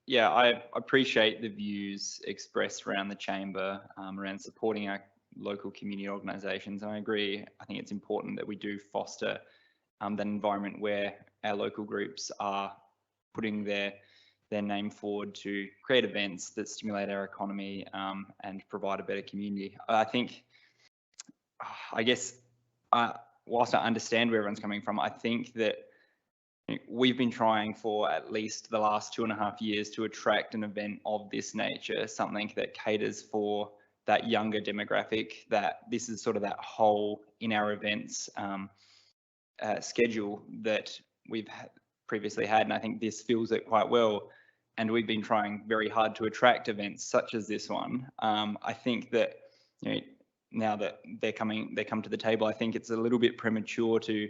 Yeah, I appreciate the views expressed around the chamber around supporting our local community organisations. I agree. I think it's important that we do foster that environment where our local groups are putting their name forward to create events that stimulate our economy and provide a better community. I think, I guess, whilst I understand where everyone's coming from, I think that we've been trying for at least the last 2.5 years to attract an event of this nature, something that caters for that younger demographic, that this is sort of that hole in our events schedule that we've previously had, and I think this fills it quite well. And we've been trying very hard to attract events such as this one. I think that, you know, now that they come to the table, I think it's a little bit premature to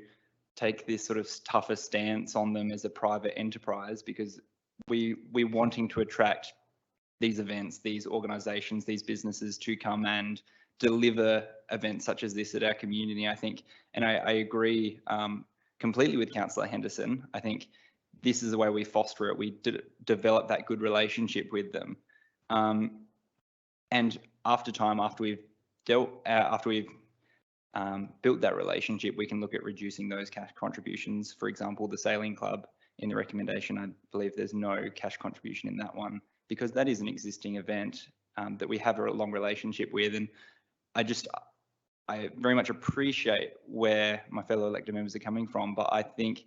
take this sort of tougher stance on them as a private enterprise, because we're wanting to attract these events, these organisations, these businesses to come and deliver events such as this at our community, I think. And I agree completely with Councillor Henderson. I think this is the way we foster it. We develop that good relationship with them. And after we've built that relationship, we can look at reducing those cash contributions. For example, the sailing club, in the recommendation, I believe there's no cash contribution in that one, because that is an existing event that we have a long relationship with. And I very much appreciate where my fellow elected members are coming from, but I think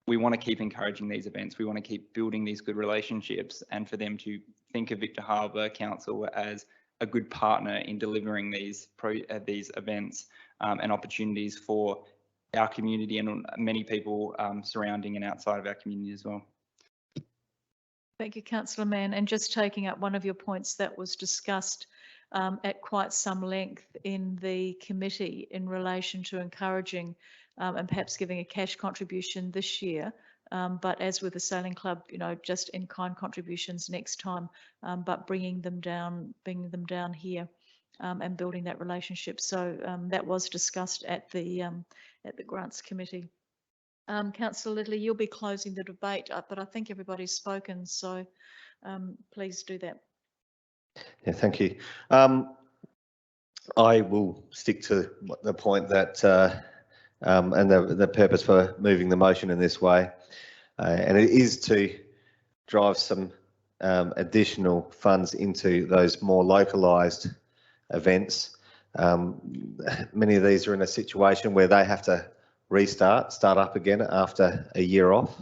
we want to keep encouraging these events. We want to keep building these good relationships, and for them to think of Victor Harbour Council as a good partner in delivering these events and opportunities for our community and many people surrounding and outside of our community as well. Thank you, Councillor Mann. And just taking up one of your points that was discussed at quite some length in the committee in relation to encouraging and perhaps giving a cash contribution this year. But as with the sailing club, just in-kind contributions next time, but bringing them down here and building that relationship. So that was discussed at the grants committee. Councillor Lidley, you'll be closing the debate, but I think everybody's spoken, so please do that. Yeah, thank you. I will stick to the point that and the purpose for moving the motion in this way, and it is to drive some additional funds into those more localised events. Many of these are in a situation where they have to start up again after a year off,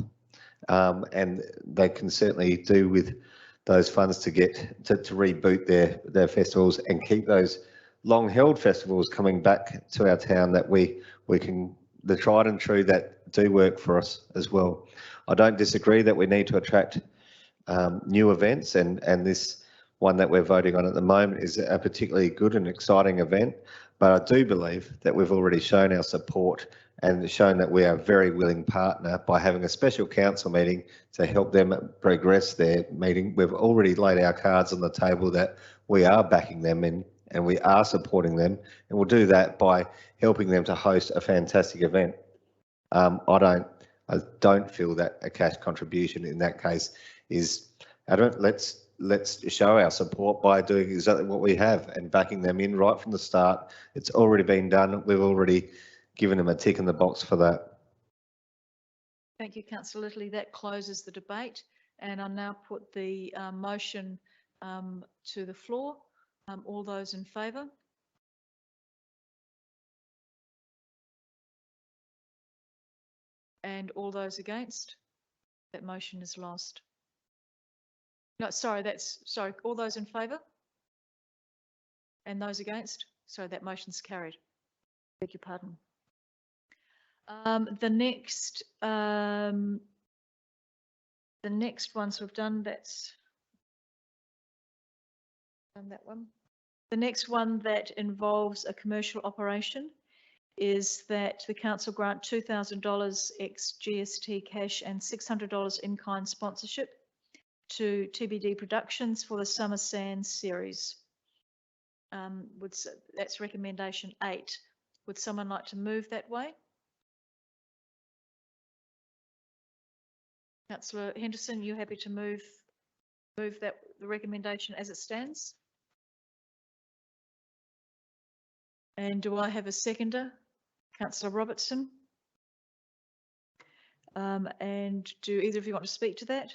and they can certainly do with those funds to get to reboot their festivals and keep those long held festivals coming back to our town that we can, the tried and true that do work for us as well. I don't disagree that we need to attract new events, and this one that we're voting on at the moment is a particularly good and exciting event, but I do believe that we've already shown our support and shown that we are a very willing partner by having a special council meeting to help them progress their meeting. We've already laid our cards on the table that we are backing them in and we are supporting them, and we'll do that by helping them to host a fantastic event. I don't feel that a cash contribution in that case is, let's show our support by doing exactly what we have and backing them in right from the start. It's already been done. We've already given them a tick in the box for that. Thank you, Councillor Littley. That closes the debate, and I'll now put the motion to the floor. All those in favour? And all those against? That motion is lost. No, sorry, all those in favour? And those against? Sorry, that motion's carried. Beg your pardon. The next ones we've done, that's done that one. The next one that involves a commercial operation is that the council grant $2,000 ex GST cash and $600 in-kind sponsorship to TBD Productions for the Summer Sands series. That's recommendation 8. Would someone like to move that way? Councillor Henderson, you happy to move that the recommendation as it stands? And do I have a seconder? Councillor Robertson. And do either of you want to speak to that?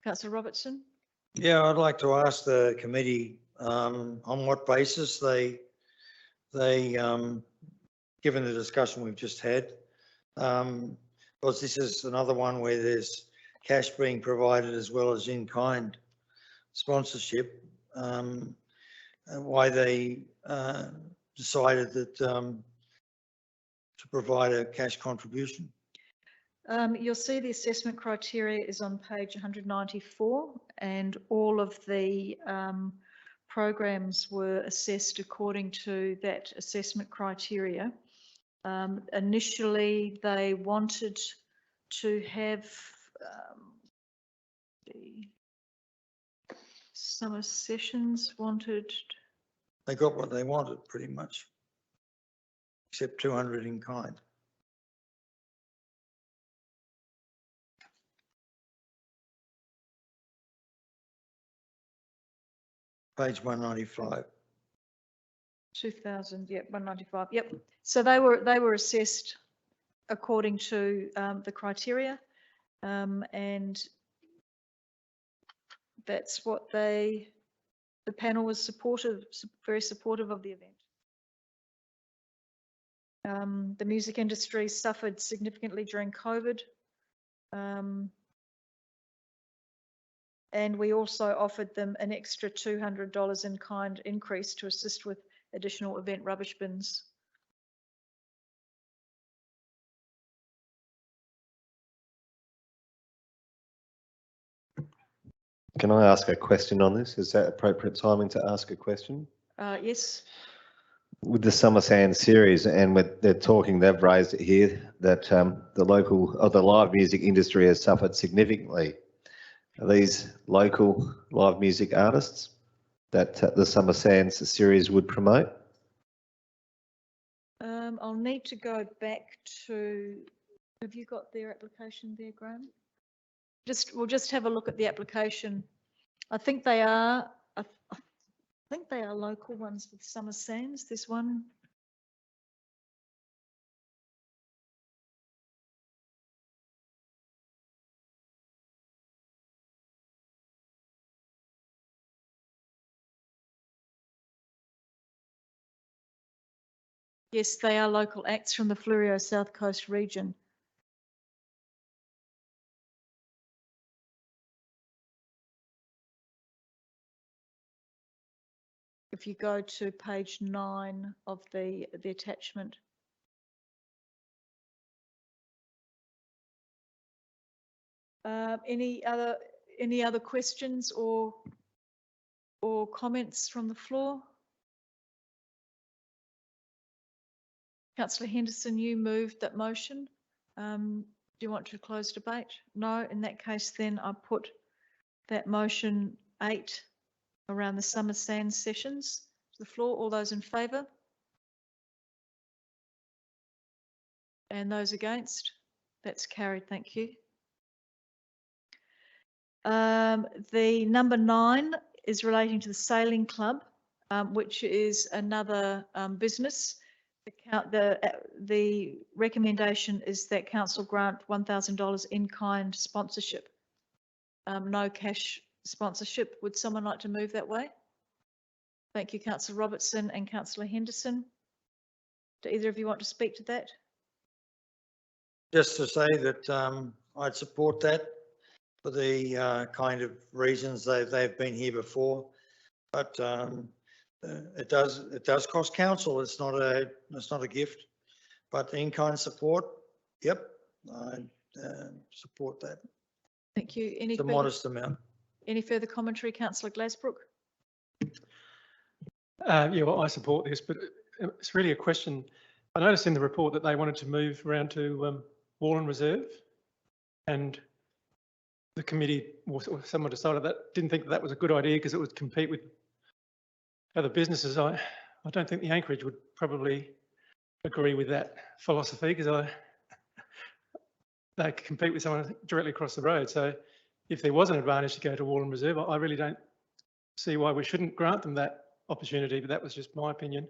Councillor Robertson. Yeah, I'd like to ask the committee on what basis they given the discussion we've just had, because this is another one where there's cash being provided as well as in-kind sponsorship, why they decided that to provide a cash contribution. You'll see the assessment criteria is on page 194, and all of the programs were assessed according to that assessment criteria. Initially, they wanted to have the summer sessions wanted. They got what they wanted pretty much, except 200 in kind. Page 195. 2000, yep, 195, yep. So they were assessed according to the criteria, and that's what the panel was supportive, very supportive of the event. The music industry suffered significantly during COVID. And we also offered them an extra $200 in kind increase to assist with additional event rubbish bins. Can I ask a question on this? Is that appropriate timing to ask a question? Yes. With the Summer Sand series, and they've raised it here that the local or the live music industry has suffered significantly. Are these local live music artists that the Summer Sands series would promote? I'll need to go back to, have you got their application there, Graham? We'll just have a look at the application. I think they are, I think they are local ones with Summer Sands. There's one. Yes, they are local acts from the Fleurieu South Coast region. If you go to page 9 of the attachment. Any other questions or comments from the floor? Councillor Henderson, you moved that motion. Do you want to close debate? No. In that case, then I put that motion 8 around the Summer Sands sessions to the floor. All those in favour? And those against? That's carried. Thank you. The number 9 is relating to the Sailing Club, which is another business. The recommendation is that council grant $1,000 in kind sponsorship. No cash sponsorship. Would someone like to move that way? Thank you, Councillor Robertson and Councillor Henderson. Do either of you want to speak to that? Just to say that I'd support that for the kind of reasons they've been here before, but it does cost council. It's not a gift, but in-kind support. Yep, I support that. Thank you. It's a modest amount. Any further commentary, Councillor Glasbrook? Yeah, well, I support this, but it's really a question. I noticed in the report that they wanted to move around to Warren Reserve, and the committee or someone decided that didn't think that was a good idea because it would compete with other businesses. I don't think the Anchorage would probably agree with that philosophy because they compete with someone directly across the road. So if there was an advantage to go to Warren Reserve, I really don't see why we shouldn't grant them that opportunity, but that was just my opinion.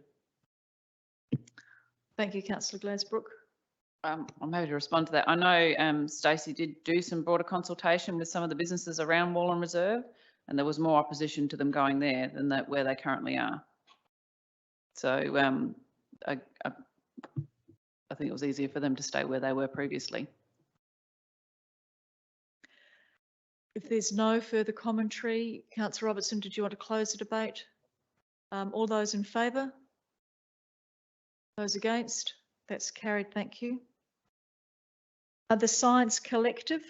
Thank you, Councillor Glasbrook. I'm happy to respond to that. I know Stacey did do some broader consultation with some of the businesses around Warren Reserve, and there was more opposition to them going there than that where they currently are. So I think it was easier for them to stay where they were previously. If there's no further commentary, Councillor Robertson, did you want to close the debate? All those in favour? Those against? That's carried. Thank you. The Science Collective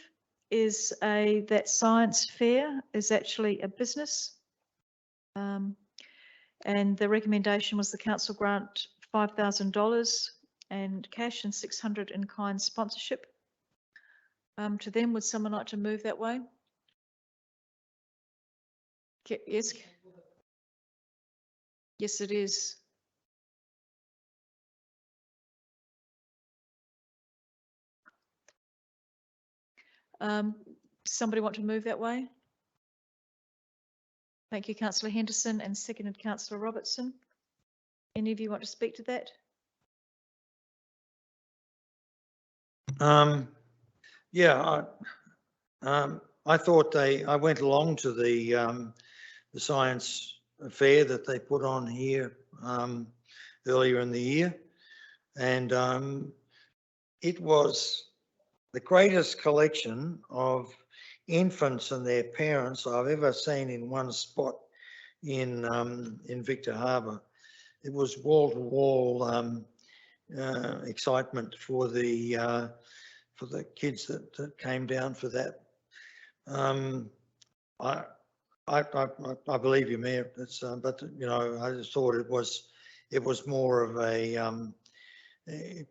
that science fair is actually a business. And the recommendation was the council grant $5,000 and cash and 600 in kind sponsorship to them. Would someone like to move that way? Yes. Yes, it is. Somebody want to move that way? Thank you, Councillor Henderson, and seconded Councillor Robertson. Any of you want to speak to that? Yeah, I thought I went along to the science fair that they put on here earlier in the year, and it was the greatest collection of infants and their parents I've ever seen in one spot in Victor Harbor. It was wall to wall excitement for the kids that came down for that. I believe you, Mayor. It's but you know, I just thought it was more of a it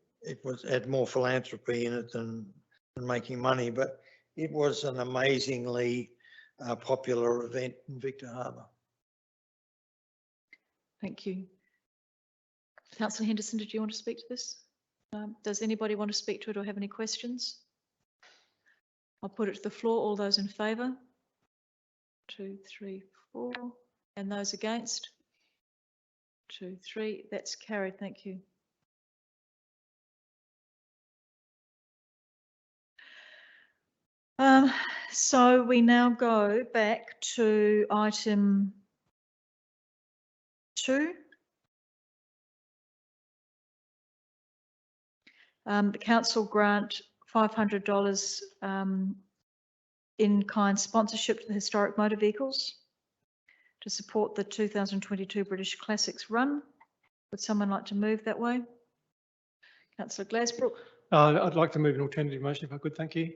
had more philanthropy in it than making money, but it was an amazingly popular event in Victor Harbor. Thank you. Councillor Henderson, did you want to speak to this? Does anybody want to speak to it or have any questions? I'll put it to the floor. All those in favour? 2, 3, 4. And those against? 2, 3. That's carried. Thank you. So we now go back to item 2. The council grant $500 in-kind sponsorship to the historic motor vehicles to support the 2022 British Classics run. Would someone like to move that way? Councillor Glasbrook. I'd like to move an alternative motion if I could, thank you.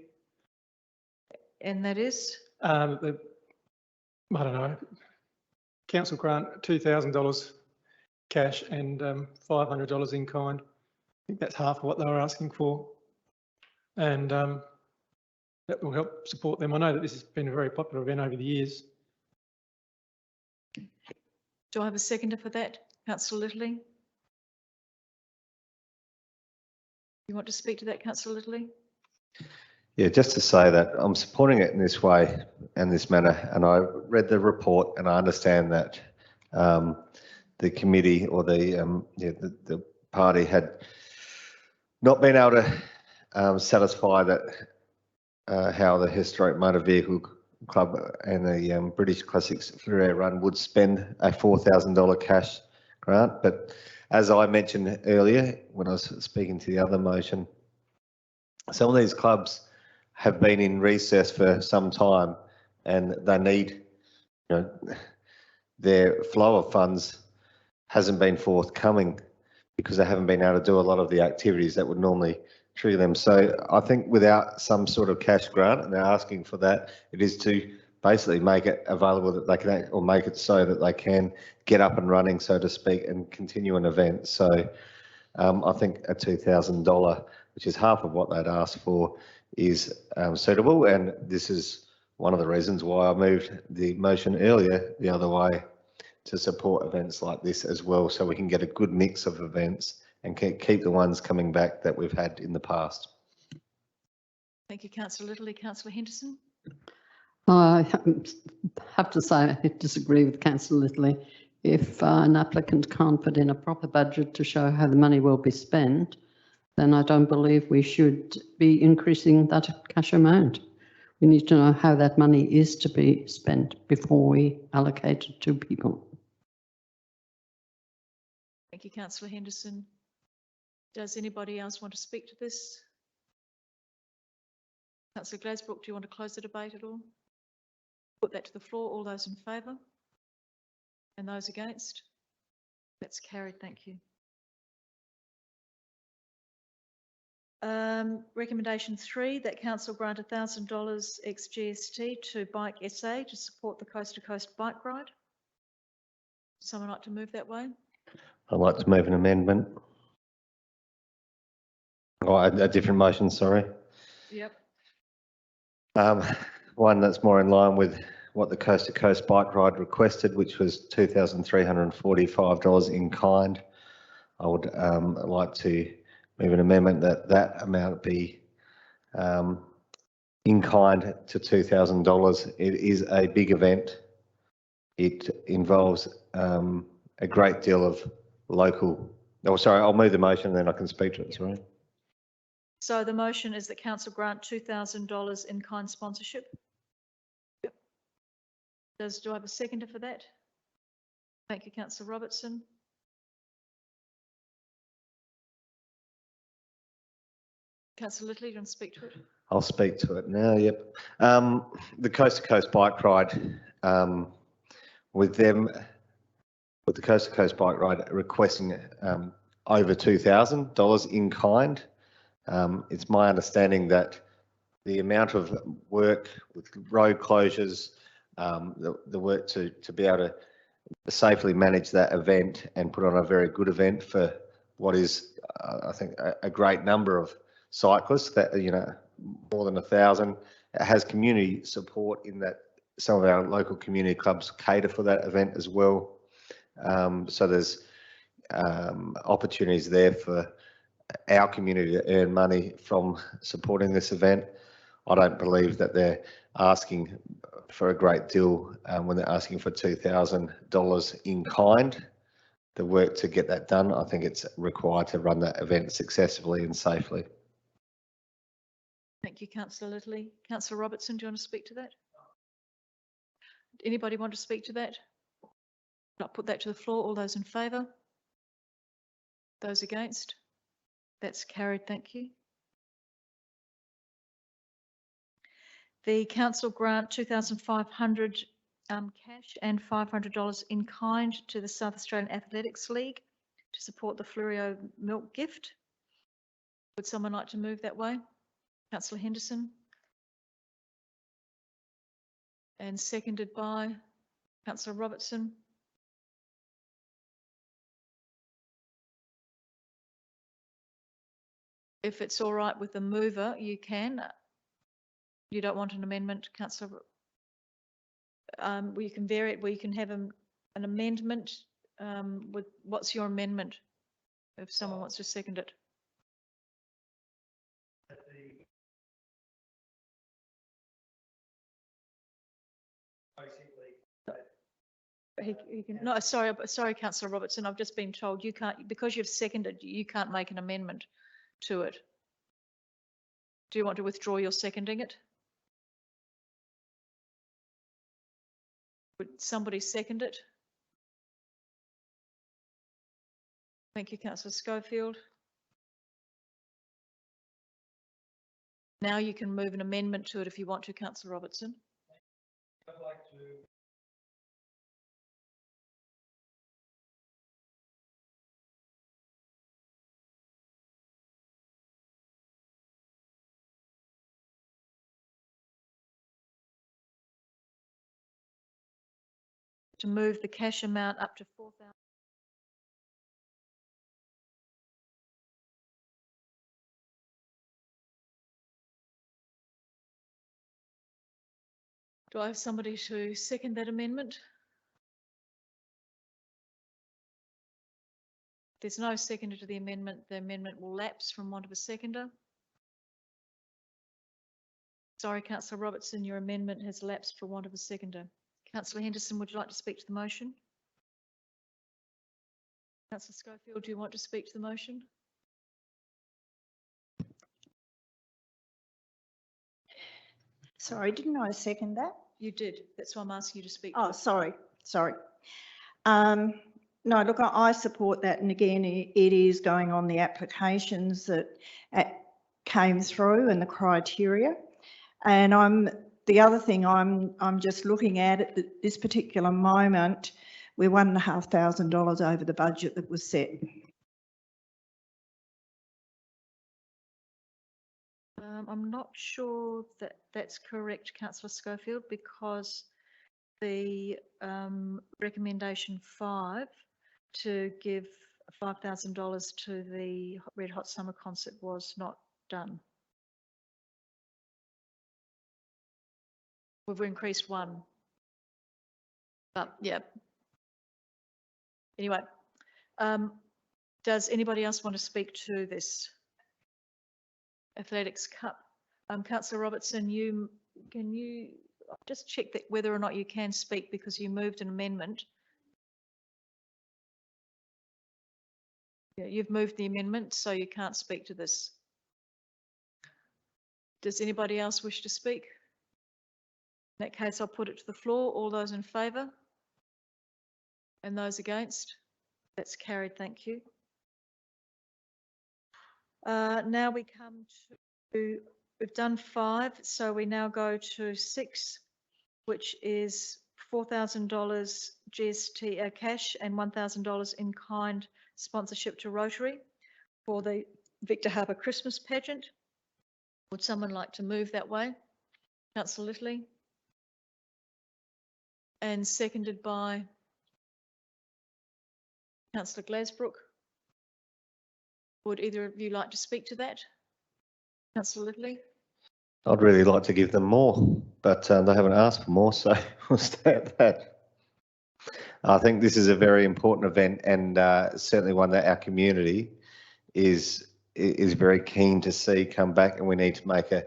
And that is? I don't know. Council grant $2,000 cash and $500 in kind. I think that's half of what they were asking for. And that will help support them. I know that this has been a very popular event over the years. Do I have a seconder for that? Councillor Littley? You want to speak to that, Councillor Littley? Yeah, just to say that I'm supporting it in this way and this manner, and I read the report and I understand that the committee or the party had not been able to satisfy that how the Historic Motor Vehicle Club and the British Classics Flair Run would spend a $4,000 cash grant. But as I mentioned earlier when I was speaking to the other motion, some of these clubs have been in recess for some time and they need, you know, their flow of funds hasn't been forthcoming because they haven't been able to do a lot of the activities that would normally trigger them. So I think without some sort of cash grant, and they're asking for that, it is to basically make it available that they can, or make it so that they can get up and running, so to speak, and continue an event. So I think a $2,000, which is half of what they'd asked for, is suitable. And this is one of the reasons why I moved the motion earlier the other way, to support events like this as well, so we can get a good mix of events and keep the ones coming back that we've had in the past. Thank you, Councillor Littley. Councillor Henderson? I have to say I disagree with Councillor Littley. If an applicant can't put in a proper budget to show how the money will be spent, then I don't believe we should be increasing that cash amount. We need to know how that money is to be spent before we allocate it to people. Thank you, Councillor Henderson. Does anybody else want to speak to this? Councillor Glasbrook, do you want to close the debate at all? Put that to the floor. All those in favour? And those against? That's carried. Thank you. Recommendation 3, that council grant $1,000 ex GST to Bike SA to support the Coast to Coast bike ride. Someone like to move that way? I'd like to move an amendment. Or a different motion, sorry. Yep. One that's more in line with what the Coast to Coast bike ride requested, which was $2,345 in kind. I would like to move an amendment that amount be in kind to $2,000. It is a big event. It involves a great deal of local. Oh, sorry, I'll move the motion and then I can speak to it. Sorry. So the motion is that council grant $2,000 in kind sponsorship. Yep. Do I have a seconder for that? Thank you, Councillor Robertson. Councillor Little, do you want to speak to it? I'll speak to it now. Yep. The Coast to Coast bike ride, with the Coast to Coast bike ride requesting over $2,000 in kind. It's my understanding that the amount of work with road closures, the work to be able to safely manage that event and put on a very good event for what is, I think, a great number of cyclists, that, you know, more than 1,000. It has community support in that some of our local community clubs cater for that event as well. So there's opportunities there for our community to earn money from supporting this event. I don't believe that they're asking for a great deal when they're asking for $2,000 in kind. The work to get that done, I think it's required to run that event successfully and safely. Thank you, Councillor Little. Councillor Robertson, do you want to speak to that? Anybody want to speak to that? I'll put that to the floor. All those in favour? Those against? That's carried, thank you. The council grant $2,500 cash and $500 in kind to the South Australian Athletics League to support the Fleurieu milk gift. Would someone like to move that way? Councillor Henderson. And seconded by Councillor Robertson. If it's all right with the mover, you can. You don't want an amendment, Councillor? Well, you can vary it, where you can have an amendment with, what's your amendment? If someone wants to second it. He can, no, sorry, Councillor Robertson, I've just been told you can't, because you've seconded, you can't make an amendment to it. Do you want to withdraw your seconding it? Would somebody second it? Thank you, Councillor Schofield. Now you can move an amendment to it if you want to, Councillor Robertson. I'd like to move the cash amount up to $4,000. Do I have somebody to second that amendment? If there's no seconder to the amendment will lapse from want of a seconder. Sorry, Councillor Robertson, your amendment has lapsed for want of a seconder. Councillor Henderson, would you like to speak to the motion? Councillor Schofield, do you want to speak to the motion? Sorry, didn't I second that? You did. That's why I'm asking you to speak. Oh, sorry. No, look, I support that. And again, it is going on the applications that came through and the criteria. And the other thing I'm just looking at this particular moment, we're $1,500 over the budget that was set. I'm not sure that that's correct, Councillor Schofield, because the recommendation 5 to give $5,000 to the Red Hot Summer Concert was not done. We've increased one. But yeah. Anyway, does anybody else want to speak to this Athletics Cup? Councillor Robertson, can you just check that whether or not you can speak because you moved an amendment? Yeah, you've moved the amendment, so you can't speak to this. Does anybody else wish to speak? In that case, I'll put it to the floor. All those in favour? And those against? That's carried, thank you. Now we come to, we've done 5, so we now go to 6, which is $4,000 GST cash and $1,000 in kind sponsorship to Rotary for the Victor Harbour Christmas pageant. Would someone like to move that way? Councillor Littley. And seconded by Councillor Glasbrook. Would either of you like to speak to that? Councillor Littley. I'd really like to give them more, but they haven't asked for more, so we'll stay at that. I think this is a very important event, and certainly one that our community is very keen to see come back, and we need to make a.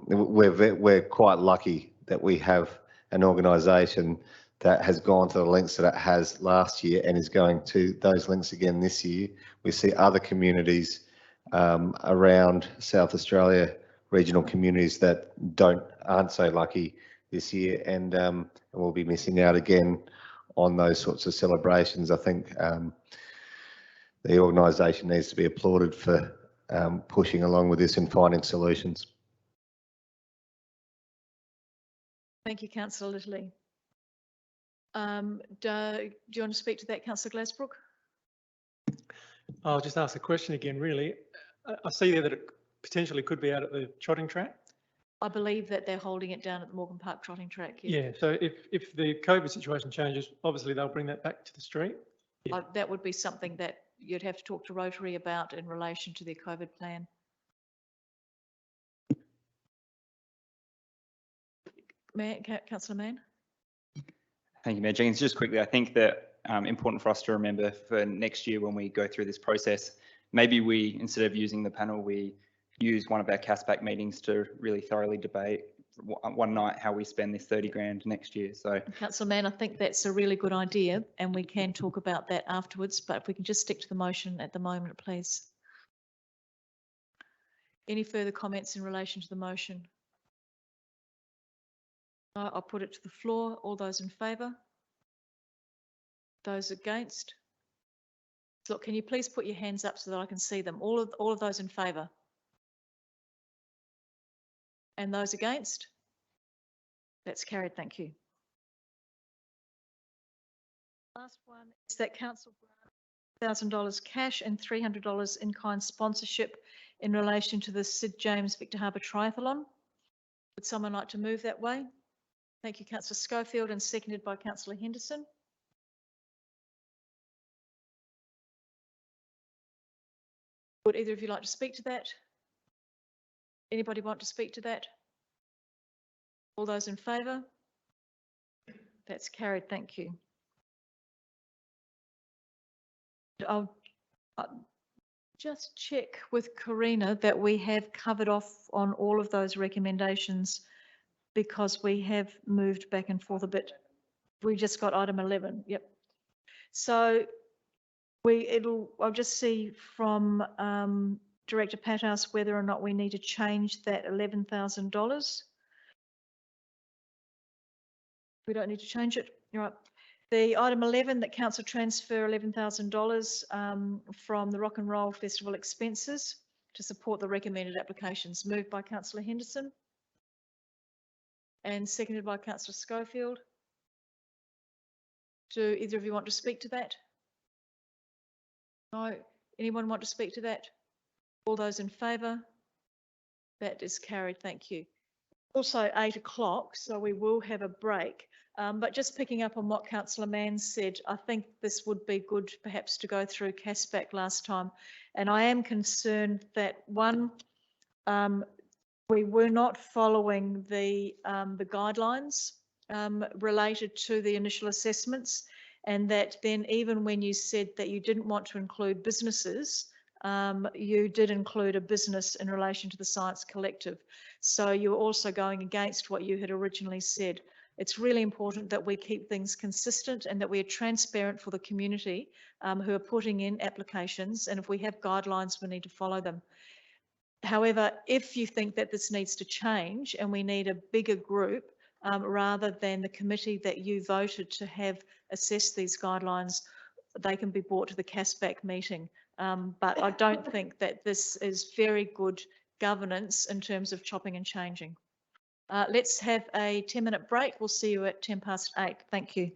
We're quite lucky that we have an organisation that has gone to the lengths that it has last year and is going to those lengths again this year. We see other communities around South Australia, regional communities that aren't so lucky this year, and we'll be missing out again on those sorts of celebrations. I think the organisation needs to be applauded for pushing along with this and finding solutions. Thank you, Councillor Littley. Do you want to speak to that, Councillor Glasbrook? I'll just ask the question again, really. I see there that it potentially could be out at the trotting track. I believe that they're holding it down at the Morgan Park trotting track. Yeah, so if the COVID situation changes, obviously they'll bring that back to the street. Yeah. That would be something that you'd have to talk to Rotary about in relation to their COVID plan. Councillor Mann. Thank you, Mayor Jenkins. Just quickly, I think that important for us to remember for next year when we go through this process, maybe we, instead of using the panel, we use one of our CASPAC meetings to really thoroughly debate one night how we spend this 30 grand next year. So, Councillor Mann, I think that's a really good idea, and we can talk about that afterwards, but if we can just stick to the motion at the moment, please. Any further comments in relation to the motion? No, I'll put it to the floor. All those in favour? Those against? So can you please put your hands up so that I can see them? All of those in favour? And those against? That's carried, thank you. Last one is that council grant $1,000 cash and $300 in kind sponsorship in relation to the Sid James Victor Harbour Triathlon. Would someone like to move that way? Thank you, Councillor Schofield, and seconded by Councillor Henderson. Would either of you like to speak to that? Anybody want to speak to that? All those in favour? That's carried, thank you. I'll just check with Karina that we have covered off on all of those recommendations, because we have moved back and forth a bit. We just got item 11, yep. So I'll just see from Director Pathouse whether or not we need to change that $11,000. We don't need to change it, right. The item 11, that council transfer $11,000 from the Rock and Roll Festival expenses to support the recommended applications. Moved by Councillor Henderson. And seconded by Councillor Schofield. Do either of you want to speak to that? No. Anyone want to speak to that? All those in favour? That is carried, thank you. Also 8 o'clock, so we will have a break. But just picking up on what Councillor Mann said, I think this would be good perhaps to go through CASPAC last time. And I am concerned that one, we were not following the guidelines related to the initial assessments, and that then even when you said that you didn't want to include businesses, you did include a business in relation to the Science Collective. So you're also going against what you had originally said. It's really important that we keep things consistent and that we are transparent for the community who are putting in applications. And if we have guidelines, we need to follow them. However, if you think that this needs to change and we need a bigger group rather than the committee that you voted to have assess these guidelines, they can be brought to the CASPAC meeting. But I don't think that this is very good governance in terms of chopping and changing. Let's have a 10-minute break. We'll see you at 8:10. Thank you.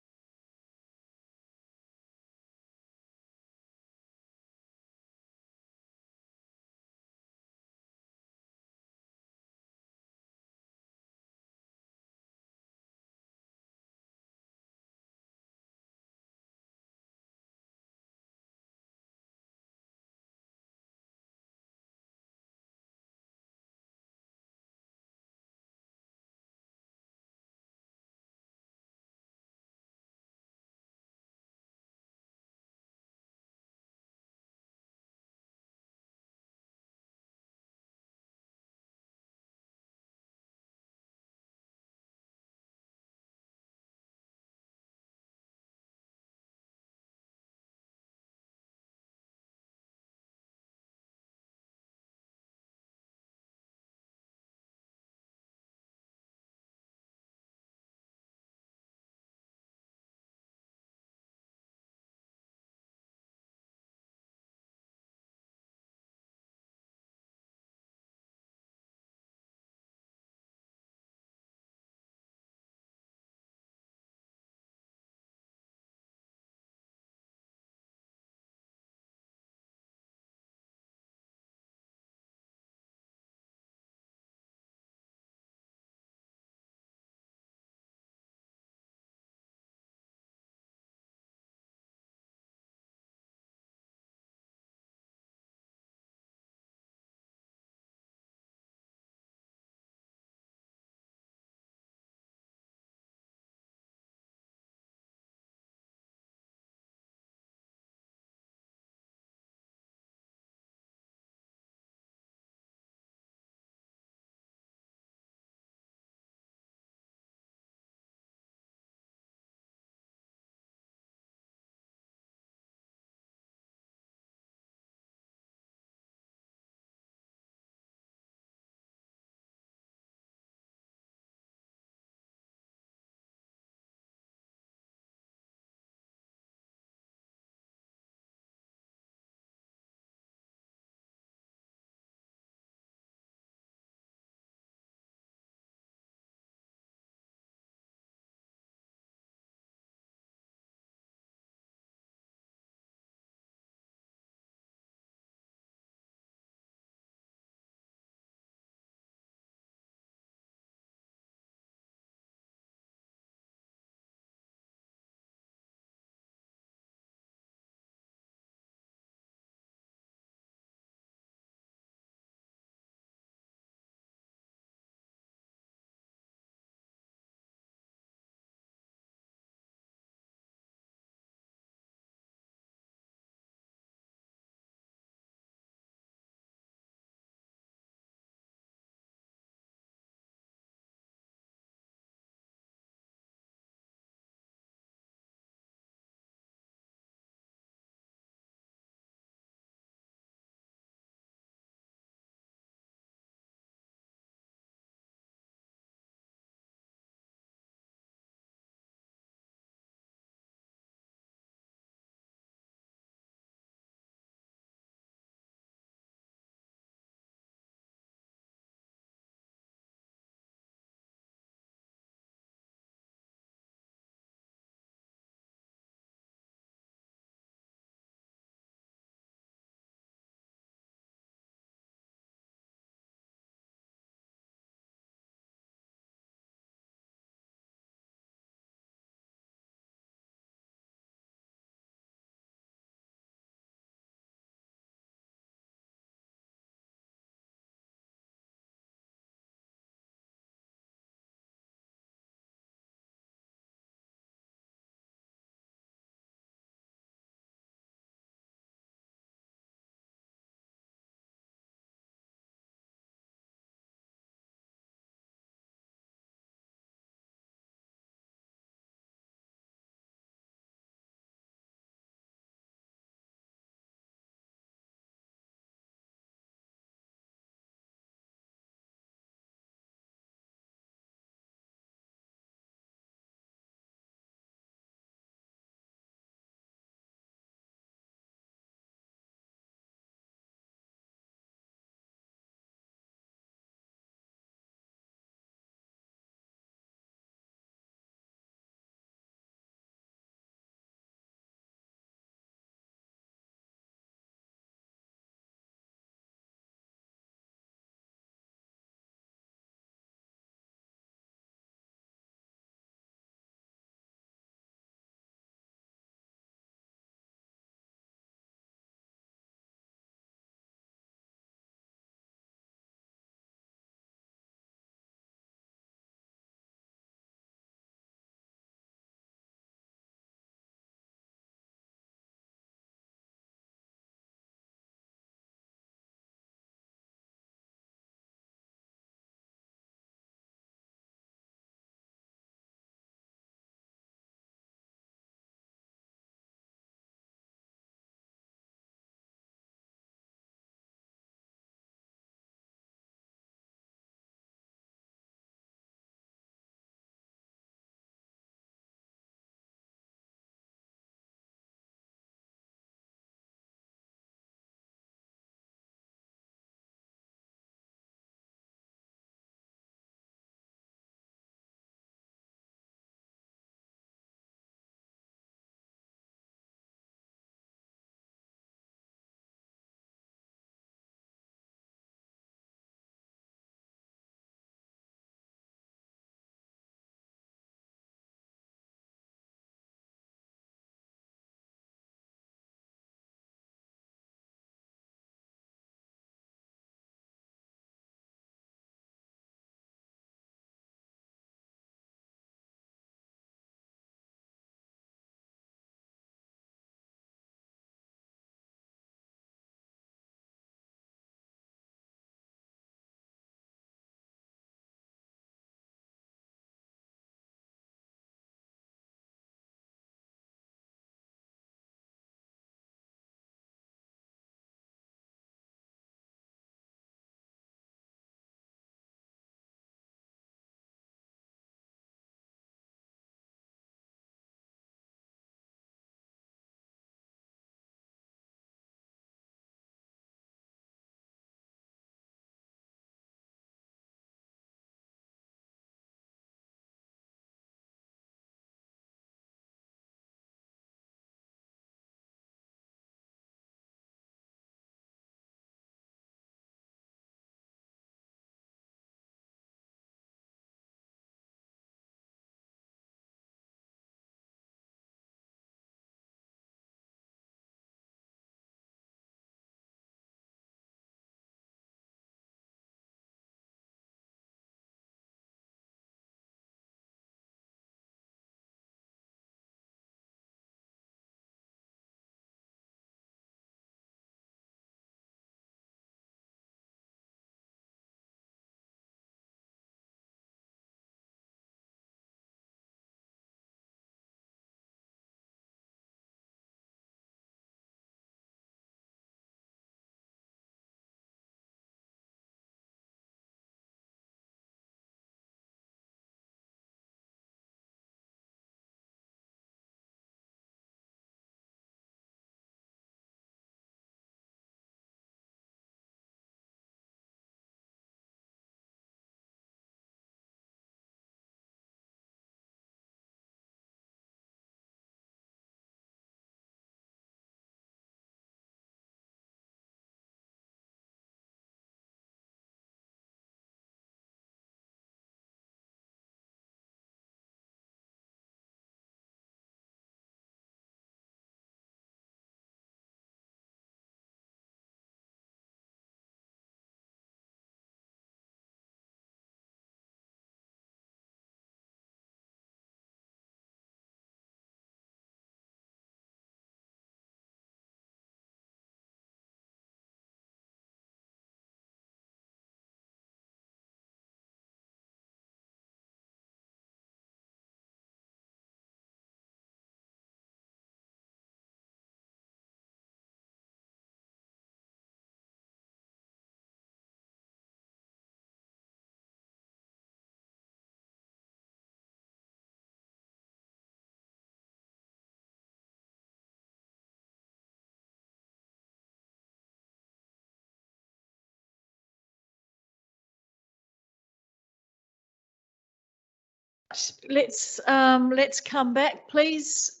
let's come back, please,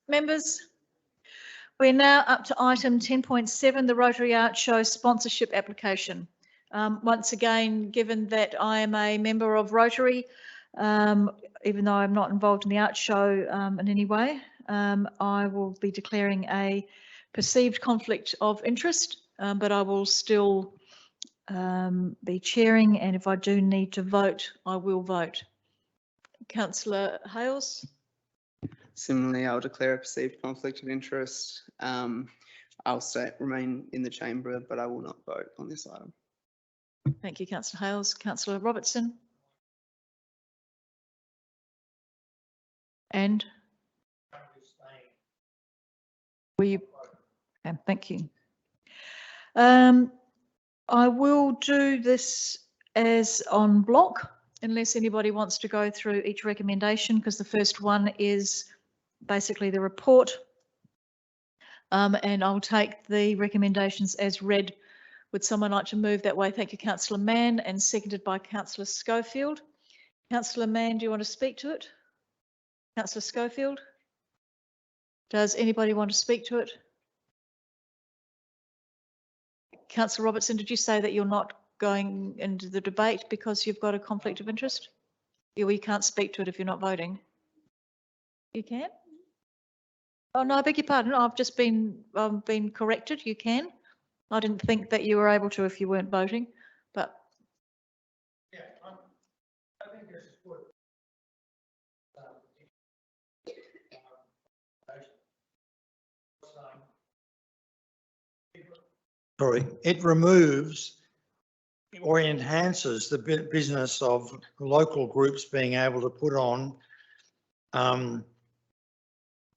members. We're now up to item 10.7, the Rotary Art Show sponsorship application. Once again, given that I am a member of Rotary, even though I'm not involved in the art show in any way, I will be declaring a perceived conflict of interest, but I will still be chairing, and if I do need to vote, I will vote. Councillor Hales? Similarly, I'll declare a perceived conflict of interest. I'll remain in the chamber, but I will not vote on this item. Thank you, Councillor Hales. Councillor Robertson? And? Were you? Okay, thank you. I will do this as on block, unless anybody wants to go through each recommendation, because the first one is basically the report. And I'll take the recommendations as read. Would someone like to move that way? Thank you, Councillor Mann, and seconded by Councillor Schofield. Councillor Mann, do you want to speak to it? Councillor Schofield? Does anybody want to speak to it? Councillor Robertson, did you say that you're not going into the debate because you've got a conflict of interest? Yeah, well, you can't speak to it if you're not voting. You can? Oh, no, I beg your pardon. I've just been corrected. You can. I didn't think that you were able to if you weren't voting, but. Yeah, I think this is good. Sorry, it removes or enhances the business of local groups being able to put on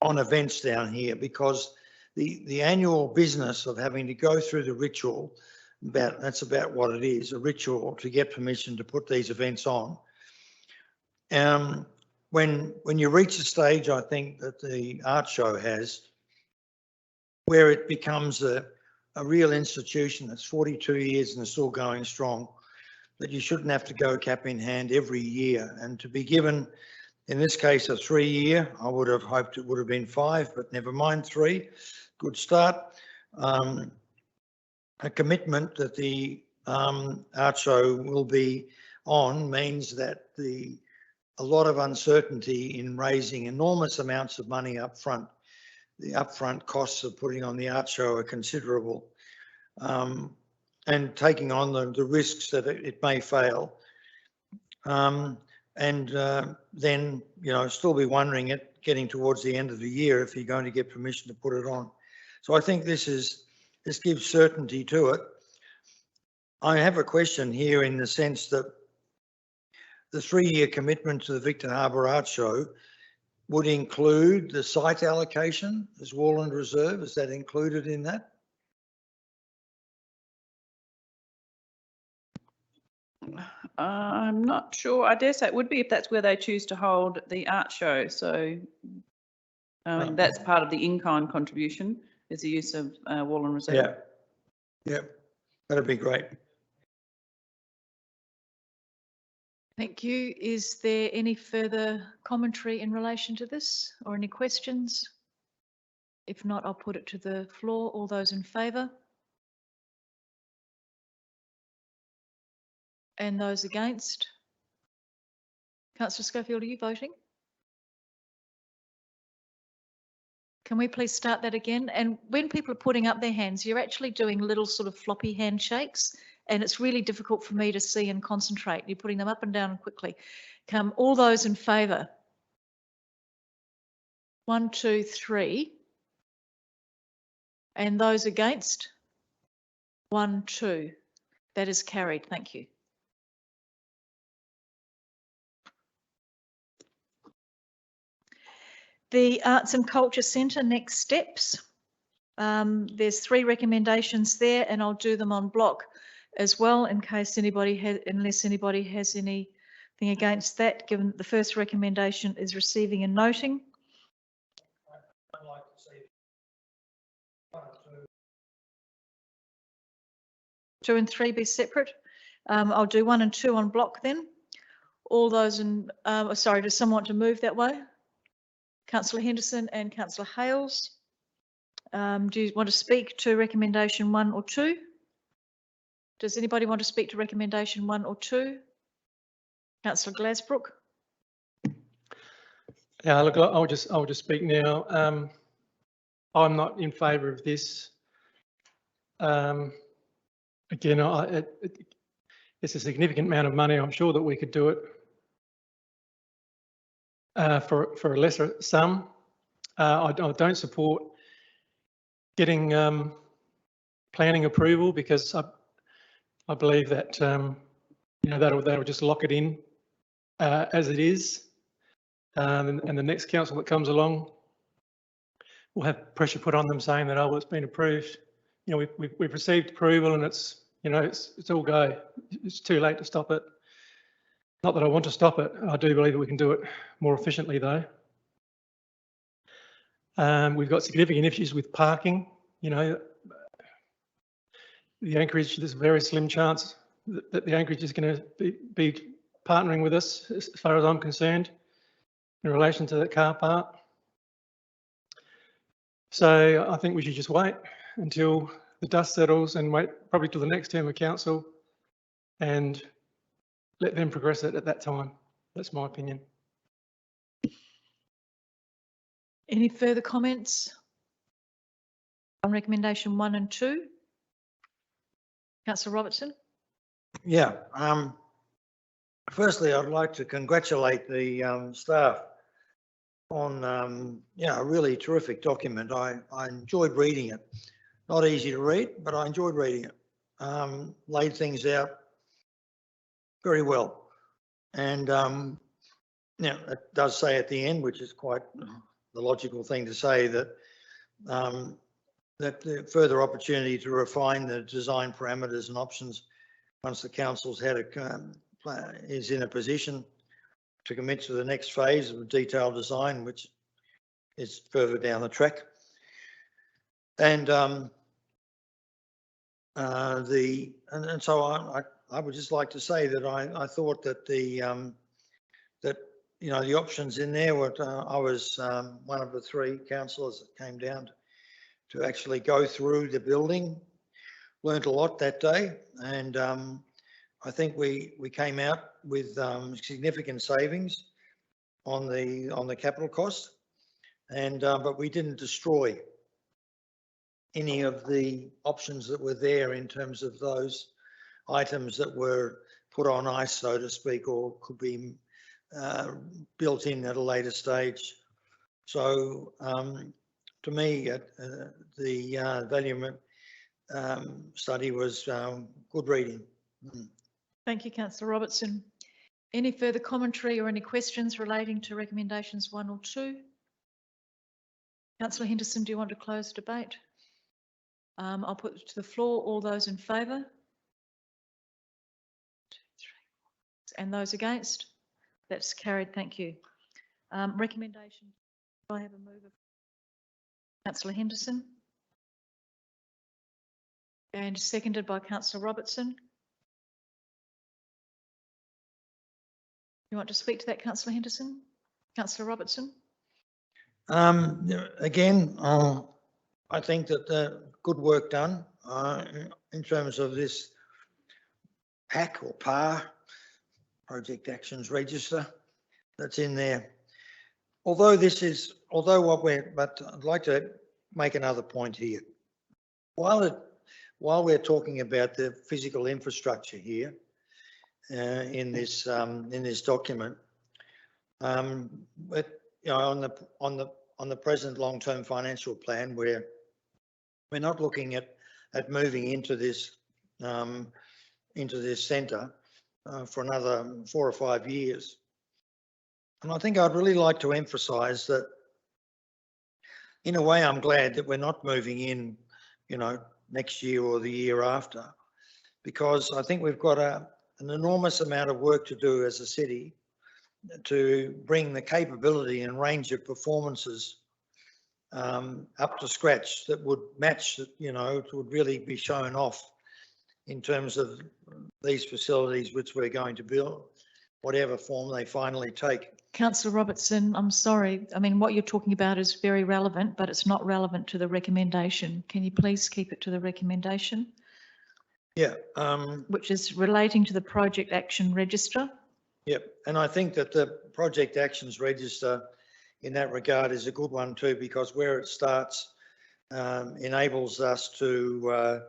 events down here, because the annual business of having to go through the ritual, that's about what it is, a ritual to get permission to put these events on. When you reach a stage, I think that the art show has, where it becomes a real institution that's 42 years and still going strong, that you shouldn't have to go cap in hand every year. And to be given, in this case, a 3-year, I would have hoped it would have been 5, but never mind, 3. Good start. A commitment that the art show will be on means that a lot of uncertainty in raising enormous amounts of money up front. The upfront costs of putting on the art show are considerable, and taking on the risks that it may fail. And then, you know, still be wondering getting towards the end of the year if you're going to get permission to put it on. So I think this gives certainty to it. I have a question here in the sense that the 3-year commitment to the Victor Harbor Art Show would include the site allocation as Warland Reserve. Is that included in that? I'm not sure. I dare say it would be if that's where they choose to hold the art show. So that's part of the in-kind contribution, is the use of Warland Reserve. Yeah, that'd be great. Thank you. Is there any further commentary in relation to this or any questions? If not, I'll put it to the floor. All those in favour? And those against? Councillor Schofield, are you voting? Can we please start that again? And when people are putting up their hands, you're actually doing little sort of floppy handshakes, and it's really difficult for me to see and concentrate. You're putting them up and down quickly. Come, all those in favour? 1, 2, 3. And those against? 1, 2. That is carried. Thank you. The Arts and Culture Centre, next steps. There's 3 recommendations there, and I'll do them on block as well in case anybody has, unless anybody has anything against that, given that the first recommendation is receiving and noting. I'd like to see 1 or 2. 2 and 3 be separate. I'll do 1 and 2 on block then. All those in, sorry, does someone want to move that way? Councillor Henderson and Councillor Hales. Do you want to speak to recommendation 1 or 2? Does anybody want to speak to recommendation 1 or 2? Councillor Glasbrook. Yeah, look, I'll just speak now. I'm not in favour of this. Again, it's a significant amount of money. I'm sure that we could do it for a lesser sum. I don't support getting planning approval because I believe that that'll just lock it in as it is, and the next council that comes along will have pressure put on them saying that, oh, well, it's been approved. We've received approval and it's all go. It's too late to stop it. Not that I want to stop it. I do believe that we can do it more efficiently though. We've got significant issues with parking. The Anchorage, there's a very slim chance that the Anchorage is going to be partnering with us as far as I'm concerned in relation to that car park. So I think we should just wait until the dust settles and wait probably till the next term of council and let them progress it at that time. That's my opinion. Any further comments on recommendation 1 and 2? Councillor Robertson. Yeah. Firstly, I'd like to congratulate the staff on a really terrific document. I enjoyed reading it. Not easy to read, but I enjoyed reading it. Laid things out very well. And it does say at the end, which is quite the logical thing to say, that that the further opportunity to refine the design parameters and options once the council's had is in a position to commit to the next phase of detailed design, which is further down the track. And so I would just like to say that I thought that the options in there were, I was one of the 3 councillors that came down to actually go through the building. Learned a lot that day, and I think we came out with significant savings on the capital cost, and but we didn't destroy any of the options that were there in terms of those items that were put on ice, so to speak, or could be built in at a later stage. So to me, the value study was good reading. Thank you, Councillor Robertson. Any further commentary or any questions relating to recommendations 1 or 2? Councillor Henderson, do you want to close debate? I'll put it to the floor. All those in favour? And those against? That's carried. Thank you. Recommendation. Do I have a mover? Councillor Henderson. And seconded by Councillor Robertson. You want to speak to that, Councillor Henderson? Councillor Robertson? Again, I think that the good work done in terms of this PAC or PAR, Project Actions Register, that's in there. But I'd like to make another point here. While we're talking about the physical infrastructure here in this document, but on the present long-term financial plan, we're not looking at moving into this centre for another 4 or 5 years. And I think I'd really like to emphasise that, in a way, I'm glad that we're not moving in, next year or the year after, because I think we've got an enormous amount of work to do as a city to bring the capability and range of performances up to scratch that would match, it would really be shown off in terms of these facilities which we're going to build whatever form they finally take. Councillor Robertson, I'm sorry. I mean, what you're talking about is very relevant, but it's not relevant to the recommendation. Can you please keep it to the recommendation? Yeah. Which is relating to the project action register. Yep. And I think that the project actions register in that regard is a good one too, because where it starts enables us to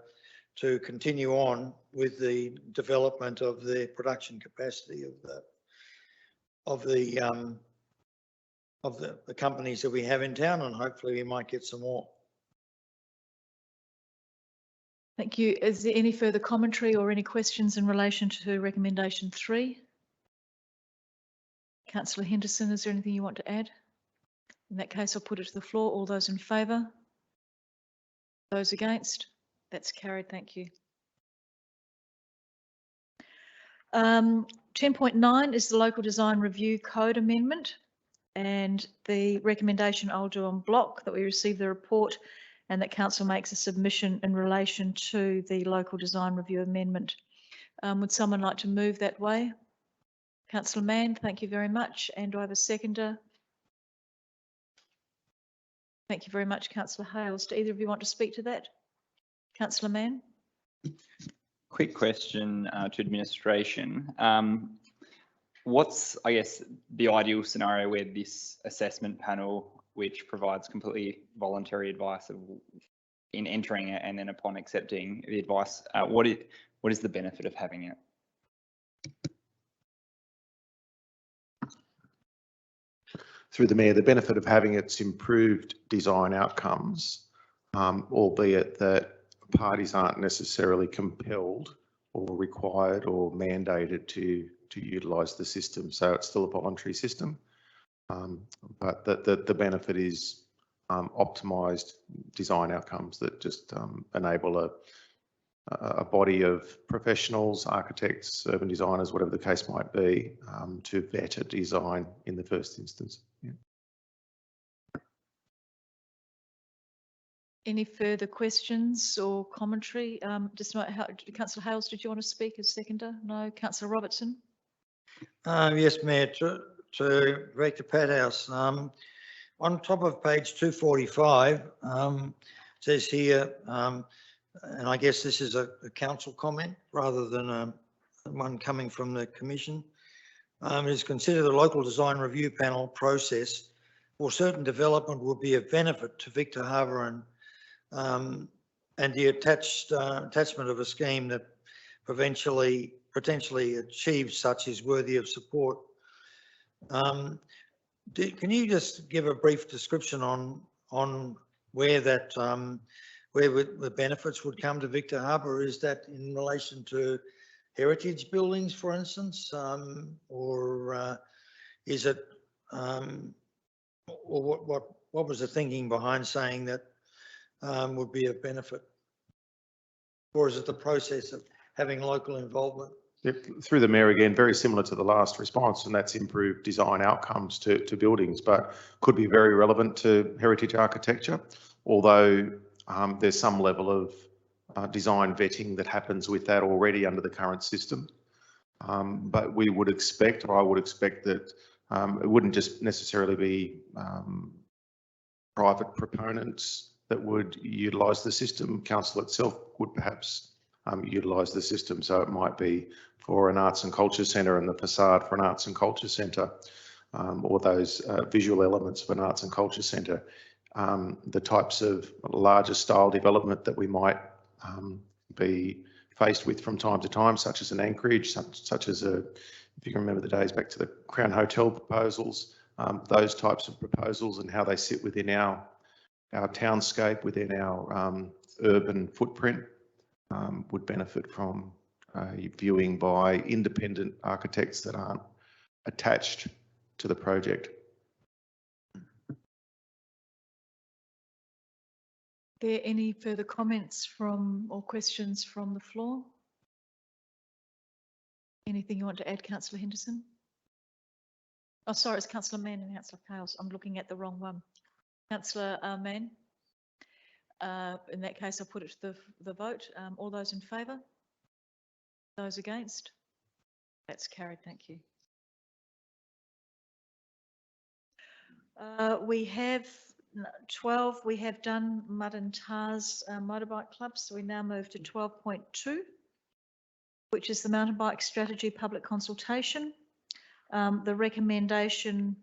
continue on with the development of the production capacity of the companies that we have in town, and hopefully we might get some more. Thank you. Is there any further commentary or any questions in relation to recommendation 3? Councillor Henderson, is there anything you want to add? In that case, I'll put it to the floor. All those in favour? Those against? That's carried. Thank you. 10.9 is the Local Design Review Code Amendment, and the recommendation I'll do on block that we receive the report and that Council makes a submission in relation to the Local Design Review Amendment. Would someone like to move that way? Councillor Mann, thank you very much. And do I have a seconder? Thank you very much, Councillor Hales. Do either of you want to speak to that? Councillor Mann? Quick question to administration. What's, I guess, the ideal scenario where this assessment panel, which provides completely voluntary advice in entering it and then upon accepting the advice, what is the benefit of having it? Through the Mayor, the benefit of having it's improved design outcomes, albeit that parties aren't necessarily compelled or required or mandated to utilise the system. So it's still a voluntary system, but the benefit is optimised design outcomes that just enable a body of professionals, architects, urban designers, whatever the case might be, to vet a design in the first instance. Yeah. Any further questions or commentary? Councillor Hales, did you want to speak as seconder? No. Councillor Robertson? Yes, Mayor, to Director Padhouse. On top of page 245, says here, and I guess this is a council comment rather than one coming from the Commission, is consider the local design review panel process for certain development will be of benefit to Victor Harbor and the attachment of a scheme that potentially achieves such is worthy of support. Can you just give a brief description on where that where the benefits would come to Victor Harbor? Is that in relation to heritage buildings, for instance, or is it, or what was the thinking behind saying that would be of benefit? Or is it the process of having local involvement? Yep. Through the Mayor again, very similar to the last response, and that's improved design outcomes to buildings, but could be very relevant to heritage architecture, although there's some level of design vetting that happens with that already under the current system. But we would expect, or I would expect that it wouldn't just necessarily be private proponents that would utilise the system. Council itself would perhaps utilise the system. So it might be for an arts and culture centre and the facade for an arts and culture centre, or those visual elements of an arts and culture centre. The types of larger style development that we might be faced with from time to time, such as an Anchorage, such as if you can remember the days back to the Crown Hotel proposals, those types of proposals and how they sit within our townscape, within our urban footprint, would benefit from viewing by independent architects that aren't attached to the project. Are there any further comments from or questions from the floor? Anything you want to add, Councillor Henderson? Oh, sorry, it's Councillor Mann and Councillor Hales. I'm looking at the wrong one. Councillor Mann. In that case, I'll put it to the vote. All those in favour? Those against? That's carried. Thank you. We have 12, we have done Mud and Tars motorbike clubs, so we now move to 12.2, which is the mountain bike strategy public consultation. The recommendation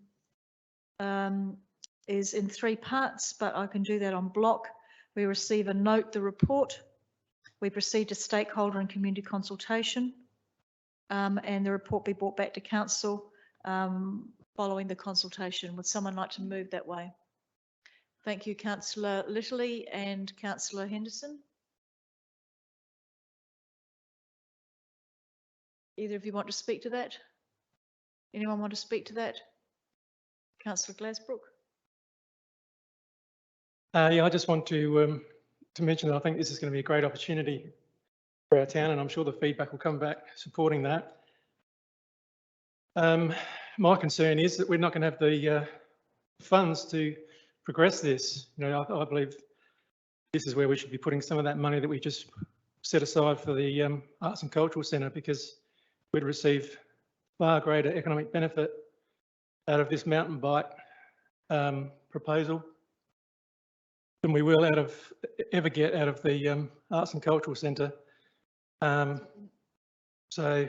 is in 3 parts, but I can do that on block. We receive and note the report. We proceed to stakeholder and community consultation, and the report be brought back to council following the consultation. Would someone like to move that way? Thank you, Councillor Litterley and Councillor Henderson. Either of you want to speak to that? Anyone want to speak to that? Councillor Glasbrook. Yeah, I just want to mention that I think this is going to be a great opportunity for our town, and I'm sure the feedback will come back supporting that. My concern is that we're not going to have the funds to progress this. You know, I believe this is where we should be putting some of that money that we just set aside for the Arts and Cultural Centre, because we'd receive far greater economic benefit out of this mountain bike proposal than we will ever get out of the Arts and Cultural Centre. So,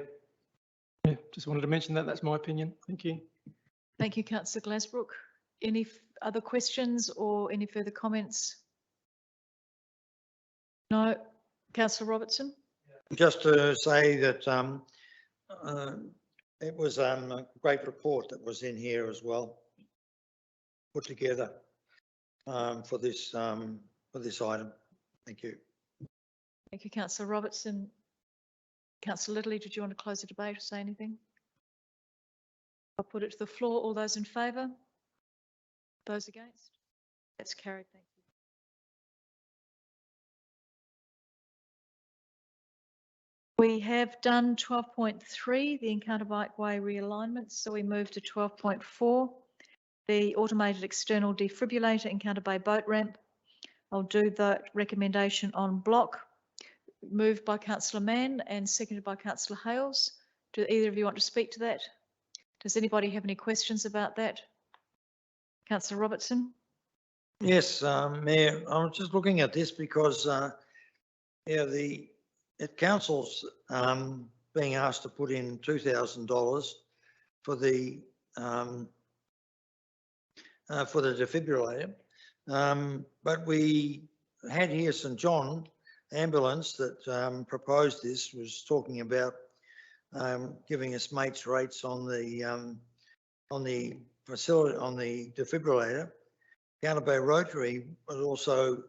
yeah, just wanted to mention that. That's my opinion. Thank you. Thank you, Councillor Glasbrook. Any other questions or any further comments? No. Councillor Robertson? Just to say that it was a great report that was in here as well, put together for this item. Thank you. Thank you, Councillor Robertson. Councillor Litterley, did you want to close the debate or say anything? I'll put it to the floor. All those in favour? Those against? That's carried. Thank you. We have done 12.3, the Encounter Bikeway realignments, so we move to 12.4, the automated external defibrillator Encounter Bay boat ramp. I'll do the recommendation on block. Moved by Councillor Mann and seconded by Councillor Hales. Do either of you want to speak to that? Does anybody have any questions about that? Councillor Robertson? Yes, Mayor, I was just looking at this because yeah, the council's being asked to put in $2,000 for the defibrillator, but we had here St John Ambulance that proposed this, was talking about giving us mates rates on the facility, on the defibrillator. Encounter Bay Rotary was also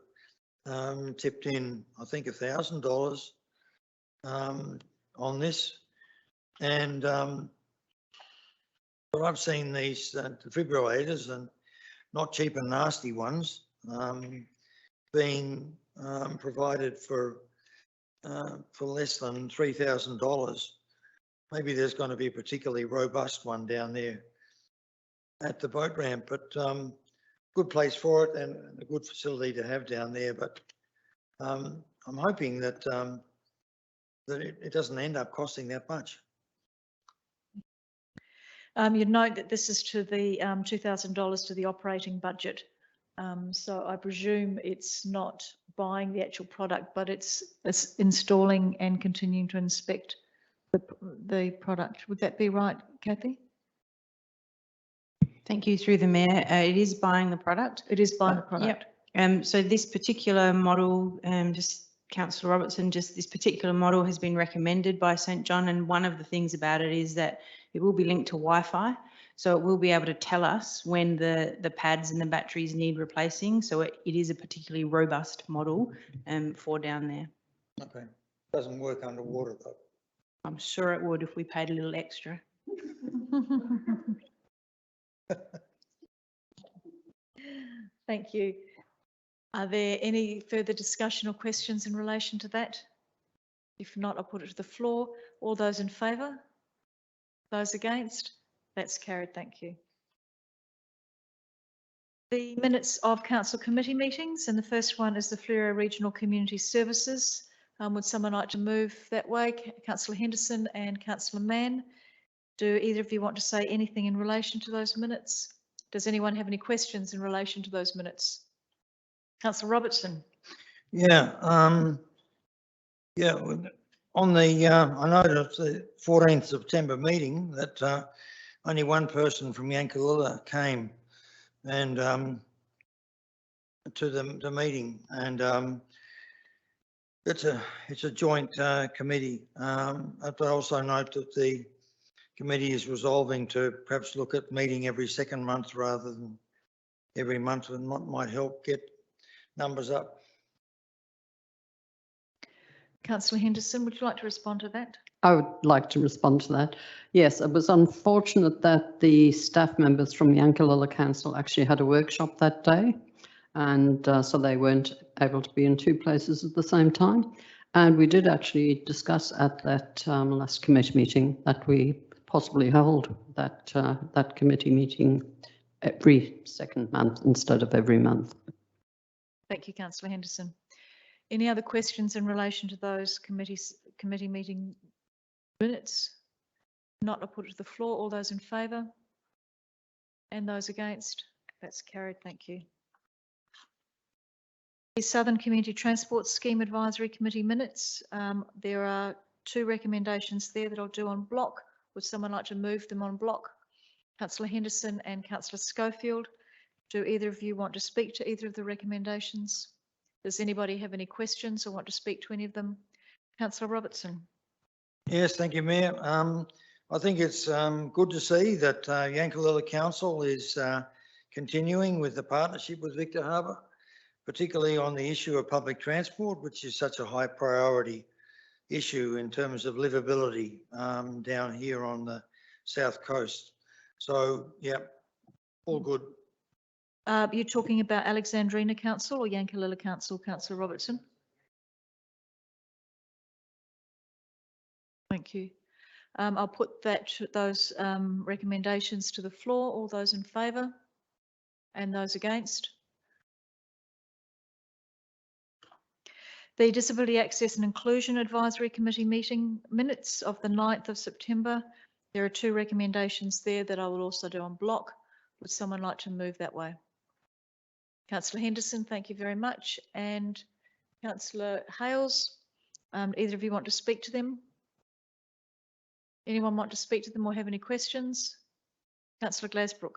tipped in, I think, $1,000 on this, and but I've seen these defibrillators, and not cheap and nasty ones, being provided for less than $3,000. Maybe there's going to be a particularly robust one down there at the boat ramp, but good place for it and a good facility to have down there. But I'm hoping that that it doesn't end up costing that much. You'd note that this is to the $2,000 to the operating budget. So I presume it's not buying the actual product, but it's installing and continuing to inspect the product. Would that be right, Kathy? Thank you, through the Mayor. It is buying the product. It is buying the product. Yep. So this particular model, just Councillor Robertson, just this particular model has been recommended by St John, and one of the things about it is that it will be linked to Wi-Fi, so it will be able to tell us when the pads and the batteries need replacing. So it is a particularly robust model for down there. Okay, doesn't work underwater though. I'm sure it would if we paid a little extra. Thank you. Are there any further discussion or questions in relation to that? If not, I'll put it to the floor. All those in favour? Those against? That's carried. Thank you. The minutes of council committee meetings, and the first one is the Fleurieu Regional Community Services. Would someone like to move that way? Councillor Henderson and Councillor Mann. Do either of you want to say anything in relation to those minutes? Does anyone have any questions in relation to those minutes? Councillor Robertson. Yeah, on the, I noticed the 14th September meeting that only one person from Yankalilla came and to the meeting, and it's a joint committee. I also note that the committee is resolving to perhaps look at meeting every second month rather than every month, and might help get numbers up. Councillor Henderson, would you like to respond to that? I would like to respond to that. Yes, it was unfortunate that the staff members from Yankalilla Council actually had a workshop that day, and so they weren't able to be in two places at the same time. And we did actually discuss at that last committee meeting that we possibly hold that committee meeting every second month instead of every month. Thank you, Councillor Henderson. Any other questions in relation to those committee meeting minutes? Not, I'll put it to the floor. All those in favour? And those against? That's carried. Thank you. The Southern Community Transport Scheme Advisory Committee minutes. There are two recommendations there that I'll do on block. Would someone like to move them on block? Councillor Henderson and Councillor Schofield. Do either of you want to speak to either of the recommendations? Does anybody have any questions or want to speak to any of them? Councillor Robertson. Yes, thank you, Mayor. I think it's good to see that Yankalilla Council is continuing with the partnership with Victor Harbor, particularly on the issue of public transport, which is such a high priority issue in terms of livability down here on the south coast. So, yeah, all good. You're talking about Alexandrina Council or Yankalilla Council, Councillor Robertson? Thank you. I'll put those recommendations to the floor. All those in favour and those against? The Disability Access and Inclusion Advisory Committee meeting minutes of the 9th of September. There are two recommendations there that I will also do on block. Would someone like to move that way? Councillor Henderson, thank you very much. And Councillor Hales, either of you want to speak to them? Anyone want to speak to them or have any questions? Councillor Glasbrook.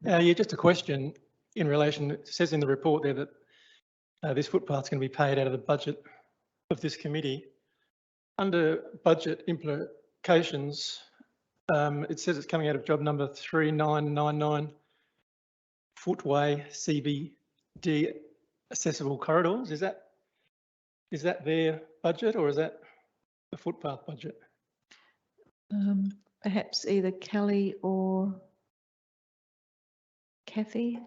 Yeah, just a question in relation, it says in the report there that this footpath's going to be paid out of the budget of this committee. Under budget implications, it says it's coming out of job number 3999, Footway CBD accessible corridors. Is that their budget or is that the footpath budget? Perhaps either Kelly or Kathy.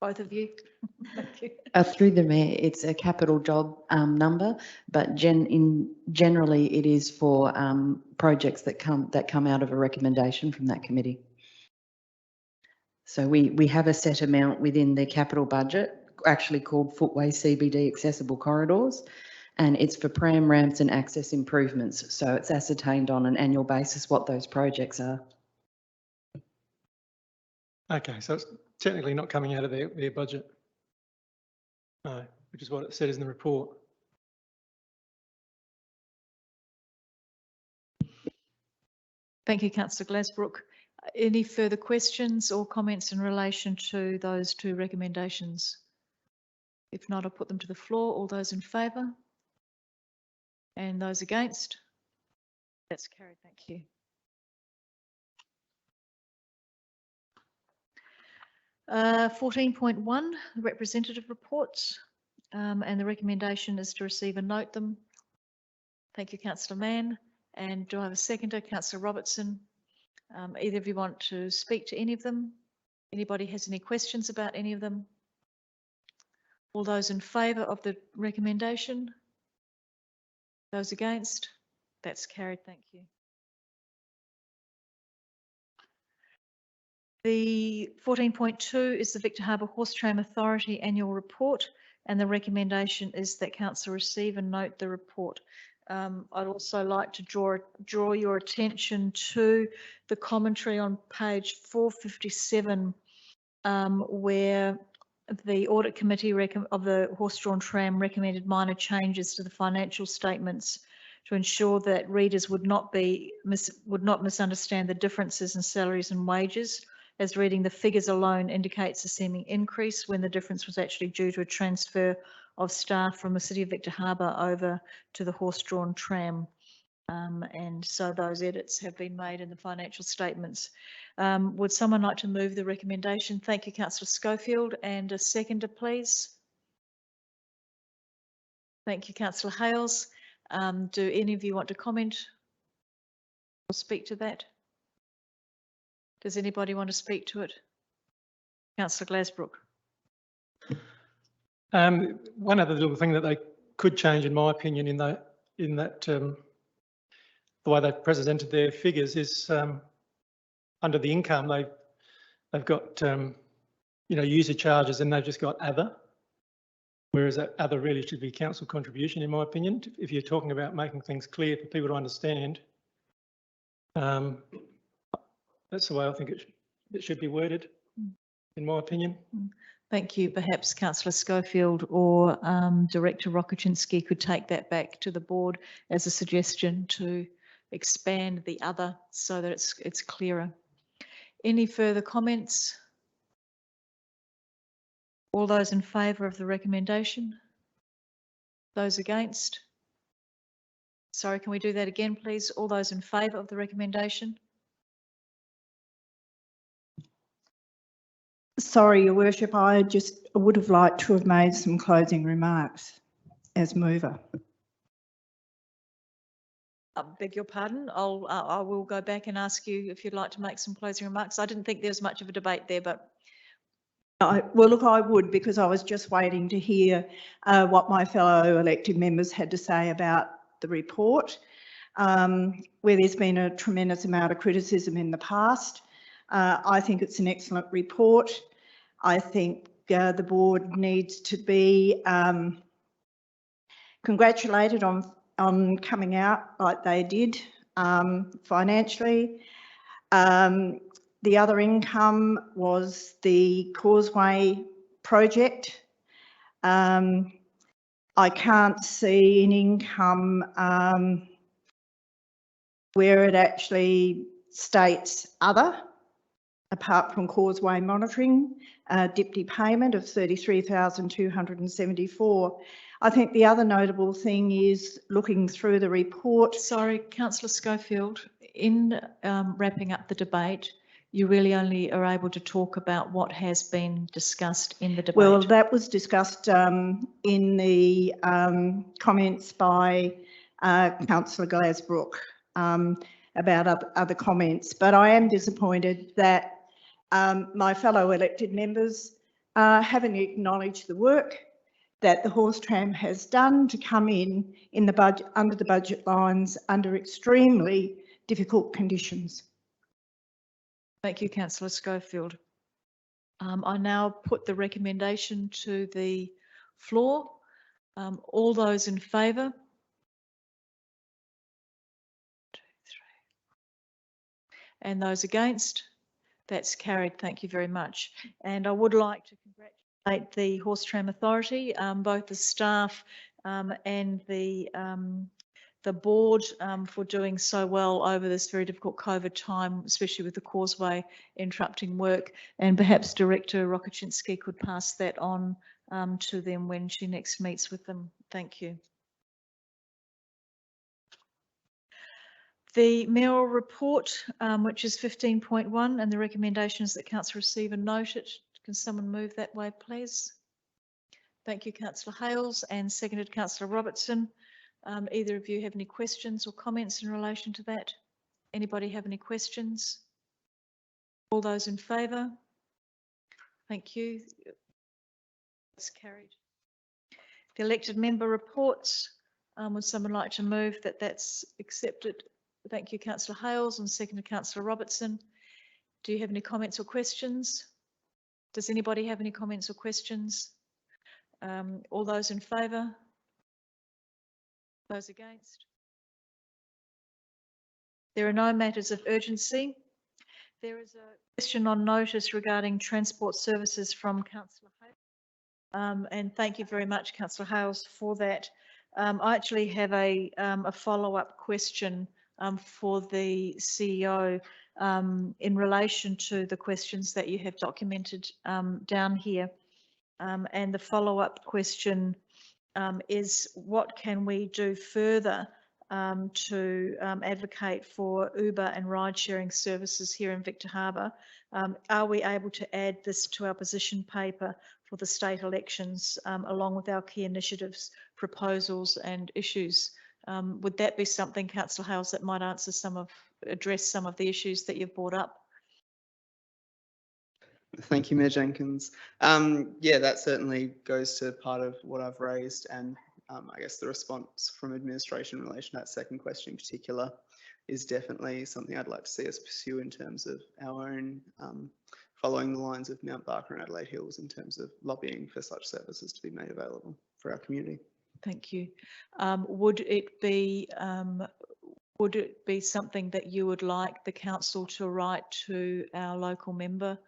Both of you. Thank you. Through the Mayor, it's a capital job number, but generally it is for projects that come out of a recommendation from that committee. So we have a set amount within the capital budget, actually called Footway CBD accessible corridors, and it's for pram ramps and access improvements. So it's ascertained on an annual basis what those projects are. Okay, so it's technically not coming out of their budget. No, which is what it said in the report. Thank you, Councillor Glasbrook. Any further questions or comments in relation to those two recommendations? If not, I'll put them to the floor. All those in favour? And those against? That's carried. Thank you. Uh, 14.1, representative reports, and the recommendation is to receive and note them. Thank you, Councillor Mann. And do I have a seconder? Councillor Robertson. Either of you want to speak to any of them? Anybody has any questions about any of them? All those in favour of the recommendation? Those against? That's carried. Thank you. The 14.2 is the Victor Harbor Horse Tram Authority annual report, and the recommendation is that council receive and note the report. I'd also like to draw your attention to the commentary on page 457, where the audit committee of the horse-drawn tram recommended minor changes to the financial statements to ensure that readers would not misunderstand the differences in salaries and wages, as reading the figures alone indicates a seeming increase when the difference was actually due to a transfer of staff from the City of Victor Harbor over to the horse-drawn tram. And so those edits have been made in the financial statements. Would someone like to move the recommendation? Thank you, Councillor Schofield, and a seconder, please. Thank you, Councillor Hales. Do any of you want to comment or speak to that? Does anybody want to speak to it? Councillor Glasbrook. One other little thing that they could change, in my opinion, in that the way they've presented their figures is under the income they've got user charges, and they've just got other, whereas that other really should be council contribution, in my opinion, if you're talking about making things clear for people to understand. That's the way I think it should be worded, in my opinion. Thank you. Perhaps Councillor Schofield or Director Rokoczynski could take that back to the board as a suggestion to expand the other so that it's clearer. Any further comments? All those in favour of the recommendation? Those against? Sorry, can we do that again, please? All those in favour of the recommendation? Sorry, Your Worship, I would have liked to have made some closing remarks as mover. I beg your pardon. I will go back and ask you if you'd like to make some closing remarks. I didn't think there was much of a debate there, but. Well, look, I would, because I was just waiting to hear what my fellow elected members had to say about the report, where there's been a tremendous amount of criticism in the past. I think it's an excellent report. I think the board needs to be congratulated on coming out like they did financially. The other income was the Causeway project. I can't see an income where it actually states other, apart from Causeway monitoring, DIPTI payment of 33,274. I think the other notable thing is looking through the report. Sorry, Councillor Schofield, in wrapping up the debate, you really only are able to talk about what has been discussed in the debate. Well, that was discussed in the comments by Councillor Glasbrook about other comments, but I am disappointed that my fellow elected members haven't acknowledged the work that the horse tram has done to come in the budget, under the budget lines, under extremely difficult conditions. Thank you, Councillor Schofield. I now put the recommendation to the floor. All those in favour? 1, 2, 3. And those against? That's carried. Thank you very much. And I would like to congratulate the Horse Tram Authority, both the staff and the board for doing so well over this very difficult COVID time, especially with the Causeway interrupting work. And perhaps Director Rokoczynski could pass that on to them when she next meets with them. Thank you. The mayoral report, which is 15.1, and the recommendations that council receive and note it. Can someone move that way, please? Thank you, Councillor Hales, and seconded Councillor Robertson. Either of you have any questions or comments in relation to that? Anybody have any questions? All those in favour? Thank you. It's carried. The elected member reports. Would someone like to move that that's accepted? Thank you, Councillor Hales, and seconded Councillor Robertson. Do you have any comments or questions? Does anybody have any comments or questions? All those in favour? Those against? There are no matters of urgency. There is a question on notice regarding transport services from Councillor Hales. And thank you very much, Councillor Hales, for that. I actually have a follow-up question for the CEO in relation to the questions that you have documented down here. And the follow-up question is, what can we do further to advocate for Uber and ride-sharing services here in Victor Harbor? Are we able to add this to our position paper for the state elections, along with our key initiatives, proposals and issues? Would that be something, Councillor Hales, that might address some of the issues that you've brought up? Thank you, Mayor Jenkins. Yeah, that certainly goes to part of what I've raised, and I guess the response from administration in relation to that second question in particular is definitely something I'd like to see us pursue in terms of our own, following the lines of Mount Barker and Adelaide Hills in terms of lobbying for such services to be made available for our community. Thank you. Would it be something that you would like the council to write to our local member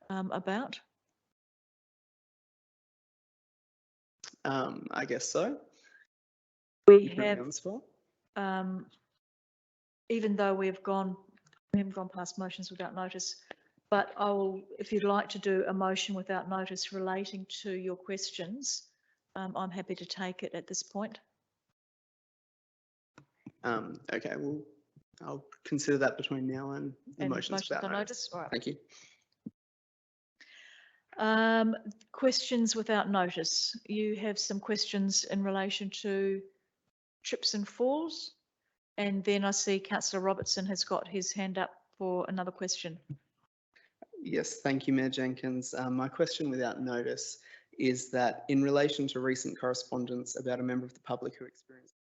about? I guess so. We have, even though we haven't gone past motions without notice, but if you'd like to do a motion without notice relating to your questions, I'm happy to take it at this point. Okay, well, I'll consider that between now and the motions without notice. All right. Thank you. Questions without notice. You have some questions in relation to trips and falls, and then I see Councillor Robertson has got his hand up for another question. Yes, thank you, Mayor Jenkins. My question without notice is that in relation to recent correspondence about a member of the public who experienced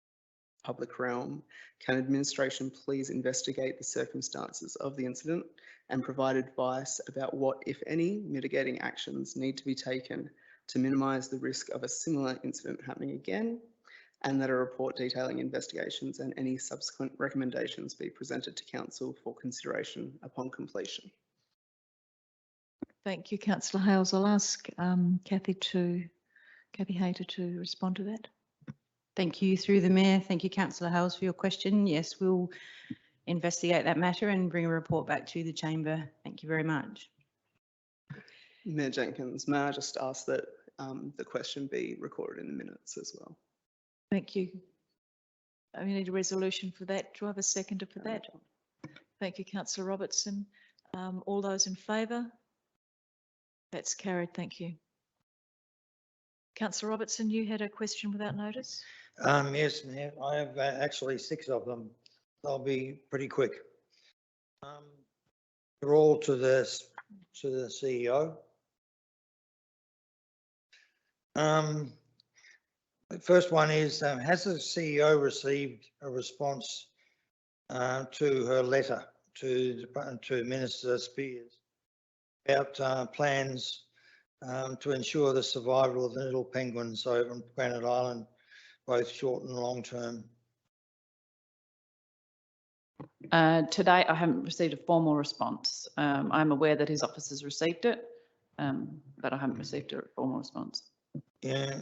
public realm, can administration please investigate the circumstances of the incident and provide advice about what, if any, mitigating actions need to be taken to minimise the risk of a similar incident happening again, and that a report detailing investigations and any subsequent recommendations be presented to Council for consideration upon completion. Thank you, Councillor Hales. I'll ask Kathy Hayter to respond to that. Thank you, through the Mayor. Thank you, Councillor Hales, for your question. Yes, we'll investigate that matter and bring a report back to the chamber. Thank you very much. Mayor Jenkins, may I just ask that the question be recorded in the minutes as well? Thank you. We need a resolution for that. Do I have a seconder for that? Thank you, Councillor Robertson. All those in favour? That's carried. Thank you. Councillor Robertson, you had a question without notice? Yes, Mayor. I have actually 6 of them. I'll be pretty quick. They're all to the CEO. The first one is, has the CEO received a response to her letter to Minister Spears about plans to ensure the survival of the little penguins over on Granite Island, both short and long term? To date, I haven't received a formal response. I'm aware that his office has received it, but I haven't received a formal response. Yeah.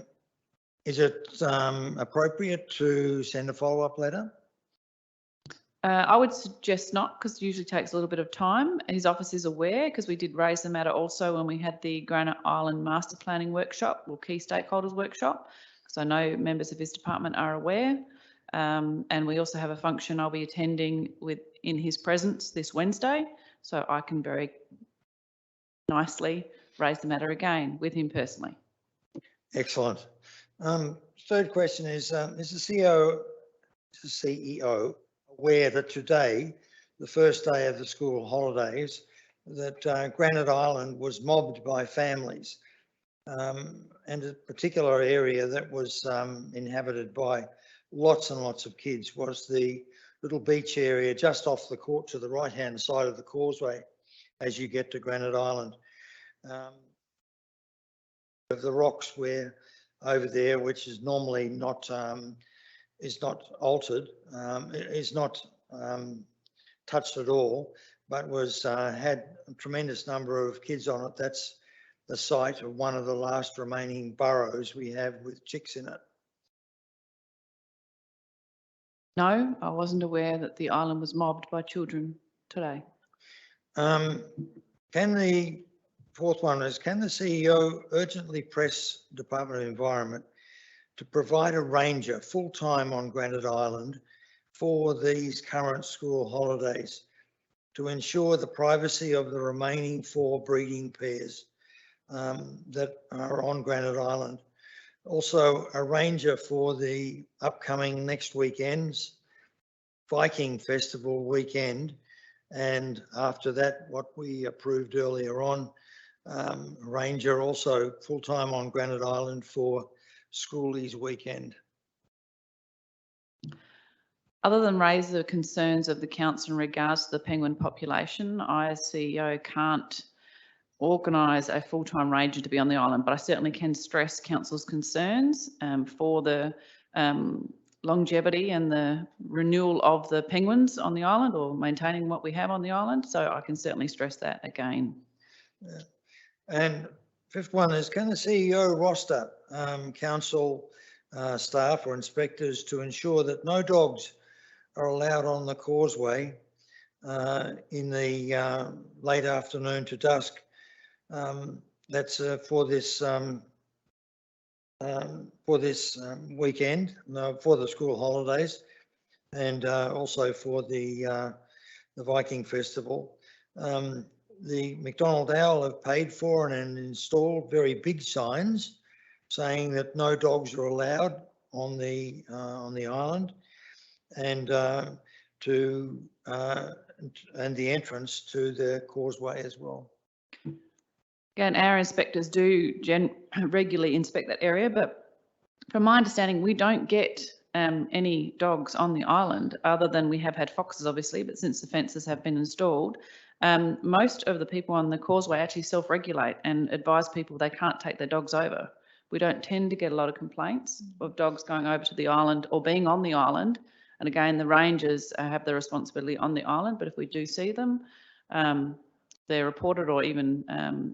Is it appropriate to send a follow-up letter? I would suggest not, because it usually takes a little bit of time. His office is aware, because we did raise the matter also when we had the Granite Island Master Planning Workshop, or Key Stakeholders Workshop, because I know members of his department are aware. And we also have a function I'll be attending in his presence this Wednesday, so I can very nicely raise the matter again with him personally. Excellent. Third question is the CEO aware that today, the first day of the school holidays, that Granite Island was mobbed by families, and a particular area that was inhabited by lots and lots of kids was the little beach area just off the court to the right hand side of the causeway as you get to Granite Island. The rocks were over there, which is normally not is not altered, is not touched it all, but had a tremendous number of kids on it. That's the site of one of the last remaining burrows we have with chicks in it. No, I wasn't aware that the island was mobbed by children today. Can the fourth one is, can the CEO urgently press Department of Environment to provide a ranger full-time on Granite Island for these current school holidays to ensure the privacy of the remaining 4 breeding pairs that are on Granite Island? Also, a ranger for the upcoming next weekend's Viking Festival weekend. And after that, what we approved earlier on, ranger also full-time on Granite Island for Schoolies weekend. Other than raise the concerns of the council in regards to the penguin population, I as CEO can't organise a full-time ranger to be on the island, but I certainly can stress council's concerns for the longevity and the renewal of the penguins on the island, or maintaining what we have on the island. So I can certainly stress that again. Yeah. And fifth one is, can the CEO roster council staff or inspectors to ensure that no dogs are allowed on the causeway in the late afternoon to dusk? That's for this weekend, for the school holidays, and also for the Viking Festival. The McDonald Owl have paid for and installed very big signs saying that no dogs are allowed on the island, and the entrance to the causeway as well. Again, our inspectors do regularly inspect that area, but from my understanding, we don't get any dogs on the island, other than we have had foxes, obviously, but since the fences have been installed, most of the people on the causeway actually self-regulate and advise people they can't take their dogs over. We don't tend to get a lot of complaints of dogs going over to the island or being on the island. And again, the rangers have the responsibility on the island, but if we do see them, they're reported or even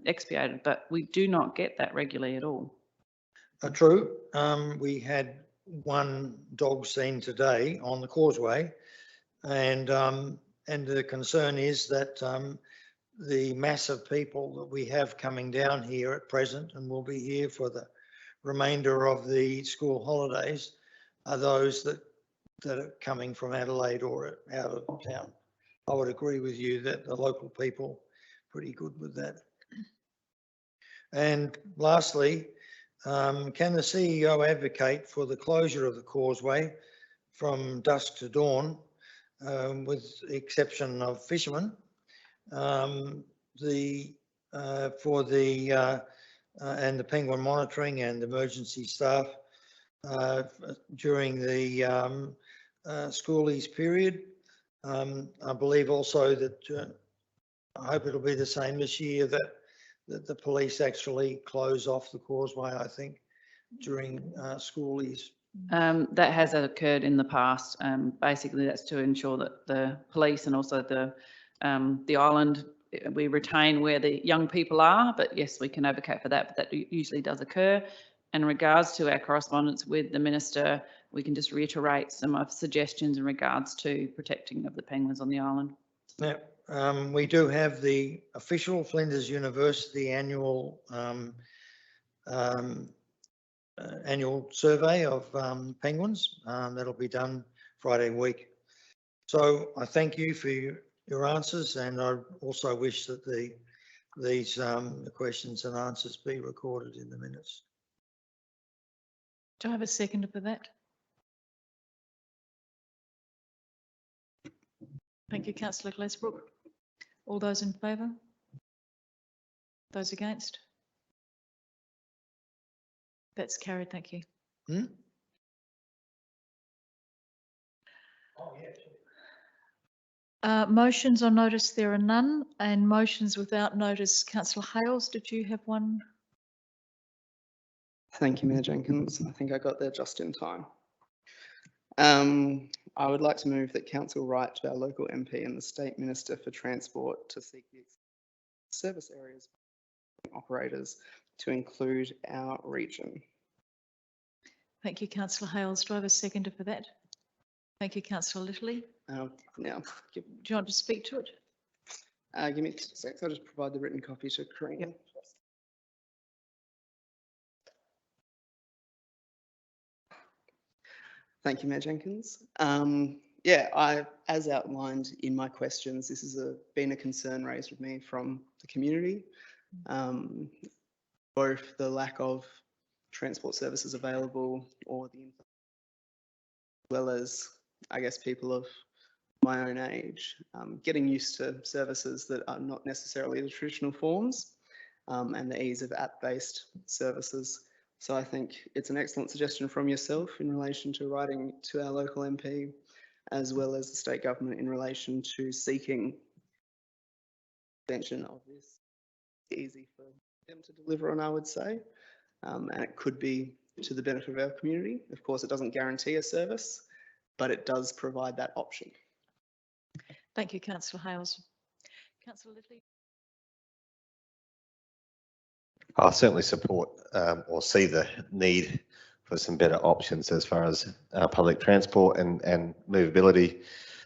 expiated, but we do not get that regularly at all. True. We had one dog seen today on the causeway, and the concern is that the mass of people that we have coming down here at present and will be here for the remainder of the school holidays are those that are coming from Adelaide or out of town. I would agree with you that the local people pretty good with that. And lastly, can the CEO advocate for the closure of the causeway from dusk to dawn, with the exception of fishermen, and the penguin monitoring and emergency staff during the schoolies period? I believe also that I hope it'll be the same this year, that the police actually close off the causeway, I think, during schoolies. That has occurred in the past. Basically, that's to ensure that the police and also the island, we retain where the young people are. But yes, we can advocate for that, but that usually does occur. And in regards to our correspondence with the Minister, we can just reiterate some of suggestions in regards to protecting of the penguins on the island. Yeah. We do have the official Flinders University annual survey of penguins. That'll be done Friday week. So I thank you for your answers, and I also wish that these questions and answers be recorded in the minutes. Do I have a seconder for that? Thank you, Councillor Glazebrook. All those in favour? Those against? That's carried, thank you. Motions on notice, there are none, and motions without notice. Councillor Hales, did you have one? Thank you, Mayor Jenkins. I think I got there just in time. I would like to move that council write to our local MP and the State Minister for Transport to seek the service areas operators to include our region. Thank you, councillor Hales. Do I have a seconder for that? Thank you, councillor Littley. Now, Do you want to speak to it? give me 2 seconds. I'll just provide the written copy to Karina. Thank you, Mayor Jenkins. Yeah, as outlined in my questions, this has been a concern raised with me from the community. Both the lack of transport services available or as well as, I guess, people of my own age, getting used to services that are not necessarily the traditional forms, and the ease of app-based services. So I think it's an excellent suggestion from yourself in relation to writing to our local MP, as well as the state government in relation to seeking extension of this. Easy for them to deliver on, I would say, and it could be to the benefit of our community. Of course, it doesn't guarantee a service, but it does provide that option. Thank you, councillor Hales. Councillor Littley. I certainly support or see the need for some better options as far as public transport and movability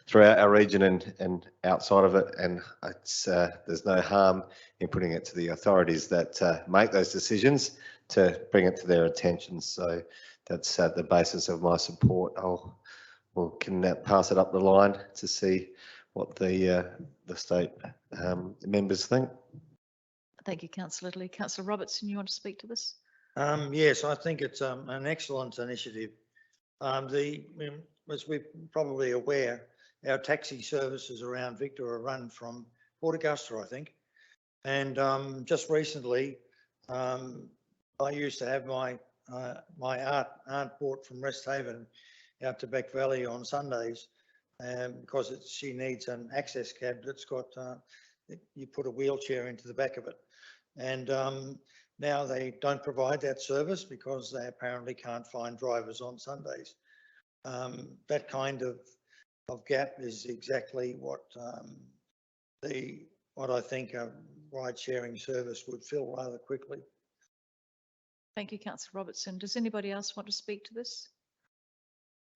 throughout our region and outside of it. And it's, there's no harm in putting it to the authorities that make those decisions to bring it to their attention. So that's the basis of my support. Can pass it up the line to see what the state members think. Thank you, councillor Littley. Councillor Robertson, you want to speak to this? Yes, I think it's an excellent initiative. As we're probably aware, our taxi services around Victor are run from Port Augusta, I think. And just recently, I used to have my aunt brought from Rest Haven out to Beck Valley on Sundays, because she needs an access cab that's got, you put a wheelchair into the back of it. And now they don't provide that service because they apparently can't find drivers on Sundays. That kind of gap is exactly what I think a ride-sharing service would fill rather quickly. Thank you, councillor Robertson. Does anybody else want to speak to this?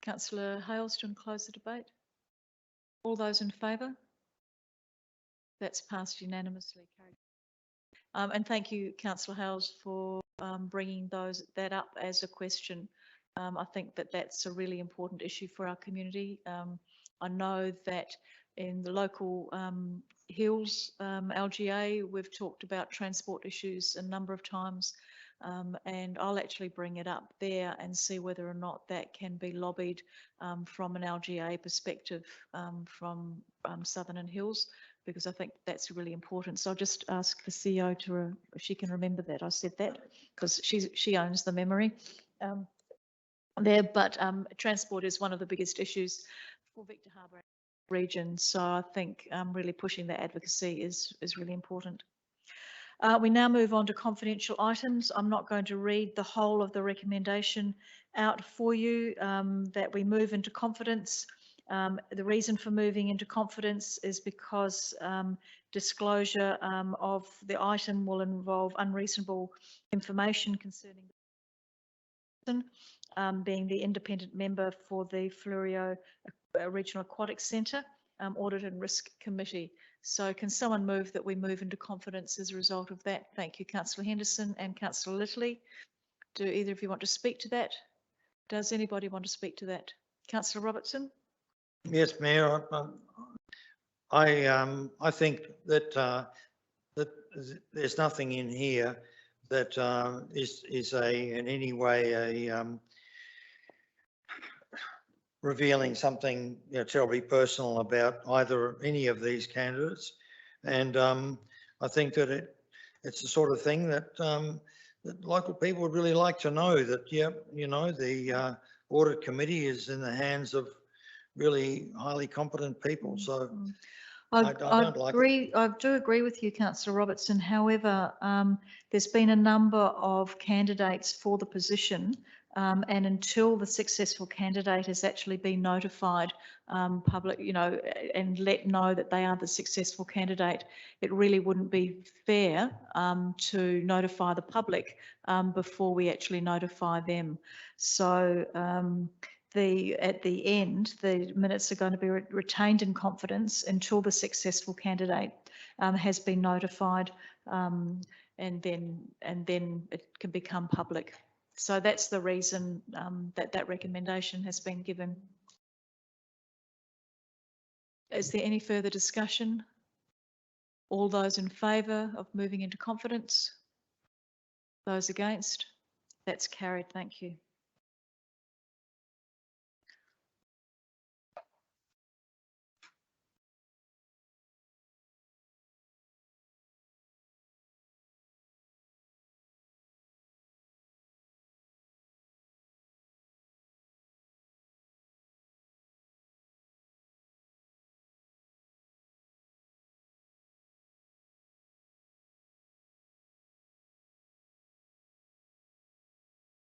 Councillor Hales, do you want to close the debate? All those in favour? That's passed unanimously. And thank you, councillor Hales, for bringing that up as a question. I think that's a really important issue for our community. I know that in the local Hills LGA, we've talked about transport issues a number of times, and I'll actually bring it up there and see whether or not that can be lobbied from an LGA perspective from Southern and Hills, because I think that's really important. So I'll just ask the CEO to, if she can remember that I said that, because she owns the memory there. But transport is one of the biggest issues for Victor Harbor region. So I think really pushing that advocacy is really important. We now move on to confidential items. I'm not going to read the whole of the recommendation out for you, that we move into confidence. The reason for moving into confidence is because disclosure of the item will involve unreasonable information concerning the person, being the independent member for the Fleurieu Regional Aquatic Centre Audit and Risk Committee. So can someone move that we move into confidence as a result of that? Thank you, councillor Henderson and councillor Littley. Do either of you want to speak to that? Does anybody want to speak to that? Councillor Robertson? Yes, Mayor. I think that that there's nothing in here that is in any way a revealing something terribly personal about either any of these candidates, and I think that it's the sort of thing that that local people would really like to know, that the audit committee is in the hands of really highly competent people. So I don't like it. I do agree with you, councillor Robertson. However, there's been a number of candidates for the position And until the successful candidate has actually been notified public, and let know that they are the successful candidate, it really wouldn't be fair to notify the public before we actually notify them. So at the end, the minutes are going to be retained in confidence until the successful candidate has been notified, and then it can become public. So that's the reason that recommendation has been given. Is there any further discussion? All those in favour of moving into confidence? Those against? That's carried. Thank you.